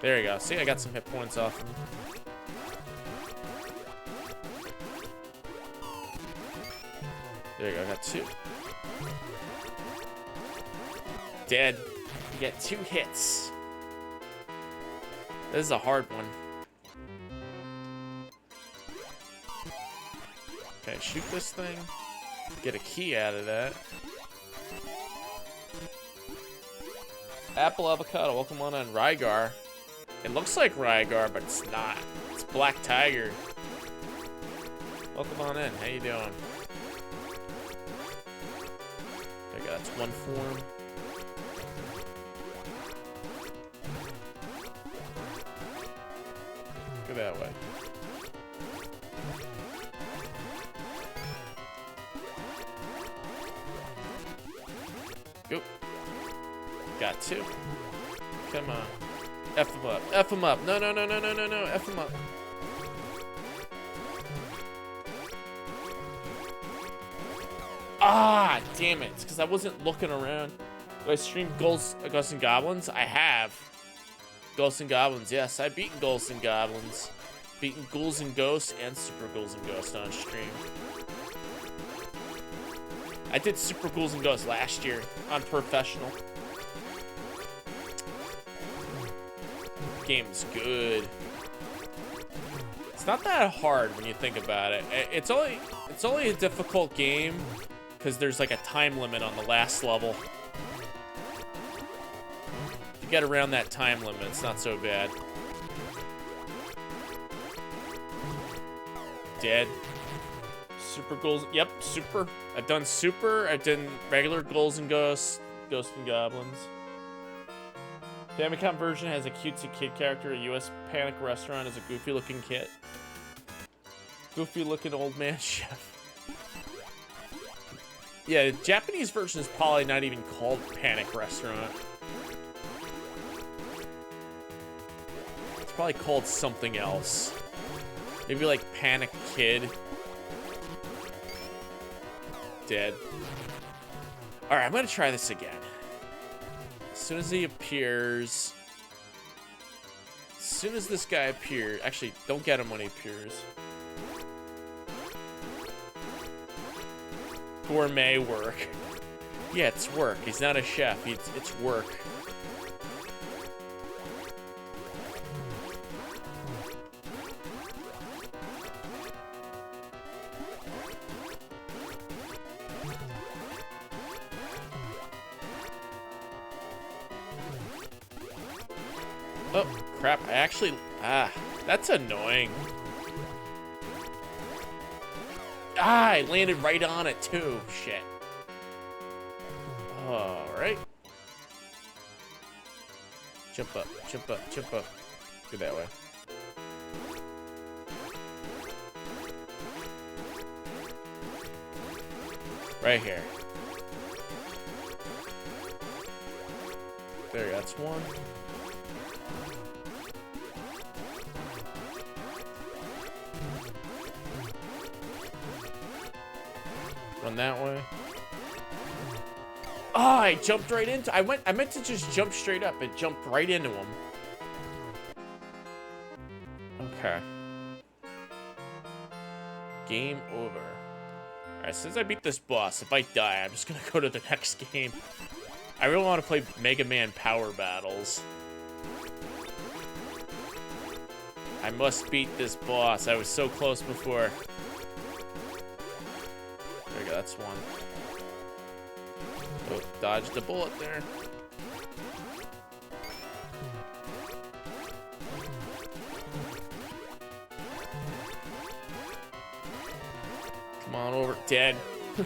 There you go. See, I got some hit points off him. There you go. I got 2. Dead. You get 2 hits. This is a hard one. Okay, shoot this thing. Get a key out of that. Apple Avocado, welcome on Rygar. It looks like Rygar, but it's not. It's Black Tiger. Welcome on in. How you doing? There you go. That's one form. Go that way. Go. Got 2. Come on. F him up. F him up. No. F him up. Ah, damn it. It's because I wasn't looking around. Do I stream Ghosts and Goblins? I have. Ghosts and Goblins, yes. I've beaten Ghosts and Goblins. Beaten Ghouls and Ghosts and Super Ghouls and Ghosts on stream. I did Super Ghouls and Ghosts last year on Professional. Game's good. It's not that hard when you think about it. It's only a difficult game because there's like a time limit on the last level. If you get around that time limit, it's not so bad. Dead. Super Ghouls. Yep, Super. I've done Super. I've done regular Ghouls and Ghosts. Ghosts and Goblins. Famicom version has a cutesy kid character. A US Panic Restaurant is a goofy looking kid. Goofy looking old man chef. Yeah, the Japanese version is probably not even called Panic Restaurant. It's probably called something else. Maybe like Panic Kid. Dead. Alright, I'm gonna try this again. As soon as he appears... As soon as this guy appears... Actually, don't get him when he appears. Gourmet work. Yeah, it's work. He's not a chef. It's work. Oh, crap. I actually... that's annoying. I landed right on it, too. Shit. Alright. Jump up, jump up, jump up. Go that way. Right here. There, that's one. Run that way. Oh, I jumped right into. I meant to just jump straight up. It jumped right into him. Okay. Game over. Alright, since I beat this boss, if I die, I'm just gonna go to the next game. I really want to play Mega Man Power Battles. I must beat this boss. I was so close before. There we go, that's one. Oh, dodged the bullet there. Come on over. Dead. Do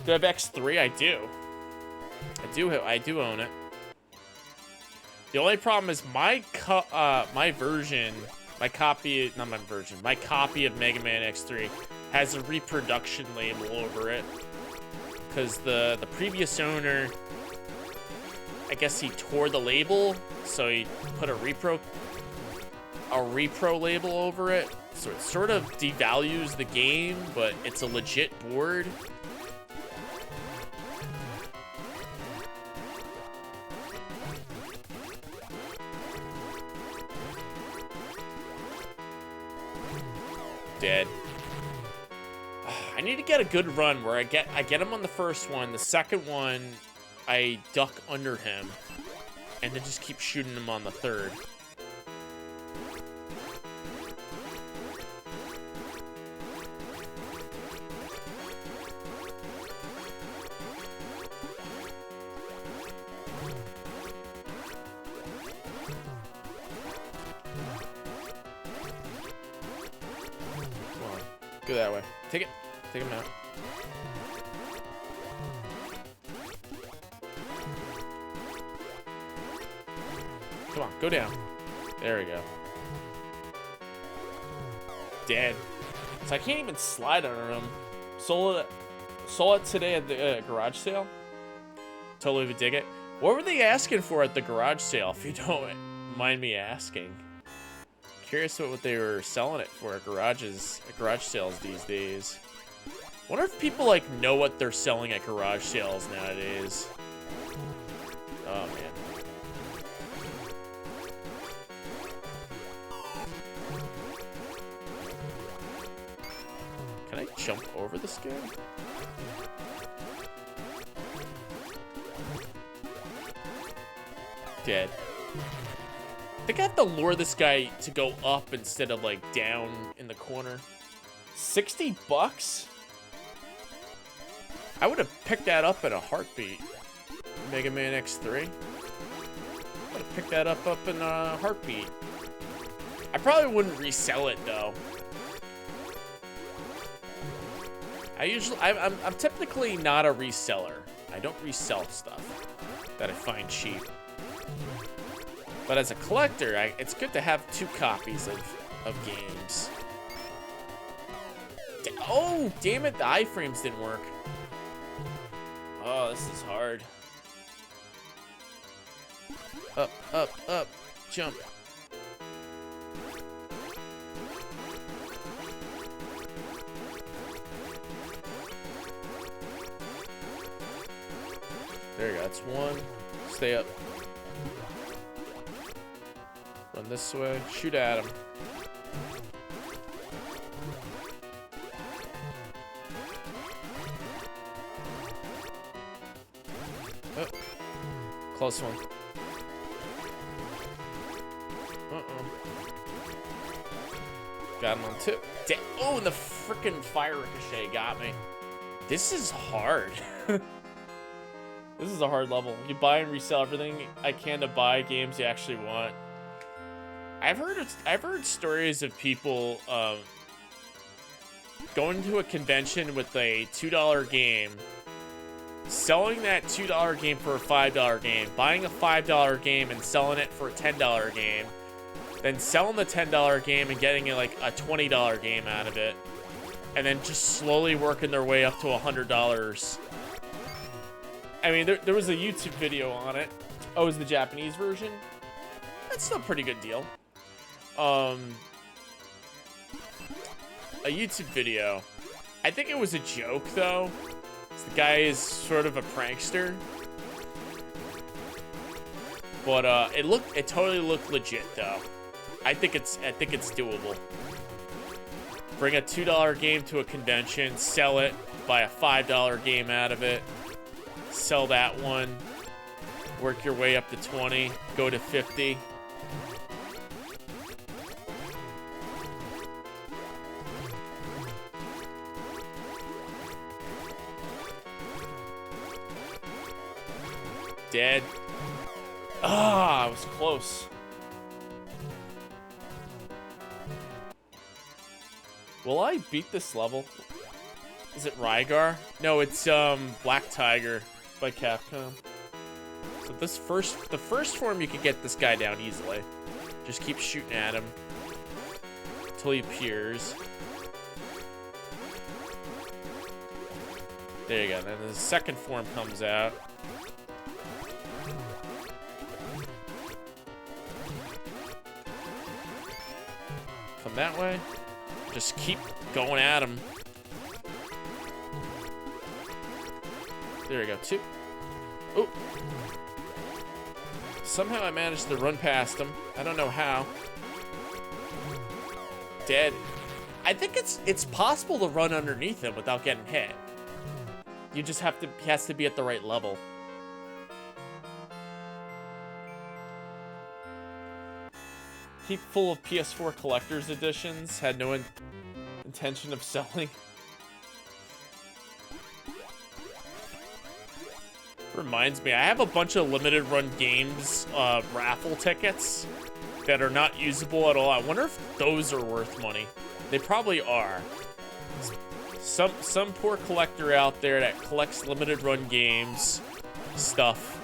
I have X3? I do. I do own it. The only problem is my copy of Mega Man X3 has a reproduction label over it. Because the previous owner, I guess he tore the label, so he put a repro label over it. So it sort of devalues the game, but it's a legit board. Dead. I need to get a good run where I get him on the first one. The second one, I duck under him, and then just keep shooting him on the third. Go that way. Take it. Take him out. Come on, go down. There we go. Dead. So I can't even slide under him. Saw it today at the garage sale. Totally would dig it. What were they asking for at the garage sale, if you don't mind me asking? Curious what they were selling it for at garage sales these days. Wonder if people like know what they're selling at garage sales nowadays. Oh man. Can I jump over this guy? Dead. I think I have to lure this guy to go up instead of like down in the corner. 60 bucks? I would have picked that up in a heartbeat. Mega Man X3. I would have picked that up in a heartbeat. I probably wouldn't resell it though. I'm typically not a reseller. I don't resell stuff that I find cheap. But as a collector, it's good to have 2 copies of games. Oh, damn it, the iframes didn't work. Oh, this is hard. Up, up, up, jump. There you go, that's one. Stay up. Run this way. Shoot at him. Oh. Close one. Uh-oh. Got him on 2. Oh, and the freaking fire ricochet got me. This is hard. This is a hard level. You buy and resell everything I can to buy games you actually want. I've heard stories of people going to a convention with a $2 game, selling that $2 game for a $5 game, buying a $5 game and selling it for a $10 game, then selling the $10 game and getting like a $20 game out of it, and then just slowly working their way up to $100. I mean, there was a YouTube video on it. Oh, it was the Japanese version? That's still a pretty good deal. A YouTube video. I think it was a joke though. The guy is sort of a prankster. But it totally looked legit though. I think it's doable. Bring a $2 game to a convention, sell it, buy a $5 game out of it, sell that one, work your way up to 20, go to 50. Dead. Ah, I was close. Will I beat this level? Is it Rygar? No, it's Black Tiger by Capcom. So the first form you can get this guy down easily. Just keep shooting at him until he appears. There you go. Then the second form comes out. Come that way. Just keep going at him. There we go. 2. Oh. Somehow I managed to run past him. I don't know how. Dead. I think it's possible to run underneath him without getting hit. You just have to, he has to be at the right level. Heap full of PS4 collector's editions. Had no intention of selling. Reminds me, I have a bunch of limited run games raffle tickets that are not usable at all. I wonder if those are worth money. They probably are. Some poor collector out there that collects limited run games stuff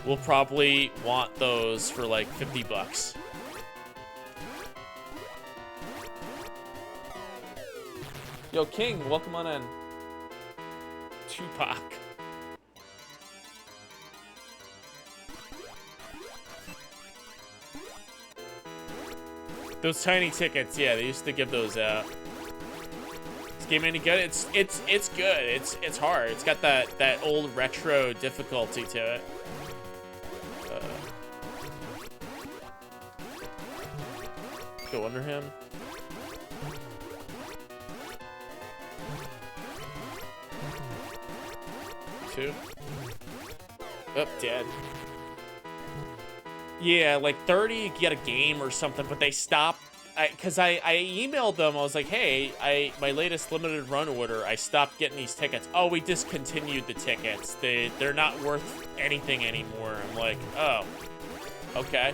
will probably want those for like 50 bucks. Yo, King, welcome on in. Tupac. Those tiny tickets, yeah, they used to give those out. This game any good? It's good. It's hard. It's got that old retro difficulty to it. Go under him. Two. Oh, dead. Yeah, like 30, you get a game or something, but they stopped. Because I emailed them. I was like, hey, my latest limited run order, I stopped getting these tickets. Oh, we discontinued the tickets. They're not worth anything anymore. I'm like, oh, okay.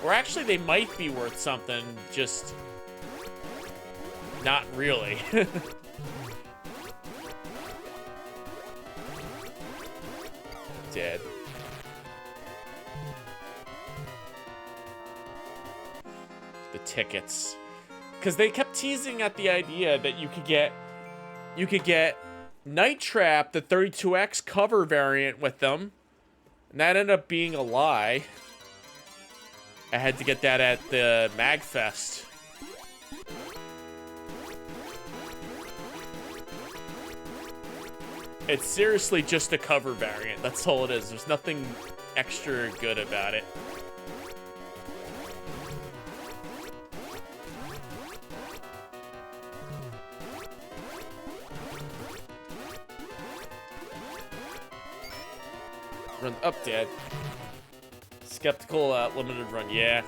Or actually, they might be worth something, just not really. Dead. The tickets, because they kept teasing at the idea that you could get Night Trap, the 32X cover variant with them, and that ended up being a lie. I had to get that at the MagFest. It's seriously just a cover variant. That's all it is. There's nothing extra good about it. Run up, dead. Skeptical limited run, yeah.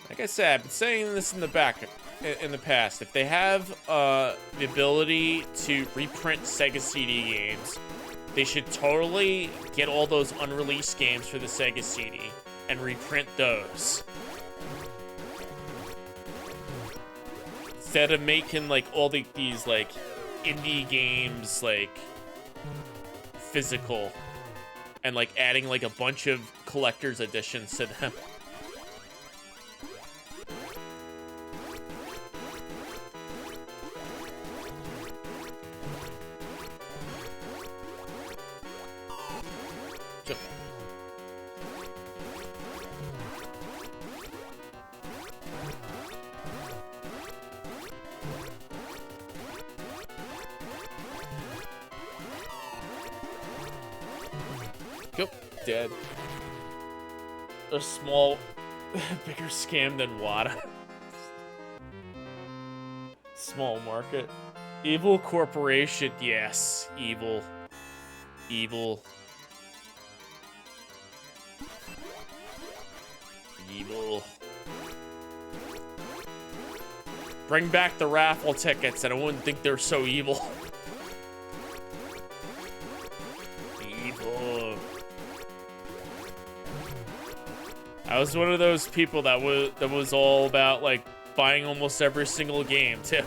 Like I said, I've been saying this in the past. If they have the ability to reprint Sega CD games, they should totally get all those unreleased games for the Sega CD and reprint those. Instead of making like all these like indie games like physical and like adding like a bunch of collector's editions to them. Go. Dead. A small, bigger scam than WADA. Small market. Evil corporation. Yes, evil. Evil. Evil. Bring back the raffle tickets and I wouldn't think they're so evil. Evil. I was one of those people that was all about like buying almost every single game too.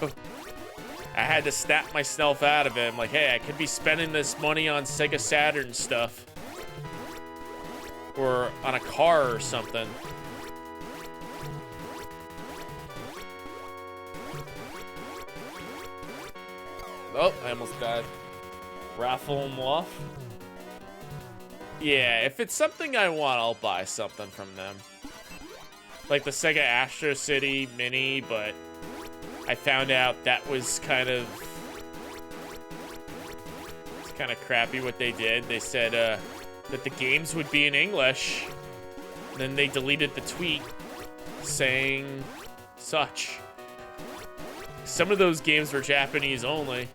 I had to snap myself out of it. I'm like, hey, I could be spending this money on Sega Saturn stuff. Or on a car or something. Oh, I almost died. Raffle them off. Yeah, if it's something I want, I'll buy something from them. Like the Sega Astro City Mini, but I found out that was kind of... It's kind of crappy what they did. They said that the games would be in English. And then they deleted the tweet saying such. Some of those games were Japanese only.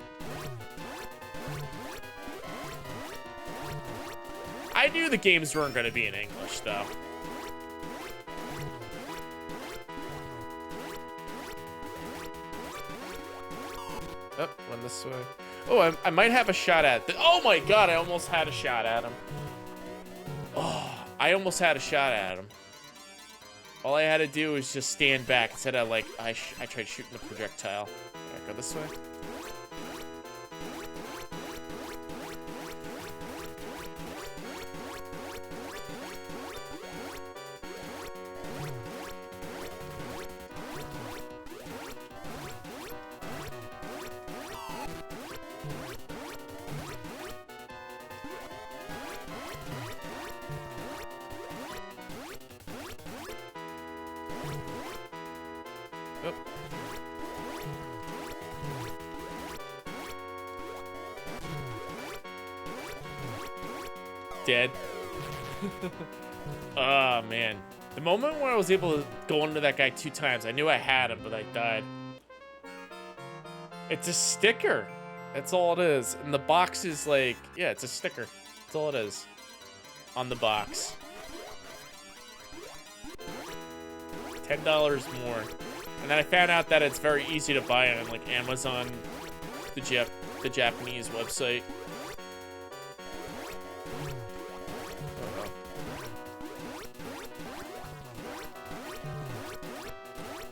I knew the games weren't going to be in English, though. Oh, run this way. Oh, I might have a shot at it. Oh my god, I almost had a shot at him. Oh, I almost had a shot at him. All I had to do was just stand back instead of, like, I tried shooting the projectile. Alright, go this way. Oh. Dead. Oh, man. The moment where I was able to go under that guy 2 times, I knew I had him, but I died. It's a sticker. That's all it is. And the box is like, yeah, it's a sticker. That's all it is. On the box. $10 more. And then I found out that it's very easy to buy on like Amazon, the Japanese website.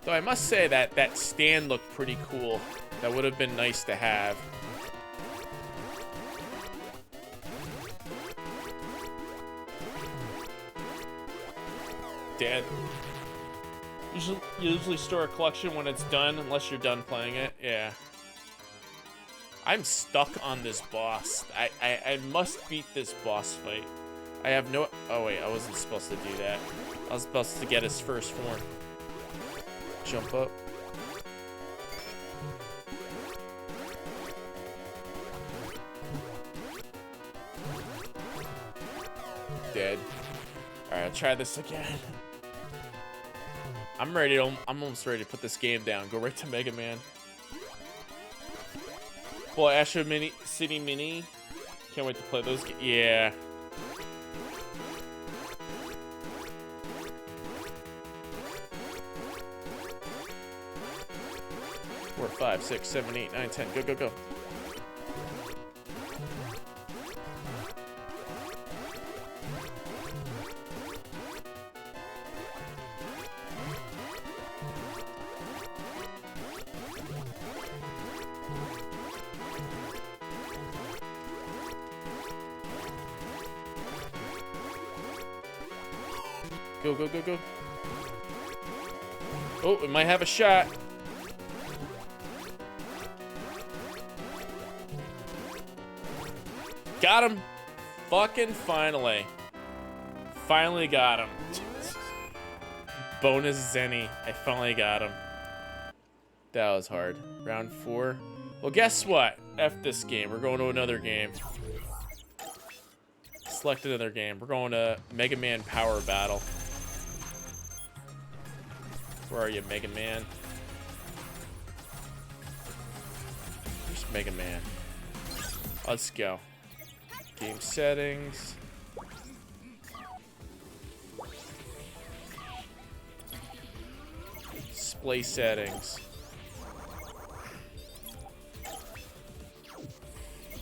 Though I must say that that stand looked pretty cool. That would have been nice to have. Dead. Usually store a collection when it's done, unless you're done playing it. Yeah. I'm stuck on this boss. I must beat this boss fight. I have no... Oh, wait. I wasn't supposed to do that. I was supposed to get his first form. Jump up. Dead. Alright, I'll try this again. I'm almost ready to put this game down. Go right to Mega Man. Well, Astro City Mini. Can't wait to play those games. Yeah. 4, 5, 6, 7, 8, 9, 10. Go, go, go. Go, go, go, go. Oh, we might have a shot. Got him. Fucking finally. Finally got him. Bonus Zenny. I finally got him. That was hard. Round 4. Well, guess what? F this game. We're going to another game. select another game. We're going to Mega Man Power Battle. Where are you, Mega Man? Where's Mega Man? Let's go. Game settings. Display settings.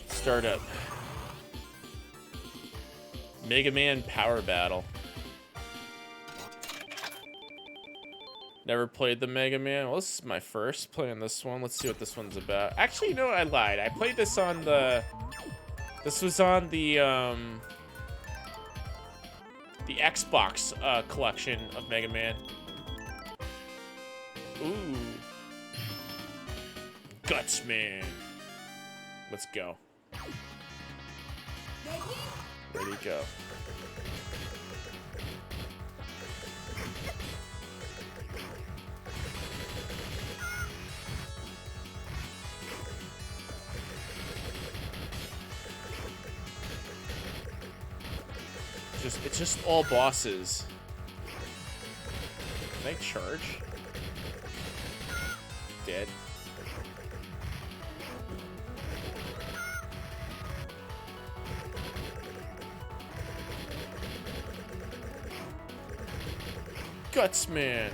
Startup. Mega Man Power Battle. Never played the Mega Man. Well, this is my first playing this one. Let's see what this one's about. Actually, you know what? I lied. I played this on the... This was on the Xbox collection of Mega Man. Ooh. Guts, man. Let's go. Ready to go. It's just all bosses. Can I charge? Dead. Guts, man.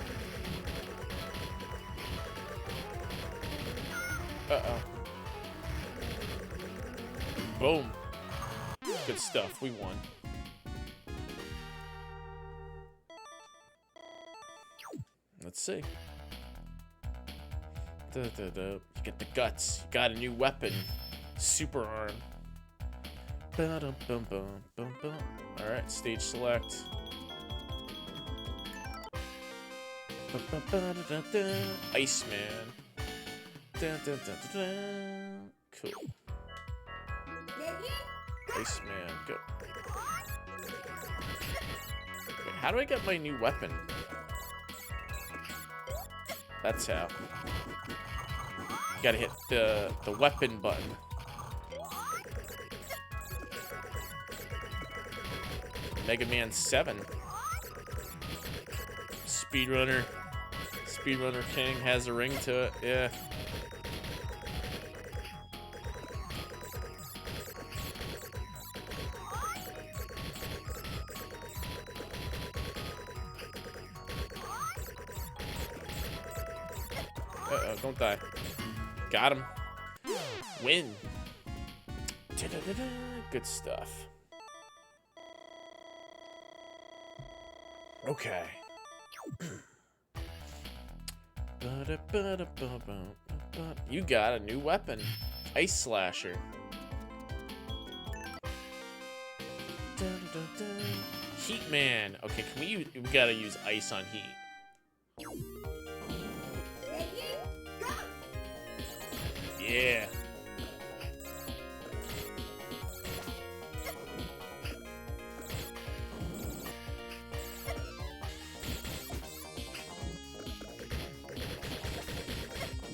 Uh-oh. Boom. Good stuff. We won. Let's see. You get the guts. You got a new weapon. Super arm. Alright, stage select. Iceman. Cool. Iceman, go. Wait, how do I get my new weapon? That's how. You gotta hit the weapon button. Mega Man 7. Speedrunner King has a ring to it, yeah. Uh-oh, don't die. Got him. Win. Good stuff. Okay. You got a new weapon. Ice Slasher. Heat Man. Okay, we gotta use ice on heat. Yeah.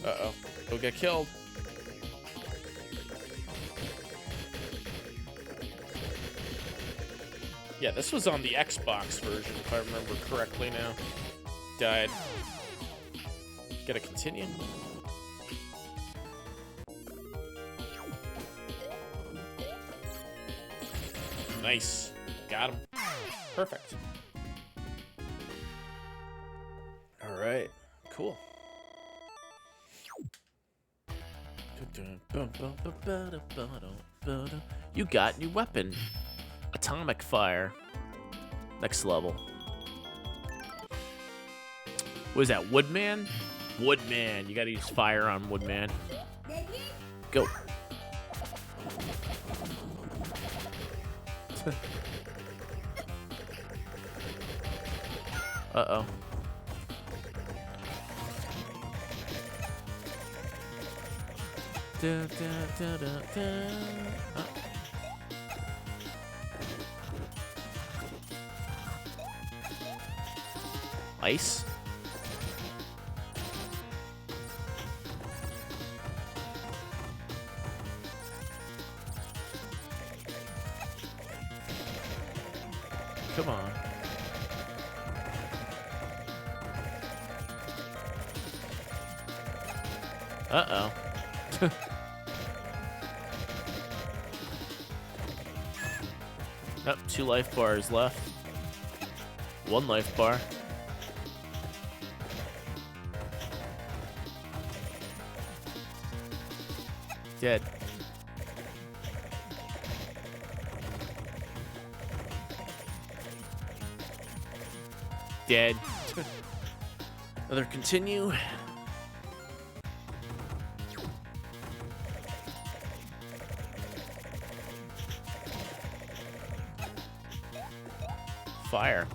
Uh-oh. He'll get killed. Yeah, this was on the Xbox version, if I remember correctly now. Died. Gotta continue. Nice. Got him. Perfect. Alright. Cool. You got new weapon. Atomic Fire. Next level. What is that? Woodman? Woodman. You gotta use fire on Woodman. Go. Uh-oh. Ice? Come on. Uh-oh. Oh, 2 life bars left. 1 life bar. Dead. Dead. Another continue. Fire.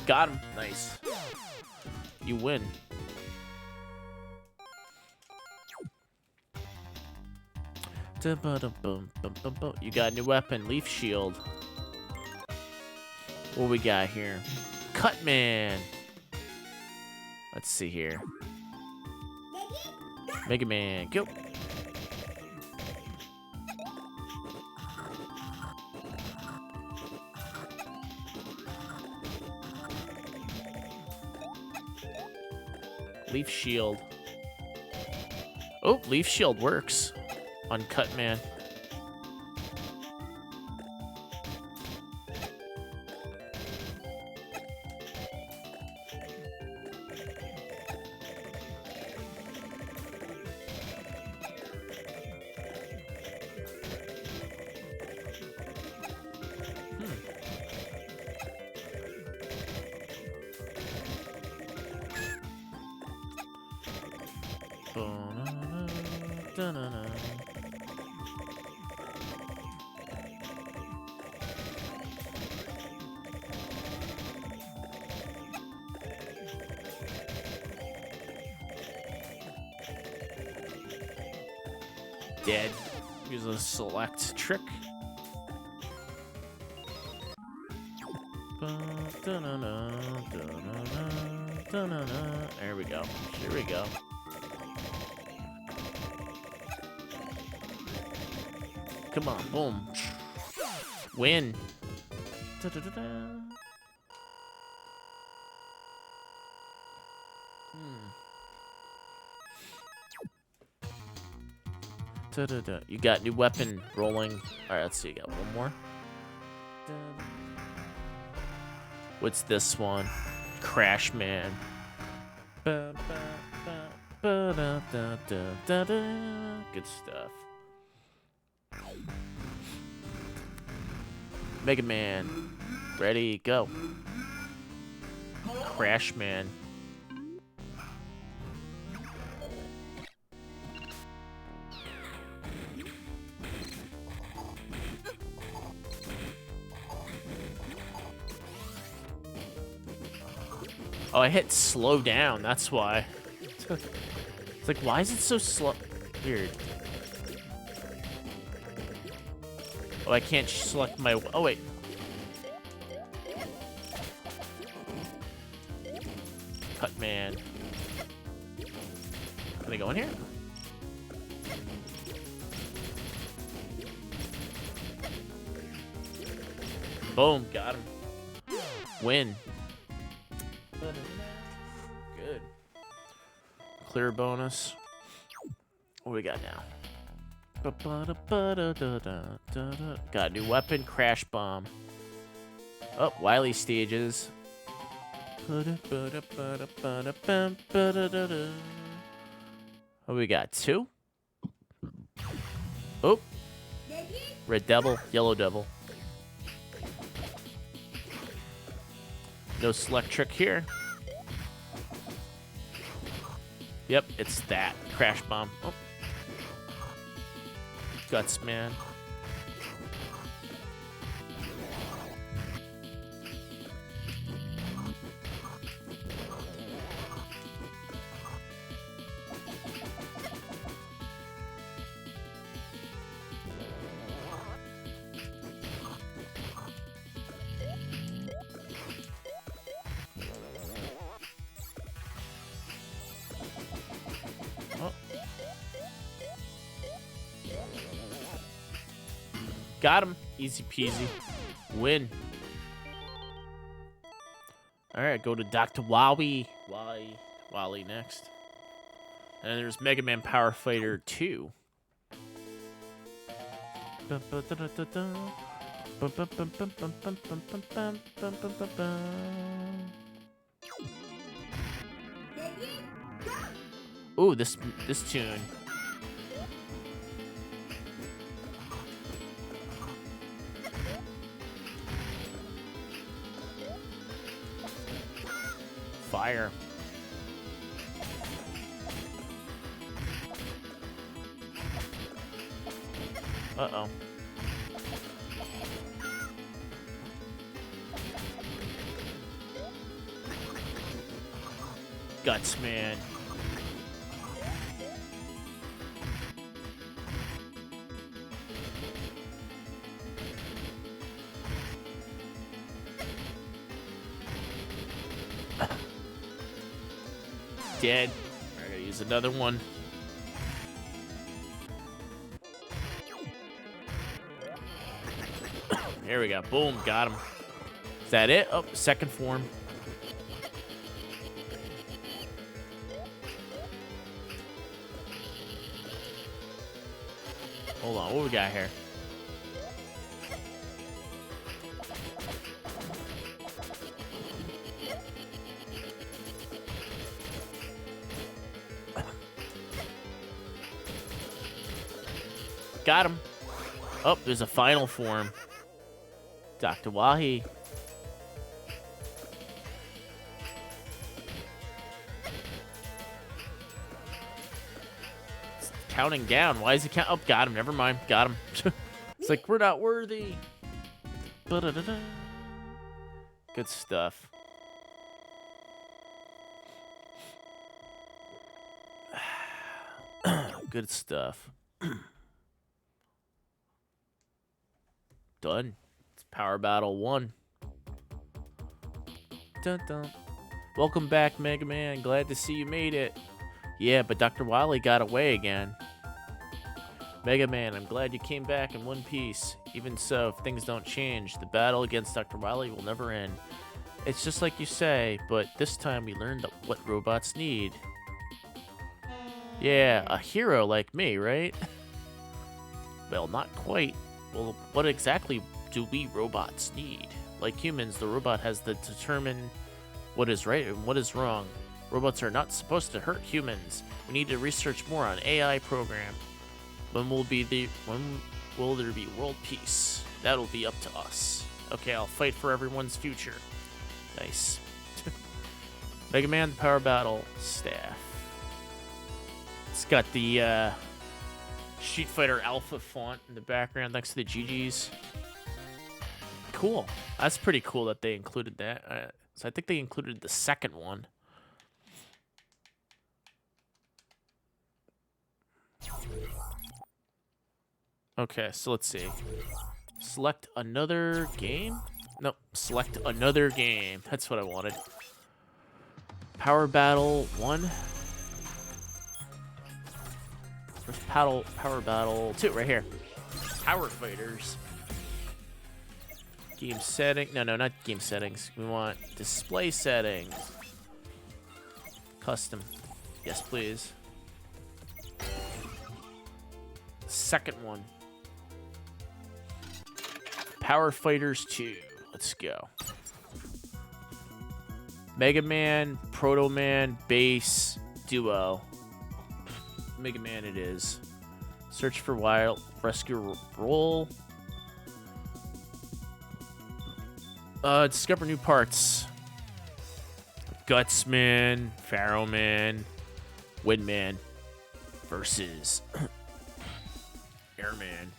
Got him. Nice. You win. You got a new weapon, Leaf Shield. What we got here? Cut Man. Let's see here. Mega Man, go. Leaf Shield. Oh, Leaf Shield works on Cut Man. Dead. Use a select trick. There we go. Here we go. Come on, boom. Win. You got new weapon rolling. All right, let's see. You got one more. What's this one? Crash Man. Good stuff. Mega Man. Ready, go. Crash Man. Oh, I hit slow down, that's why. It's like, why is it so slow? Weird. Oh, I can't select my... Oh, wait. Cut Man. Can I go in here? Boom, got him. Win. Good. Clear bonus. What we got now? Got a new weapon, Crash Bomb. Oh, Wily stages. What we got? 2? Oh. Red Devil, Yellow Devil. No select trick here. Yep, it's that. Crash Bomb. Oh. Guts Man. Got him. Easy peasy. Win. Alright, go to Dr. Wally. Wally next. And there's Mega Man Power Fighter 2. Ooh, this tune. Fire. Uh-oh. Guts, man. Dead. I gotta use another one. There we go. Boom. Got him. Is that it? Oh, second form. Hold on. What we got here? Got him. Oh, there's a final form. Dr. Wahi. It's counting down. Why is he count? Oh, got him. Never mind. Got him. It's like, we're not worthy. Ba-da-da-da. Good stuff. Good stuff. Done. It's Power Battle 1. Dun dun. Welcome back, Mega Man. Glad to see you made it. Yeah, but Dr. Wily got away again. Mega Man, I'm glad you came back in one piece. Even so, if things don't change, the battle against Dr. Wily will never end. It's just like you say, but this time we learned what robots need. Yeah, a hero like me, right? Well, not quite. Well, what exactly do we robots need? Like humans, the robot has to determine what is right and what is wrong. Robots are not supposed to hurt humans. We need to research more on AI program. When will there be world peace? That'll be up to us. Okay, I'll fight for everyone's future. Nice. Mega Man Power Battle Staff. It's got the Street Fighter Alpha font in the background next to the GGs. Cool. That's pretty cool that they included that. So I think they included the second one. Okay, so let's see. Select another game? Nope, select another game. That's what I wanted. Power Battle 1. First Power Battle 2, right here. Power Fighters. Game setting. No, not game settings. We want display settings. Custom. Yes, please. Second one. Power Fighters 2. Let's go. Mega Man, Proto Man, Bass, Duo. Mega Man it is. Search for Wild Rescue Roll. Discover new parts. Gutsman, Pharaoh Man, Windman versus Airman.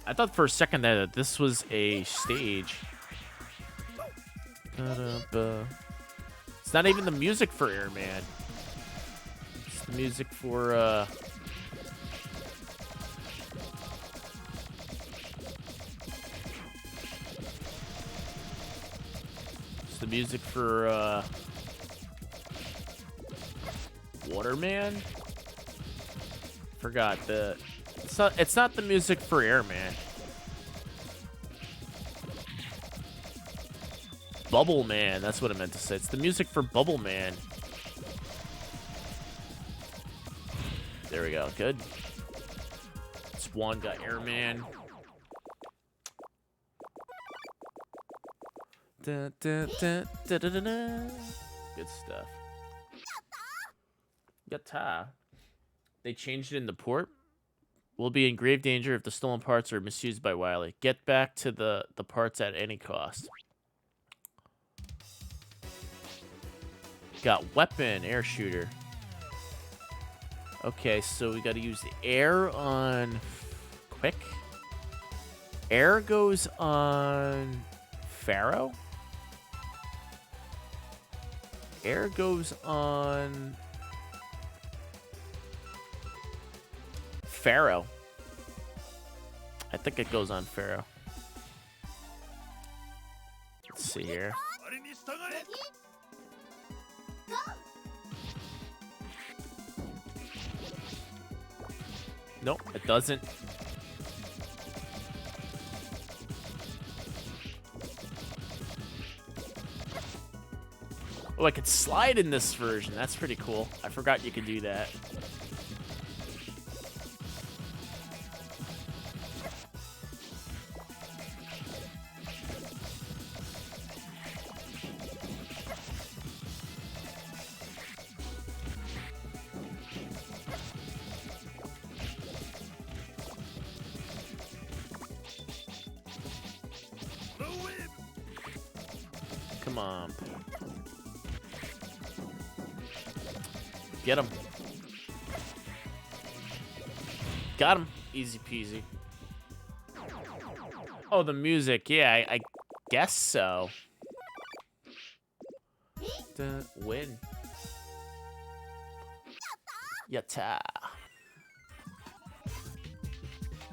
I thought for a second that this was a stage. It's not even the music for Airman. It's the music for it's the music for Waterman. Forgot the. It's not the music for Airman. Bubble Man. That's what I meant to say. It's the music for Bubble Man. There we go. Good. Swan got Airman. Da, da, da, da, da, da, da. Good stuff. Yatta. They changed it in the port. Will be in grave danger if the stolen parts are misused by Wily. Get back to the parts at any cost. Got weapon, air shooter. Okay, so we got to use the air on Quick. Air goes on Pharaoh. Air goes on Pharaoh. I think it goes on Pharaoh. Let's see here. Nope, it doesn't. Oh, I could slide in this version. That's pretty cool. I forgot you could do that. Come on. Get him. Got him. Easy peasy. Oh, the music. Yeah, I guess so. Win. Yatta.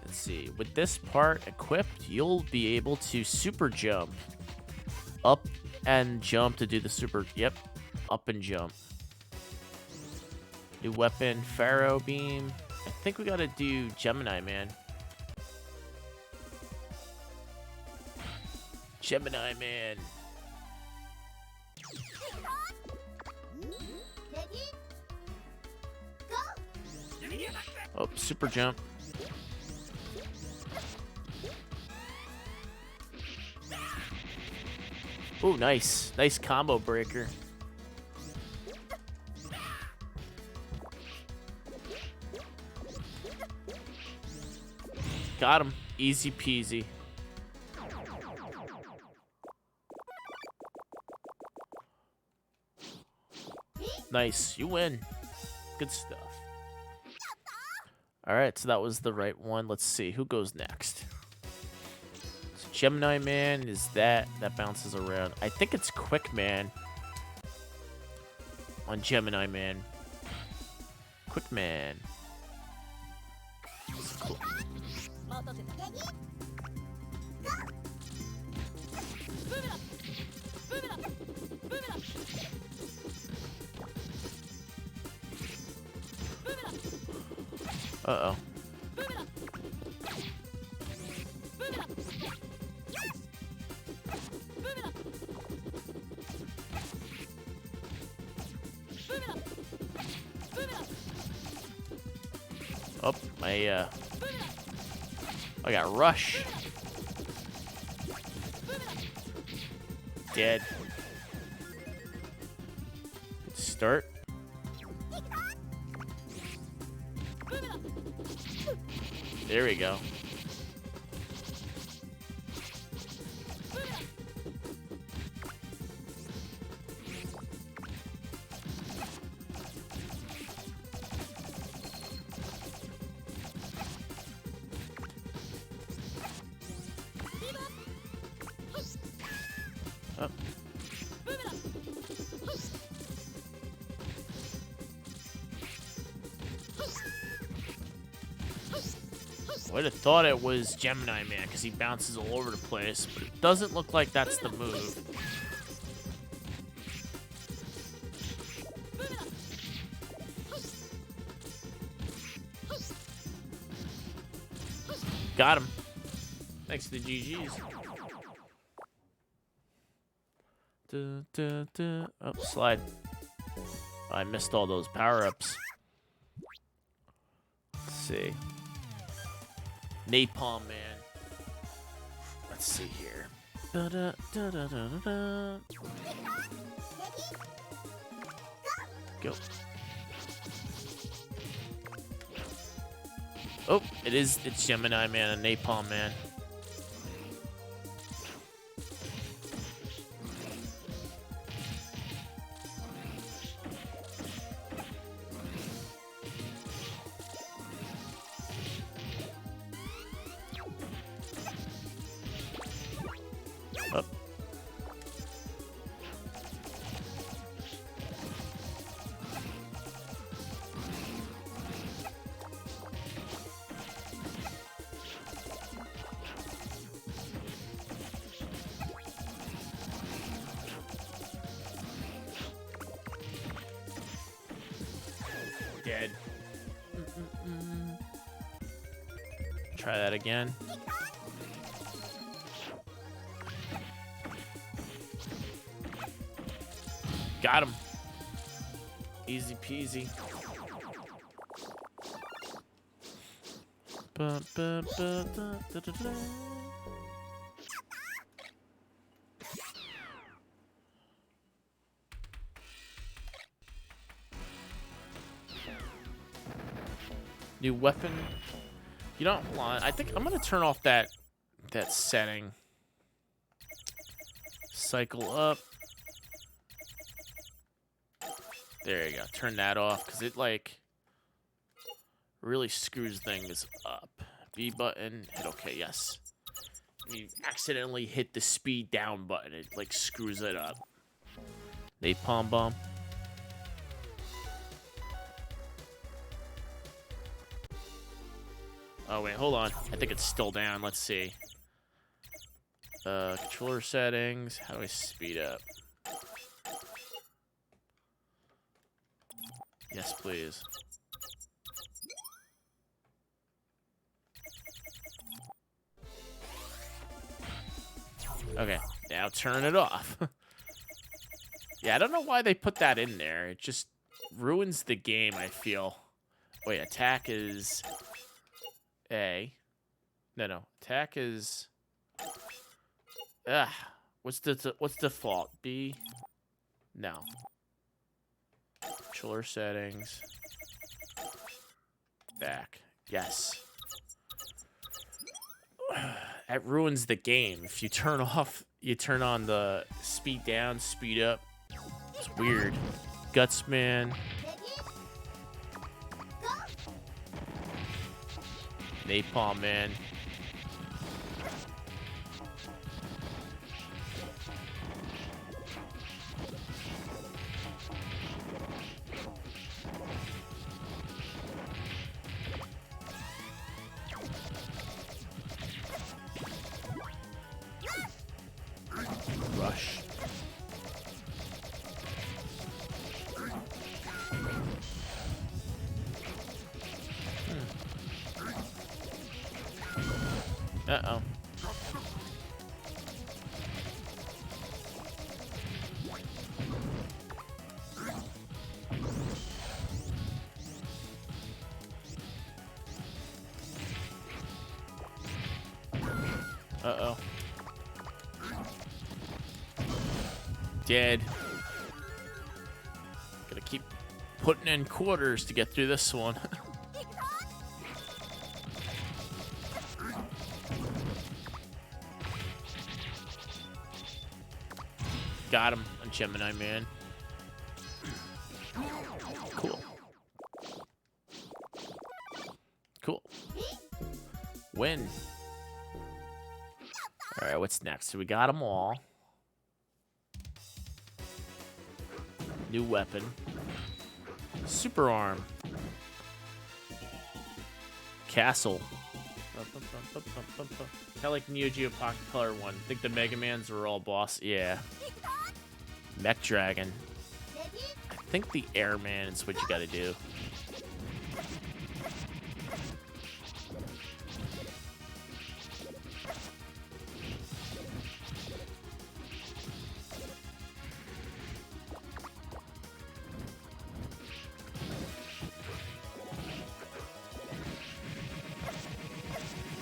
Let's see. With this part equipped, you'll be able to super jump. Up and jump to do the super... Yep. Up and jump. New weapon, Pharaoh Beam. I think we gotta do Gemini Man. Gemini Man. Oh, super jump. Oh, nice. Nice combo breaker. Got him. Easy peasy. Nice. You win. Good stuff. Alright, so that was the right one. Let's see. Who goes next? So Gemini Man is that. That bounces around. I think it's Quick Man. On Gemini Man. Quick Man. Cool. Uh-oh. Oh, I got Rush. Dead. Start. There we go. Oh. I would have thought it was Gemini Man because he bounces all over the place, but it doesn't look like that's the move. Got him. Thanks to the GGs. Oh, slide. I missed all those power-ups. Let's see. Napalm Man. Let's see here. Go. Oh, it's Gemini Man and Napalm Man. Up. Dead. Try that again. Got him. Easy peasy. New weapon. You don't want. I think I'm gonna turn off that setting. Cycle up. There you go. Turn that off because it like really screws things up. B button. Hit OK. Yes. If you accidentally hit the speed down button, it like screws it up. Napalm bomb. Oh wait, hold on. I think it's still down. Let's see. Controller settings. How do I speed up? Yes, please. Okay, now turn it off. Yeah, I don't know why they put that in there. It just ruins the game, I feel. Wait, attack is A. No. Attack is what's default? B? No. Controller settings. Back. Yes. That ruins the game. If you turn on the speed down, speed up. It's weird. Gutsman. Napalm Man. Rush. Uh-oh. Uh-oh. Dead. Gotta keep putting in quarters to get through this one. Got him on Gemini Man. Cool. Cool. Win. All right, what's next? So we got them all. New weapon. Super arm. Castle. Kind of like Neo Geo Pocket Color 1. I think the Mega Mans were all boss. Yeah. Mech Dragon. I think the Airman is what you gotta do.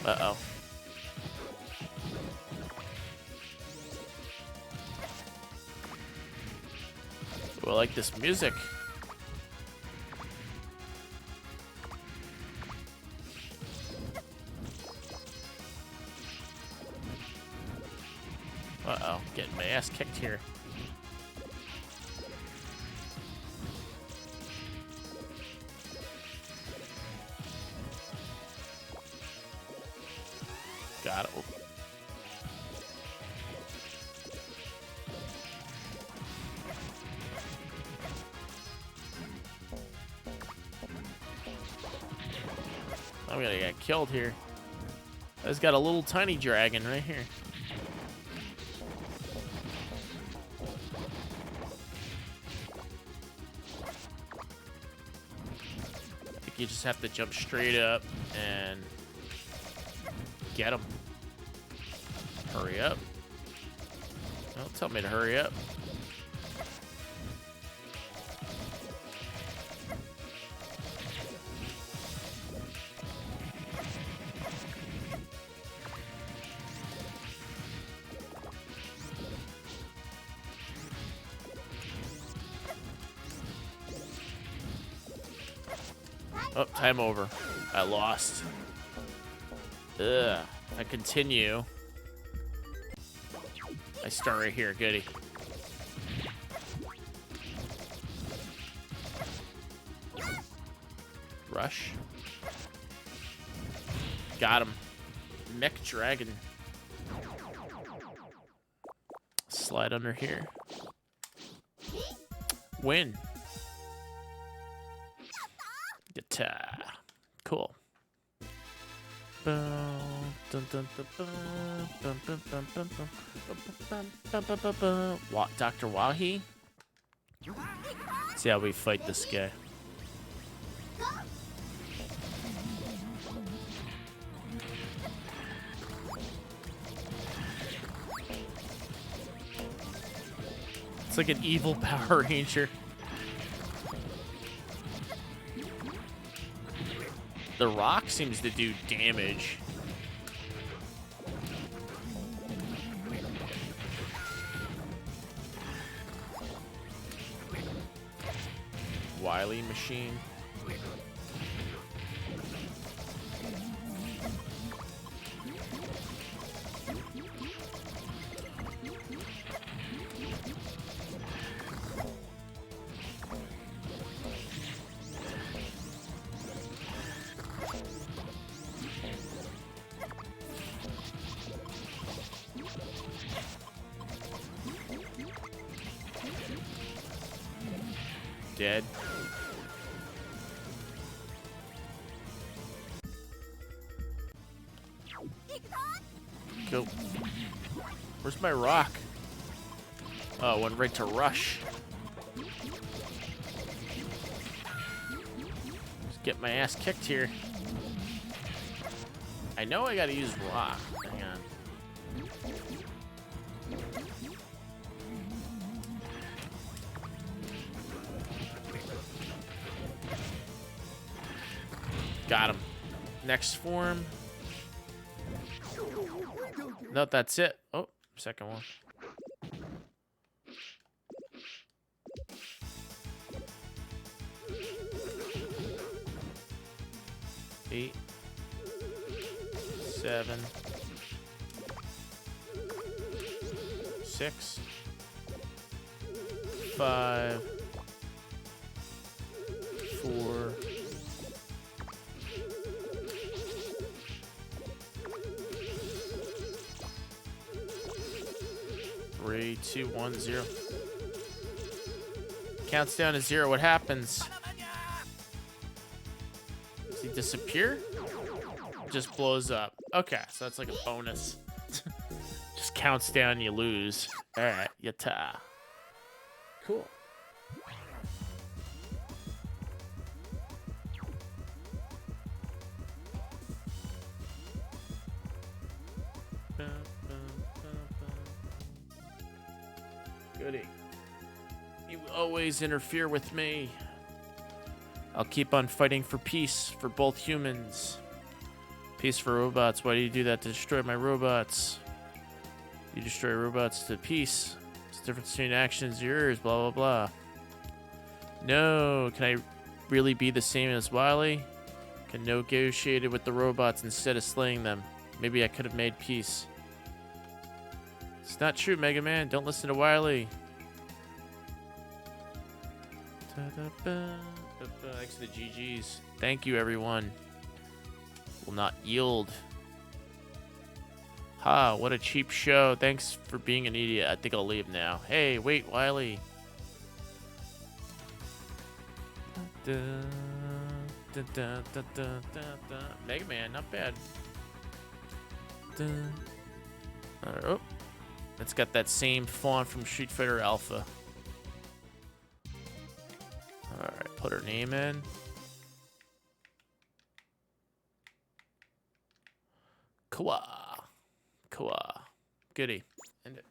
Uh-oh. Ooh, I like this music. Uh-oh, getting my ass kicked here. Got it. Oh. I'm gonna get killed here. I've got a little tiny dragon right here. I think you just have to jump straight up and get him. Hurry up. Don't tell me to hurry up. Oh, time over. I lost. Ugh. I continue. I start right here. Goody. Rush. Got him. Mech Dragon. Slide under here. Win. Yatta. Cool. Dr. Wahi? See how we fight this guy. It's like an evil Power Ranger. The rock seems to do damage. Wily machine. Dead. Go. Where's my rock? Oh, went right to Rush. Just get my ass kicked here. I know I gotta use rock. Hang on. Got him. Next form. No, that's it. Oh, second one. Eight. 7. 6. 5. 4. 3, 2, 1, 0. Counts down to 0. What happens? Does he disappear? Just blows up. Okay, so that's like a bonus. Just counts down, you lose. Alright, yatta. Cool. Goody. You always interfere with me. I'll keep on fighting for peace for both humans. Peace for robots. Why do you do that to destroy my robots? You destroy robots to peace. It's the difference between actions, yours, blah, blah, blah. No, can I really be the same as Wily? Can negotiate with the robots instead of slaying them. Maybe I could have made peace. It's not true, Mega Man. Don't listen to Wily. Thanks to the GGs. Thank you, everyone. Will not yield. Ha, what a cheap show. Thanks for being an idiot. I think I'll leave now. Hey, wait, Wily. Mega Man, not bad. Oh, it's got that same font from Street Fighter Alpha. Alright, put her name in. Kawa. Goody. End it.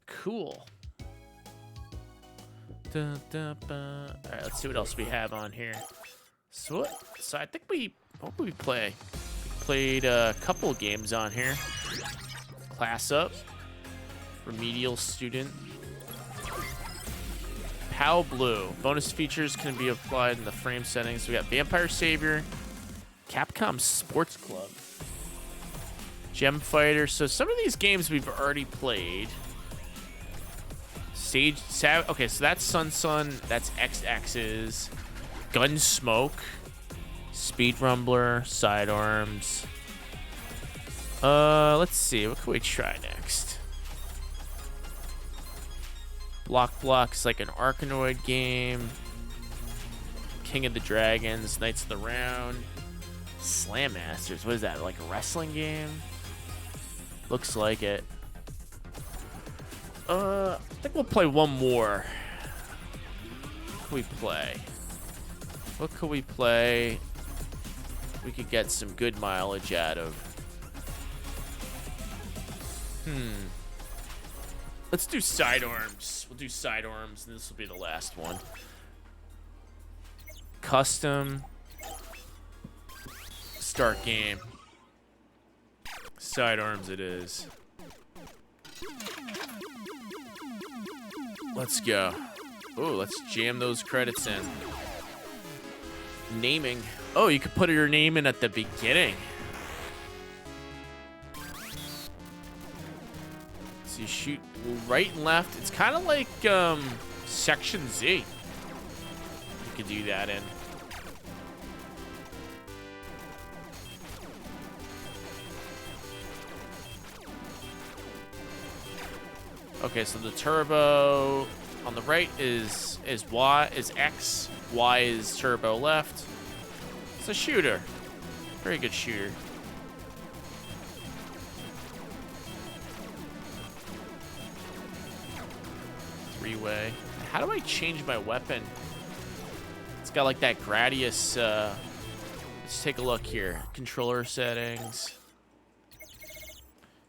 Cool. Alright, let's see what else we have on here. So I think what did we play? We played a couple games on here. Class Up. Remedial Student. PAL Blue. Bonus features can be applied in the frame settings. We got Vampire Savior. Capcom Sports Club. Gem Fighter. So some of these games we've already played. Okay, so that's Sun. That's XX's. Gunsmoke. Speed Rumbler. Sidearms. Let's see. What can we try next? Block's like an Arkanoid game. King of the Dragons. Knights of the Round. Slam Masters. What is that? Like a wrestling game? Looks like it. I think we'll play one more. What can we play? What could we play? We could get some good mileage out of. Let's do Sidearms. We'll do Sidearms, and this will be the last one. Custom. Start game. Sidearms it is. Let's go. Oh, let's jam those credits in. Naming. Oh, you could put your name in at the beginning. So you shoot right and left. It's kind of like Section Z. You could do that in. Okay, so the turbo on the right is X, Y is turbo left. It's a shooter. Very good shooter. Three-way. How do I change my weapon? It's got like that Gradius. Let's take a look here. Controller settings.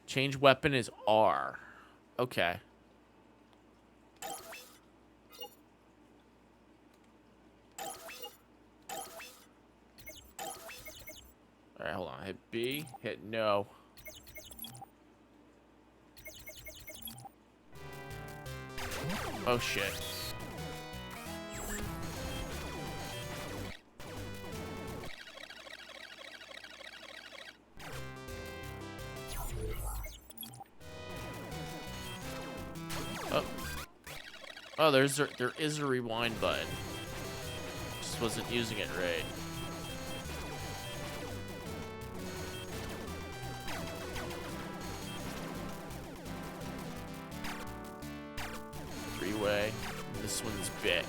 Change weapon is R. Okay. All right, hold on. Hit B. Hit no. Oh, shit. Oh, there is a rewind button. Just wasn't using it right. Three-way. This one's bit.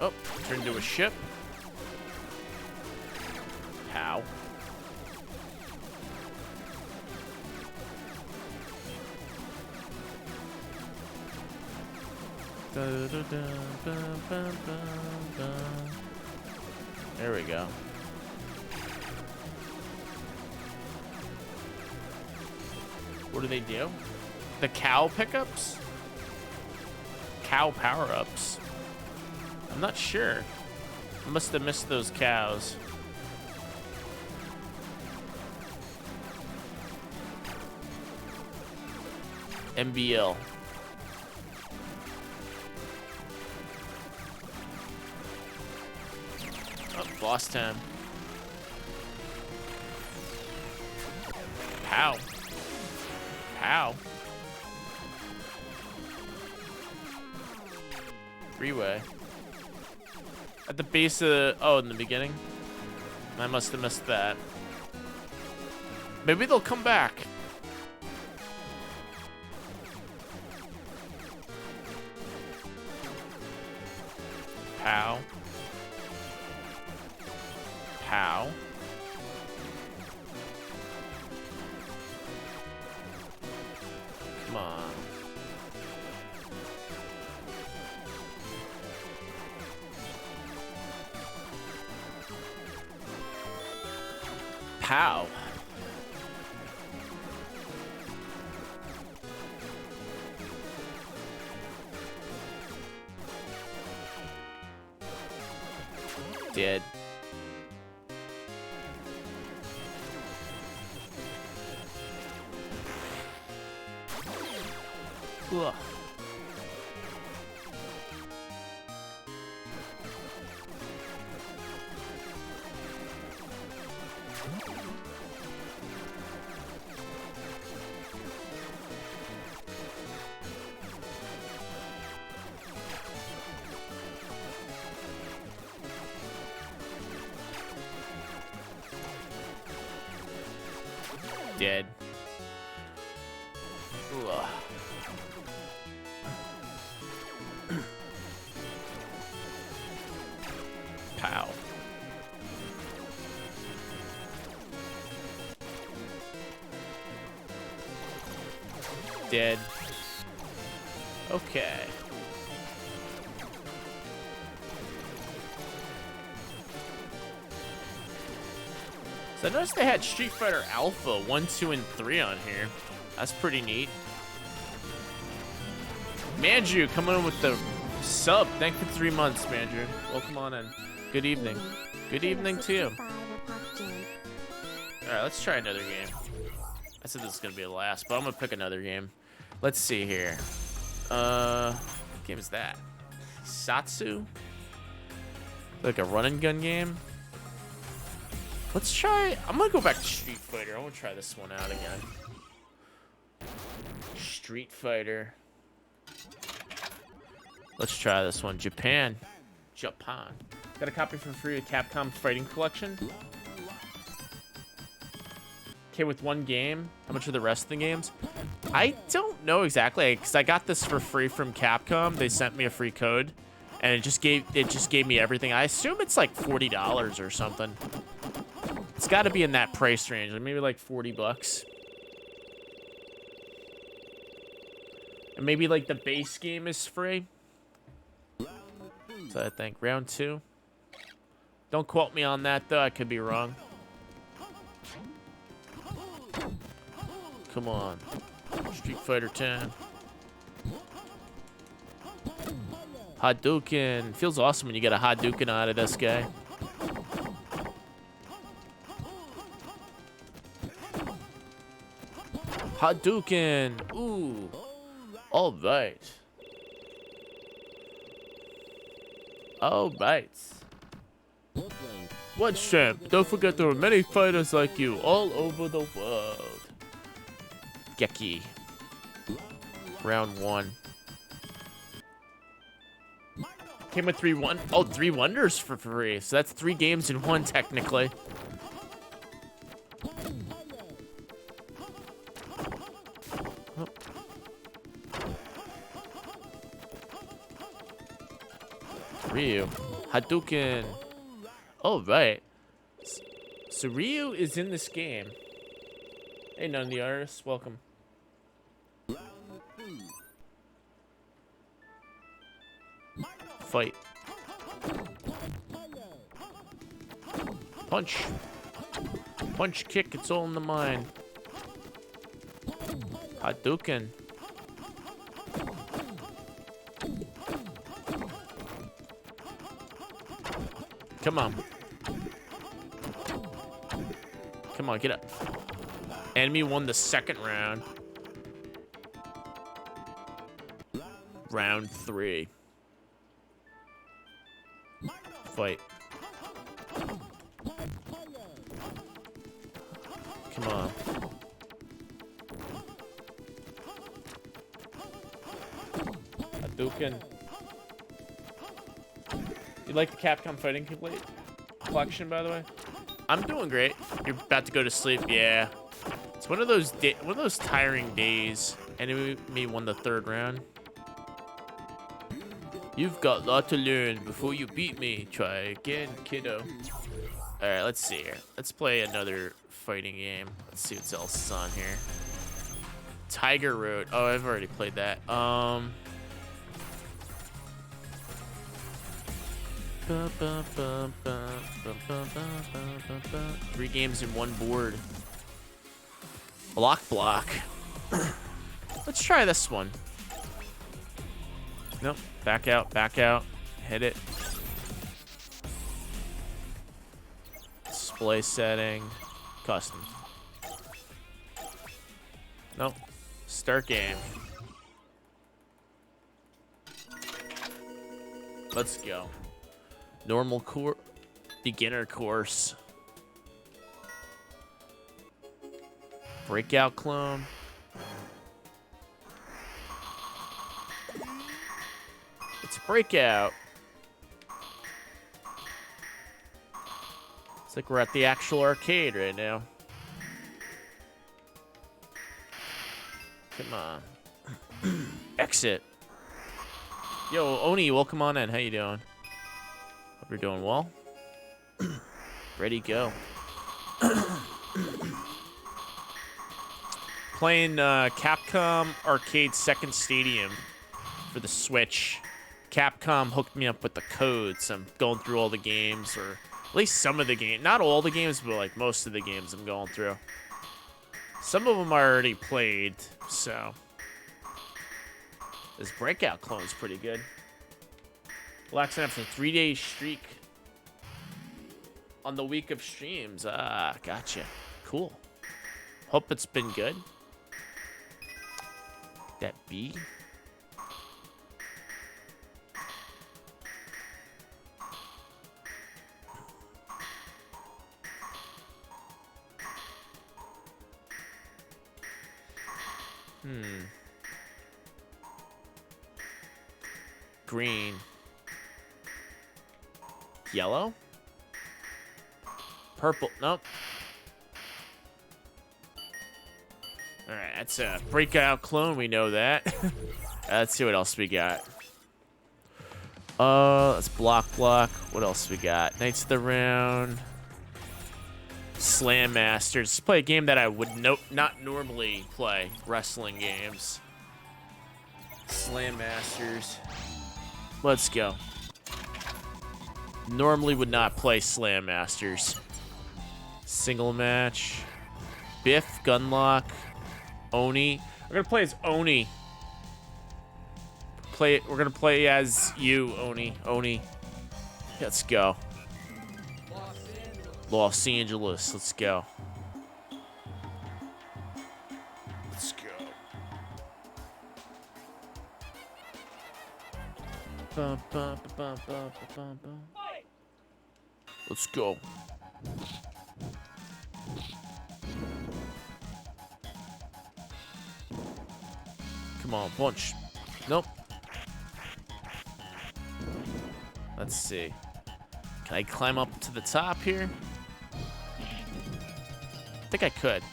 Oh, turned into a ship. How? There we go. What do they do? The cow pickups? Cow power-ups? I'm not sure. I must have missed those cows. MBL. Oh, boss time. Pow. Pow. Freeway. At the base of the... Oh, in the beginning? I must have missed that. Maybe they'll come back. Pow. Pow. Come on. Pow. Dead. Ugh. Dead. Ugh. Pow. Dead. Okay. So I noticed they had Street Fighter Alpha 1, 2, and 3 on here. That's pretty neat. Mandrew coming in with the sub. Thank you for 3 months, Mandrew. Welcome on in. Good evening. Good evening to you. Alright, let's try another game. I said this is gonna be the last, but I'm gonna pick another game. Let's see here. What game is that? Satsu? Like a run and gun game? Let's try... I'm gonna go back to Street Fighter. I wanna try this one out again. Street Fighter. Let's try this one. Japan. Japan. Got a copy for free of Capcom Fighting Collection. Okay, with one game. How much are the rest of the games? I don't know exactly, because I got this for free from Capcom. They sent me a free code, and it just gave me everything. I assume it's like $40 or something. It's got to be in that price range, or maybe like 40 bucks. And maybe like the base game is free. So I think round 2. Don't quote me on that though, I could be wrong. Come on. Street Fighter 10. Hadouken. Feels awesome when you get a Hadouken out of this guy. Hadouken. Ooh. All right. All right. What's champ? Don't forget there are many fighters like you all over the world. Geki. Round 1. Came with 3 wonders for free. So that's 3 games in 1 technically. Oh. Ryu. Hadouken. All right. So Ryu is in this game. Hey, none of the artists, welcome. Fight. Punch. Punch, kick, it's all in the mind. Hadouken. Come on. Come on, get up. Enemy won the second round. Round 3. Fight. Come on. Hadouken. You like the Capcom Fighting collection, by the way? I'm doing great. You're about to go to sleep, yeah. It's one of those tiring days. Enemy won the third round. You've got a lot to learn before you beat me. Try again, kiddo. All right, let's see here. Let's play another fighting game. Let's see what else is on here. Tiger Road. Oh, I've already played that. 3 games in 1 board. Block. Let's try this one. Nope. Back out. Hit it. Display setting. Custom. Nope. Start game. Let's go. Normal course. Beginner course. Breakout clone. It's Breakout. It's like we're at the actual arcade right now. Come on. Exit. Yo, Oni, welcome on in. How you doing? Hope you're doing well. Ready, go. Playing Capcom Arcade Second Stadium for the Switch. Capcom hooked me up with the codes. I'm going through all the games, or at least some of the games. Not all the games, but like most of the games I'm going through. Some of them I already played, so. This Breakout clone's pretty good. Relaxing after a 3-day streak on the week of streams. Ah, gotcha. Cool. Hope it's been good. That B. Green. Yellow? Purple. Nope. Alright, that's a Breakout clone. We know that. Let's see what else we got. Let's block. What else we got? Knights of the Round. Slam Masters. Let's play a game that I would not normally play. Wrestling games. Slam Masters. Let's go. Normally would not play Slam Masters. Single match. Biff, Gunlock. Oni. We're gonna play as Oni. We're gonna play as you, Oni. Oni. Let's go. Los Angeles. Let's go. Let's go. Let's go. Come on, punch. Nope. Let's see. Can I climb up to the top here? I think I could.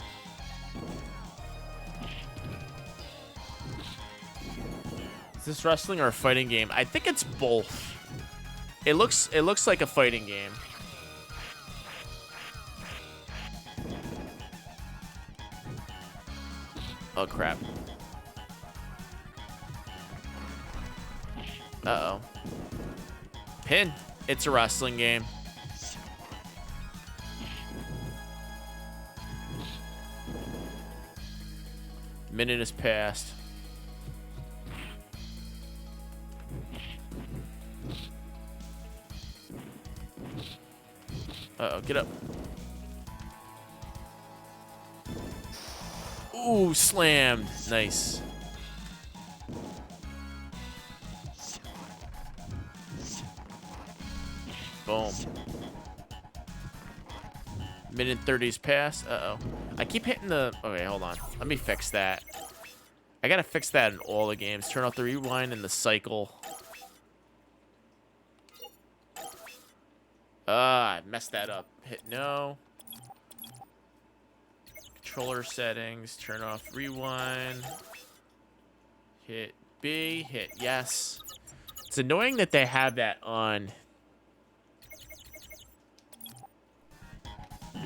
Is this wrestling or a fighting game? I think it's both. It looks like a fighting game. Oh crap. Uh-oh. Pin. It's a wrestling game. Minute has passed. Uh-oh, get up. Ooh, slammed. Nice. Boom. Minute 30's passed. Uh-oh. I keep hitting the... Okay, hold on. Let me fix that. I gotta fix that in all the games. Turn off the rewind and the cycle. I messed that up. Hit no. Controller settings. Turn off rewind. Hit B. Hit yes. It's annoying that they have that on.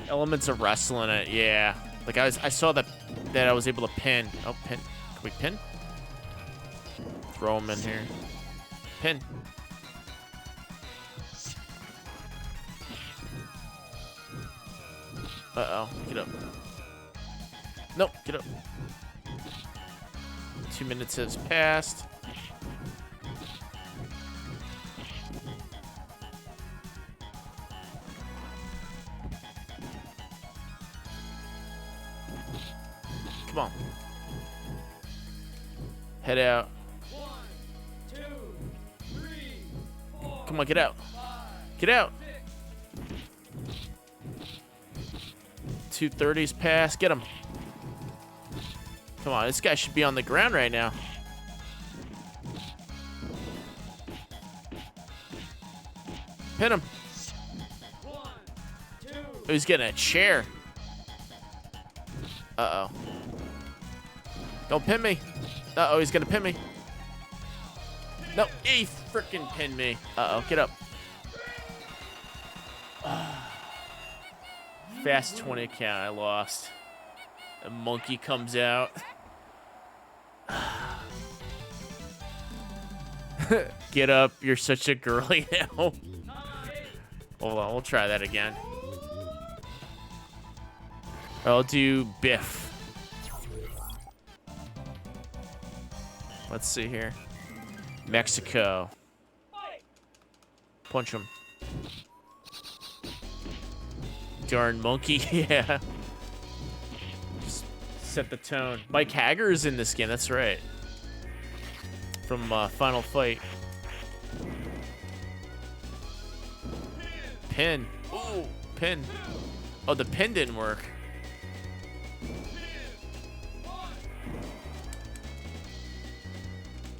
Elements of wrestling it, yeah. Like I saw that I was able to pin. Oh, pin. Can we pin? Throw him in here. Pin. Uh-oh. Get up. Nope. Get up. 2 minutes has passed. Come on. Head out. 1, 2, 3, 4. Come on, get out. Get out. 2:30's pass. Get him. Come on, this guy should be on the ground right now. Pin him. 1, 2. Oh, he's getting a chair. Uh-oh. Don't pin me. Uh-oh, he's gonna pin me. No, he freaking pinned me. Uh-oh, get up. Fast 20 count, I lost. A monkey comes out. Get up, you're such a girly now. Hold on, we'll try that again. I'll do Biff. Let's see here. Mexico. Punch him. Darn monkey, yeah. Just set the tone. Mike Hager is in this game, that's right. From Final Fight. Pin. Ooh, pin. Oh, the pin didn't work.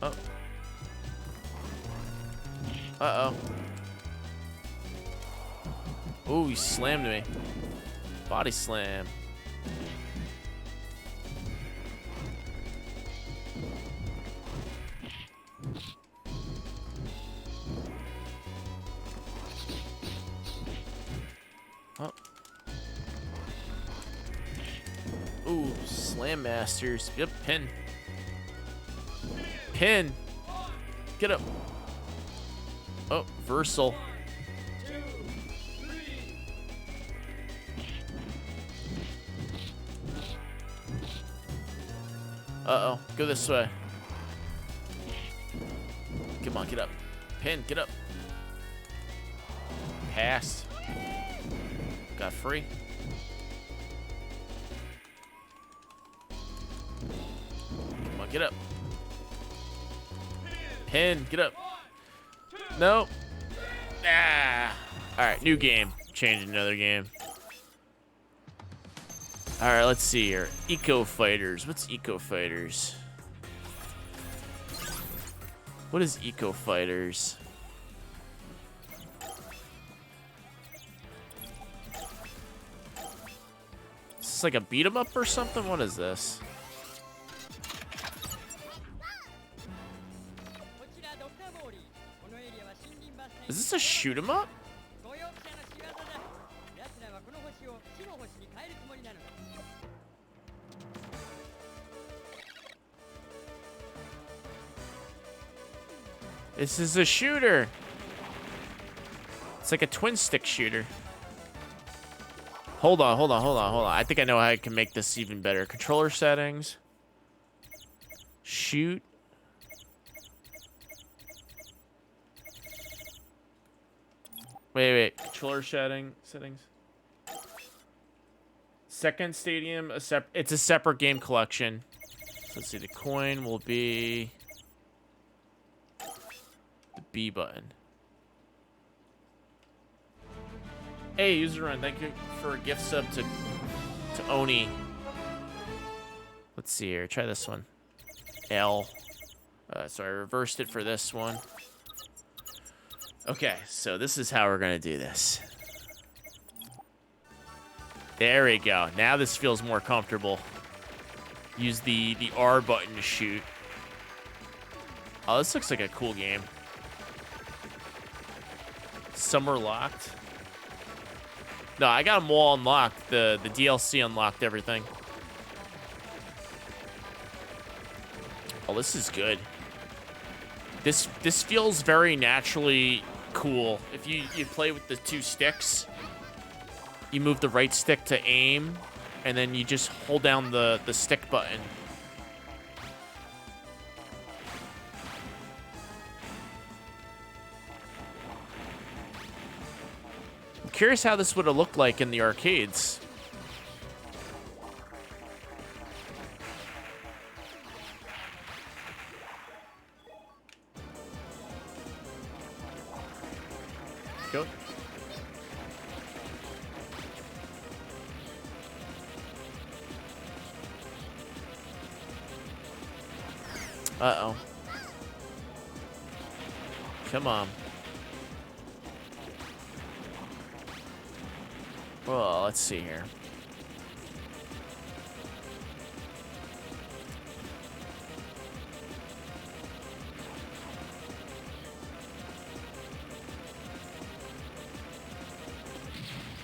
Oh. Uh-oh. Ooh, he slammed me. Body slam. Oh. Ooh, slam masters. Yep, pin. Pin. Get up. Oh, Versal. 2, 3. Uh-oh. Go this way. Come on, get up. Pin, get up. Passed. Got free. Come on, get up. Pin, get up. Nope. Ah. Alright, new game. Change another game. Alright, let's see here. Eco Fighters. What's Eco Fighters? What is Eco Fighters? Is this like a beat 'em up or something? What is this? Is this a shoot 'em up? This is a shooter. It's like a twin stick shooter. Hold on, hold on, hold on, hold on. I think I know how I can make this even better. Controller settings. Shoot. Wait. Controller settings. Second stadium, it's a separate game collection. So let's see. The coin will be the B button. Hey, user run. Thank you for a gift sub to Oni. Let's see here. Try this one. L. So I reversed it for this one. Okay, so this is how we're gonna do this. There we go. Now this feels more comfortable. Use the R button to shoot. Oh, this looks like a cool game. Some are locked. No, I got them all unlocked. The DLC unlocked everything. Oh, this is good. This feels very naturally cool. If you play with the two sticks, you move the right stick to aim, and then you just hold down the stick button. I'm curious how this would have looked like in the arcades. Go. Uh-oh. Come on. Well, let's see here.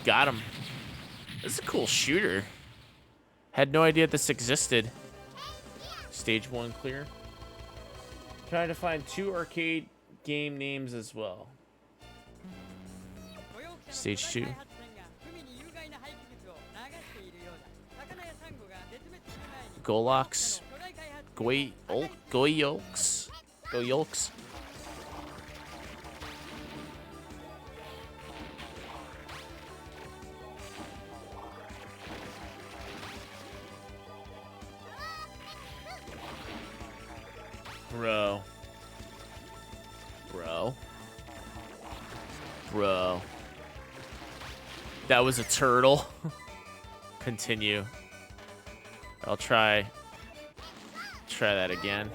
Got him. This is a cool shooter. Had no idea this existed. Stage 1 clear. Trying to find 2 arcade game names as well. Stage 2. Golox. Goyolks. Bro. That was a turtle. Continue. I'll try that again.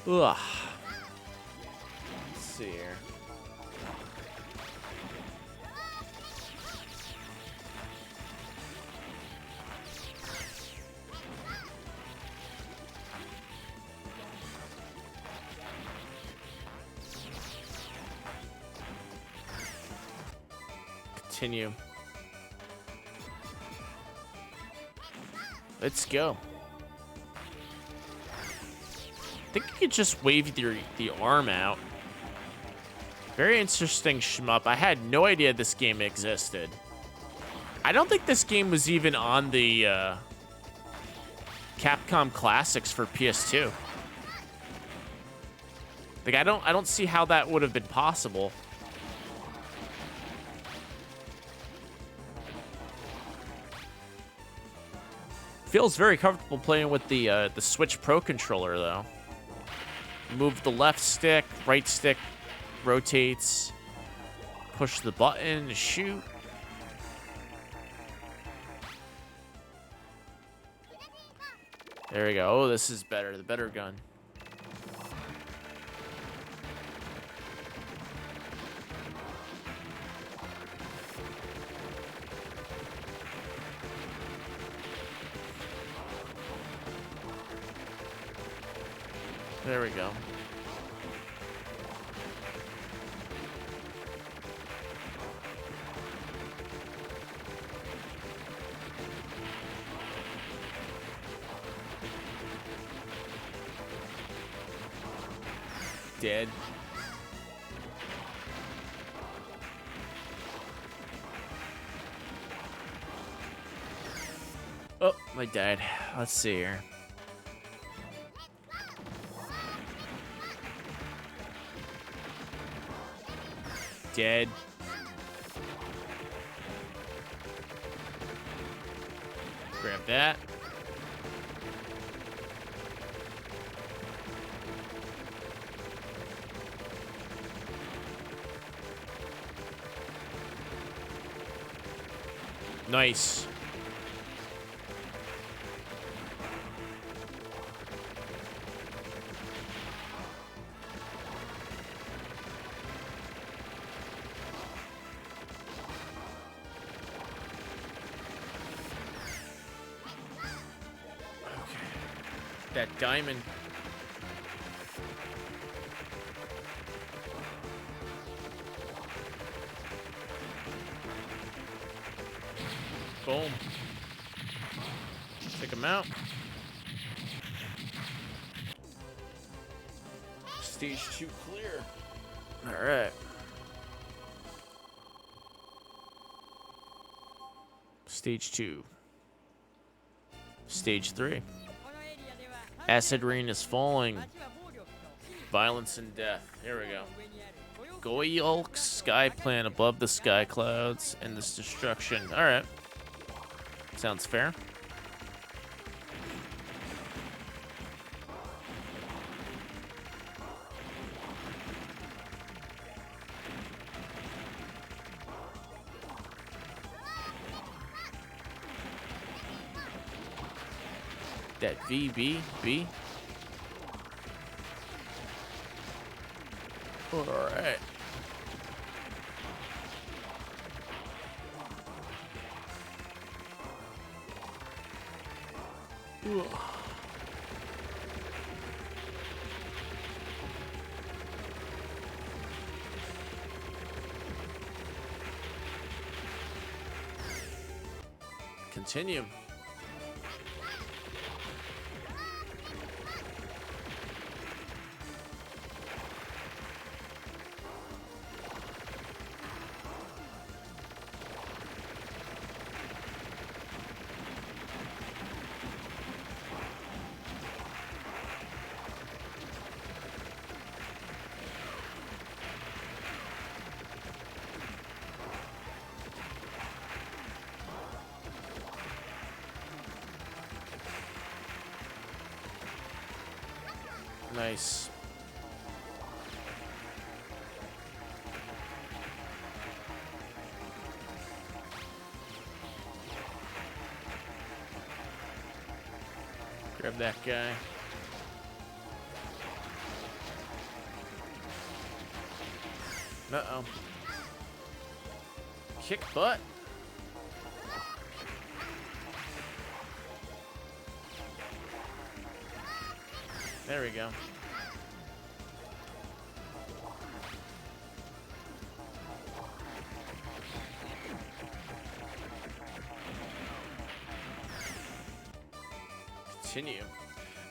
Ugh. Let's see here. Continue. Let's go. I think you could just wave the arm out. Very interesting shmup. I had no idea this game existed. I don't think this game was even on the Capcom Classics for PS2. Like I don't see how that would have been possible. Feels very comfortable playing with the Switch Pro controller, though. Move the left stick, right stick rotates. Push the button to shoot. There we go. Oh, this is better. The better gun. There we go. Dead. Oh, I died. Let's see here. dead. Grab that. Nice. That diamond. Boom. Take him out. Stage 2 clear. All right. Stage 2. Stage 3. Acid rain is falling. Violence and death. Here we go. Goyulk sky plan above the sky clouds and this destruction. All right. Sounds fair. That B. All right. Ugh. Continue. Nice. Grab that guy. Uh-oh. Kick butt. There we go. Continue.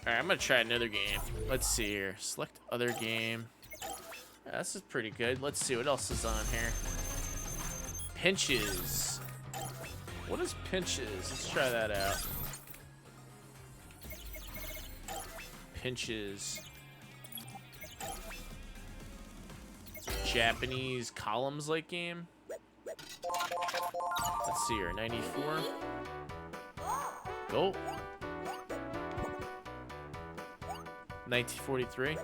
Alright, I'm gonna try another game. Let's see here. Select other game. Yeah, this is pretty good. Let's see what else is on here. Pinches. What is pinches? Let's try that out. Pinches. Japanese columns like game. Let's see here. 94. Go. 1943.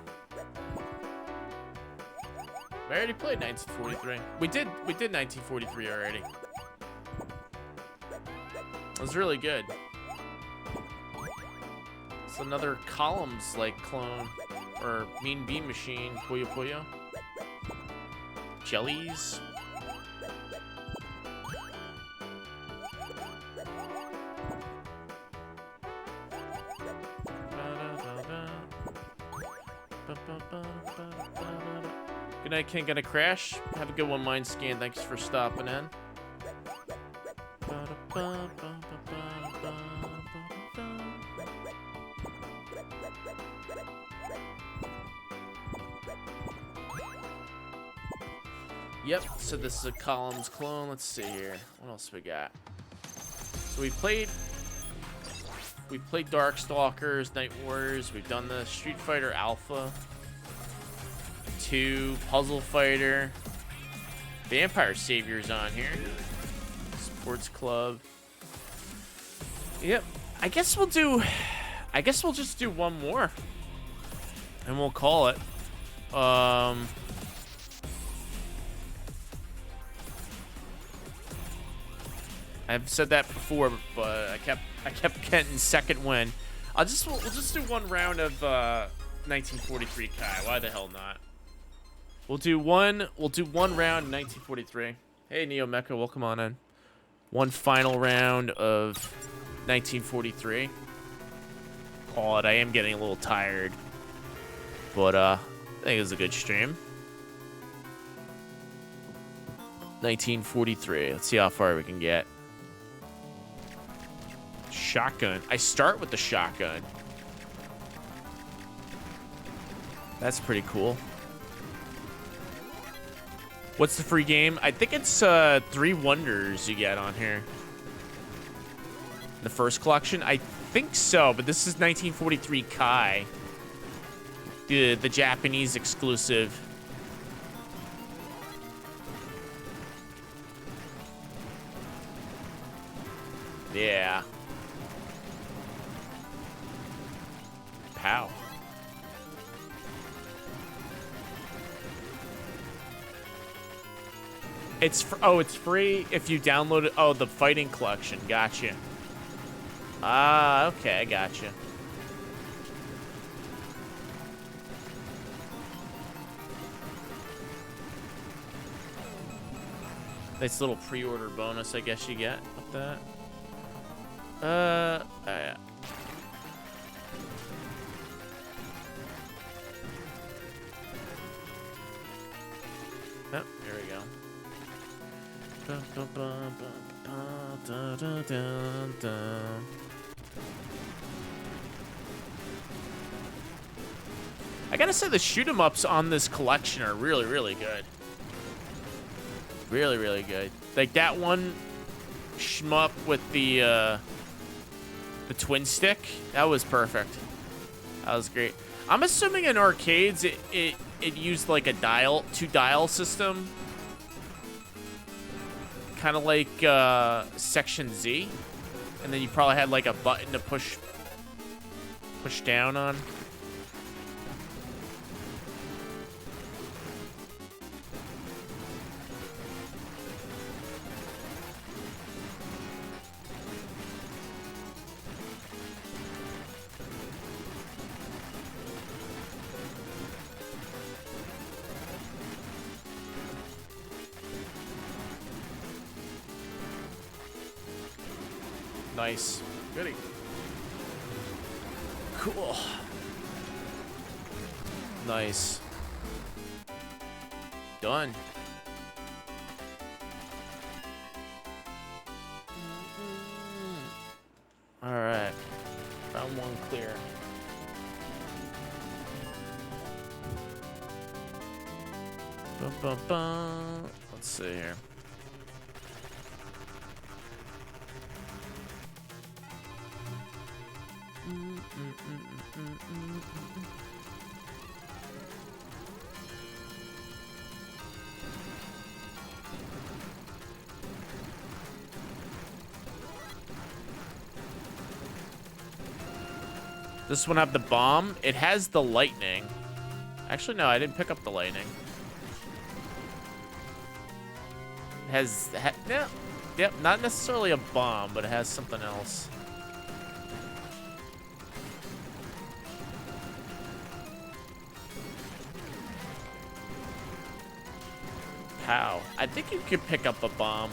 We already played 1943. We did 1943 already. It was really good. It's another columns like clone or Mean Bean Machine. Puyo Puyo. Jellies. Good night, King. Gonna crash. Have a good one, Mind Scan. Thanks for stopping in. Yep, so this is a columns clone. Let's see here. What else we got? So we played Darkstalkers, Night Warriors. We've done the Street Fighter Alpha 2, Puzzle Fighter. Vampire Savior's on here. Sports Club. Yep. I guess we'll just do one more. And we'll call it. I've said that before, but I kept getting second win. We'll just do one round of 1943 Kai. Why the hell not? We'll do one round in 1943. Hey Neo Mecha, welcome on in. One final round of 1943. Call it. I am getting a little tired, but I think it was a good stream. 1943. Let's see how far we can get. Shotgun. I start with the shotgun. That's pretty cool. What's the free game? I think it's 3 Wonders you get on here. The first collection? I think so, but this is 1943 Kai. The Japanese exclusive. Yeah. Pow. It's free if you download it. Oh, the fighting collection. Gotcha. Ah, okay, gotcha. Nice little pre-order bonus, I guess you get with that. Oh, yeah. Oh, here we go. I gotta say the shoot 'em ups on this collection are really, really good. Really, really good. Like that one shmup with the twin stick, that was perfect. That was great. I'm assuming in arcades it used like a two dial system. Kind of like Section Z, and then you probably had like a button to push down on. Nice. Goody. Cool. Nice. Done. All right. Round 1 clear. Bum, bum, bum. Let's see here. This one have the bomb. It has the lightning. Actually, no, I didn't pick up the lightning. It has, yep, not necessarily a bomb, but it has something else. Pow. I think you could pick up a bomb.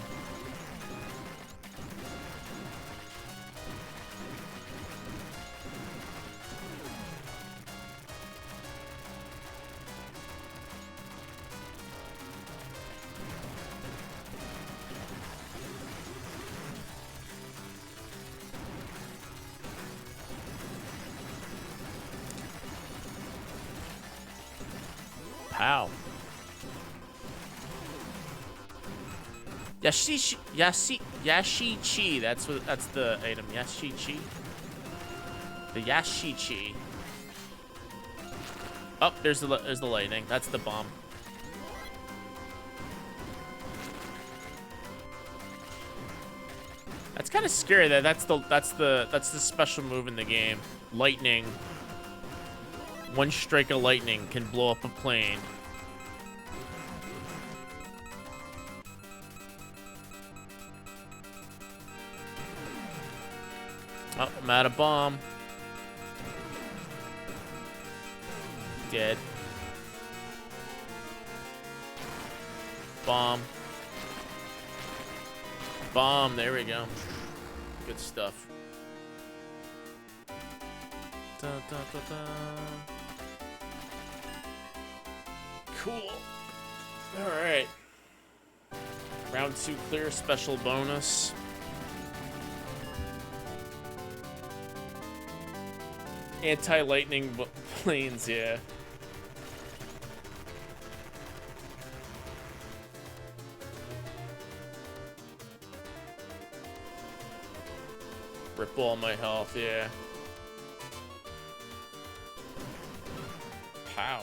Pow. Yashichi. That's the item. Yashichi. The Yashichi. Oh, there's the lightning. That's the bomb. kind of scary that that's the special move in the game. Lightning. One strike of lightning can blow up a plane. Oh, I'm out of bomb. Dead. Bomb. Bomb, there we go. Good stuff. Dun, dun, dun, dun. Cool. Alright. Round 2 clear, special bonus. Anti-lightning planes, yeah. Rip all my health, yeah. Pow.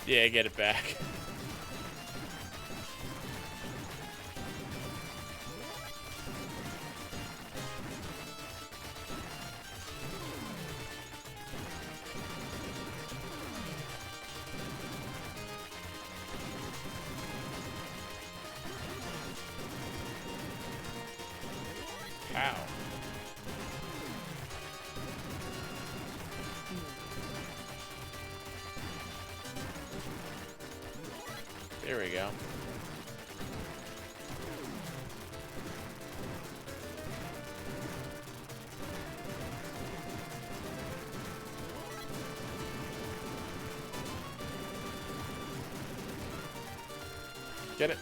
Yeah, get it back. Pow. There we go. Get it.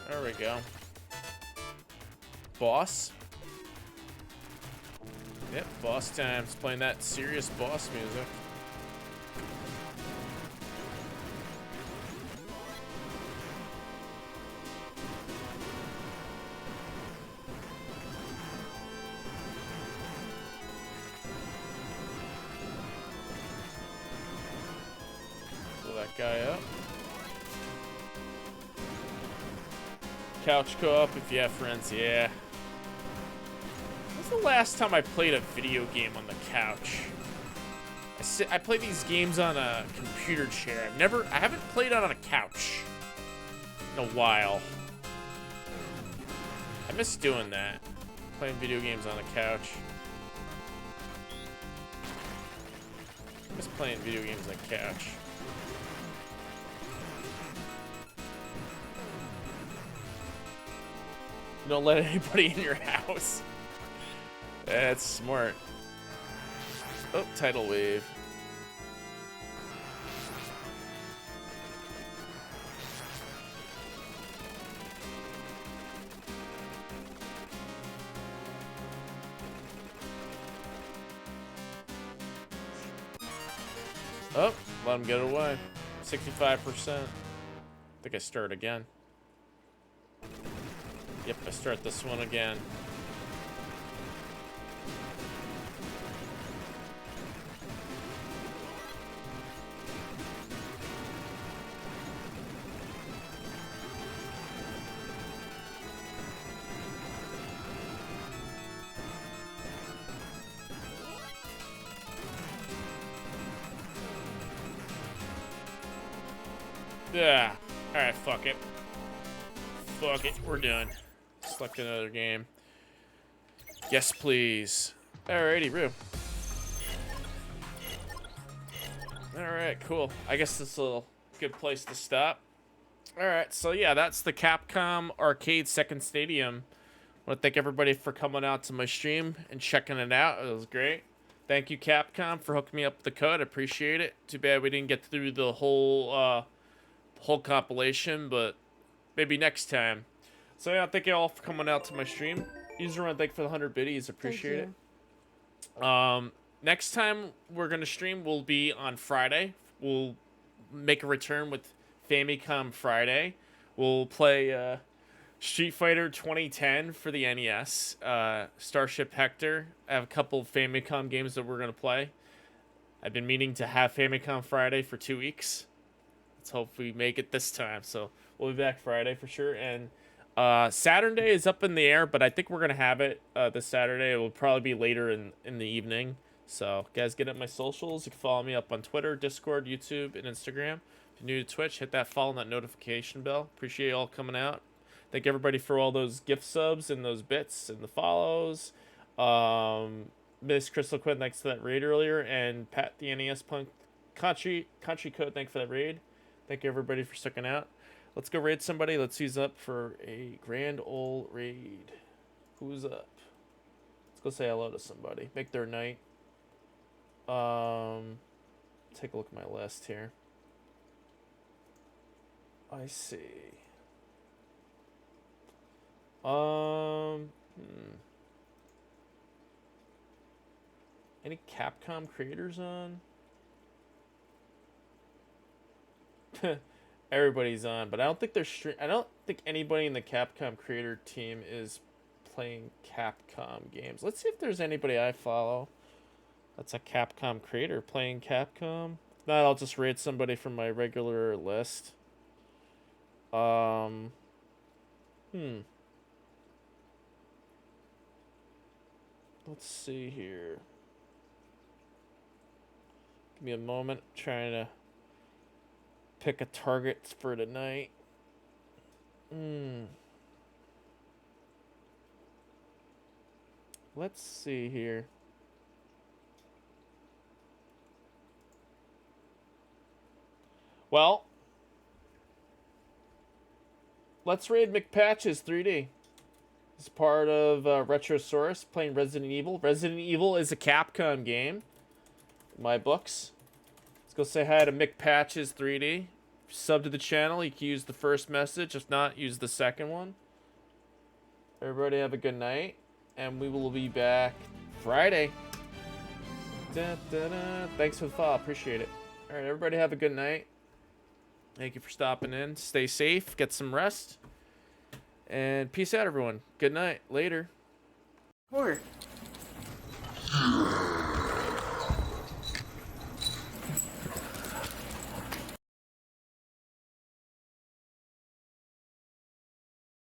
There we go. Boss. Yep, boss time. It's playing that serious boss music. Pull that guy up. Couch co-op if you have friends, yeah. When's the last time I played a video game on the couch? I play these games on a computer chair. I haven't played on a couch in a while. I miss doing that. Playing video games on a couch. I miss playing video games on a couch. Don't let anybody in your house. That's smart. Oh, tidal wave. Oh, let him get away. 65%. I think I start again. Yep, I start this one again. Yeah. Alright, fuck it. Fuck it, we're done. Select another game. Yes, please. Alrighty, Roo. Alright, cool. I guess this is a good place to stop. Alright, so yeah, that's the Capcom Arcade Second Stadium. I want to thank everybody for coming out to my stream and checking it out. It was great. Thank you, Capcom, for hooking me up with the code. I appreciate it. Too bad we didn't get through the whole compilation, but maybe next time. So yeah, thank you all for coming out to my stream. User run, thank you for the 100 biddies. Appreciate it. Next time we're gonna stream will be on Friday. We'll make a return with Famicom Friday. We'll play Street Fighter 2010 for the NES. Starship Hector. I have a couple Famicom games that we're gonna play. I've been meaning to have Famicom Friday for 2 weeks. Let's hope we make it this time. So we'll be back Friday for sure. And Saturday is up in the air, but I think we're gonna have it this Saturday. It will probably be later in the evening. So guys, get up my socials. You can follow me up on Twitter, Discord, YouTube, and Instagram. If you're new to Twitch, hit that follow and that notification bell. Appreciate you all coming out. Thank everybody for all those gift subs and those bits and the follows. Miss Crystal Quinn, thanks for that raid earlier, and Pat the NES Punk Country Code, thanks for that raid. Thank you everybody for sticking out. Let's go raid somebody. Let's use up for a grand old raid. Who's up? Let's go say hello to somebody. Make their night. Take a look at my list here. I see. Any Capcom creators on? Everybody's on, but I don't think they're I don't think anybody in the Capcom creator team is playing Capcom games. Let's see if there's anybody I follow that's a Capcom creator playing Capcom. If not, I'll just raid somebody from my regular list. Let's see here. Give me a moment. I'm trying to pick a target for tonight. Let's see here. Well, let's raid McPatches 3D. It's part of Retrosaurus playing Resident Evil. Resident Evil is a Capcom game. In my books. Let's go say hi to McPatches 3D. Sub to the channel. You can use the first message. If not, use the second one. Everybody have a good night. And we will be back Friday. Da, da, da. Thanks for the follow. Appreciate it. Alright, everybody have a good night. Thank you for stopping in. Stay safe. Get some rest. And peace out, everyone. Good night. Later. Or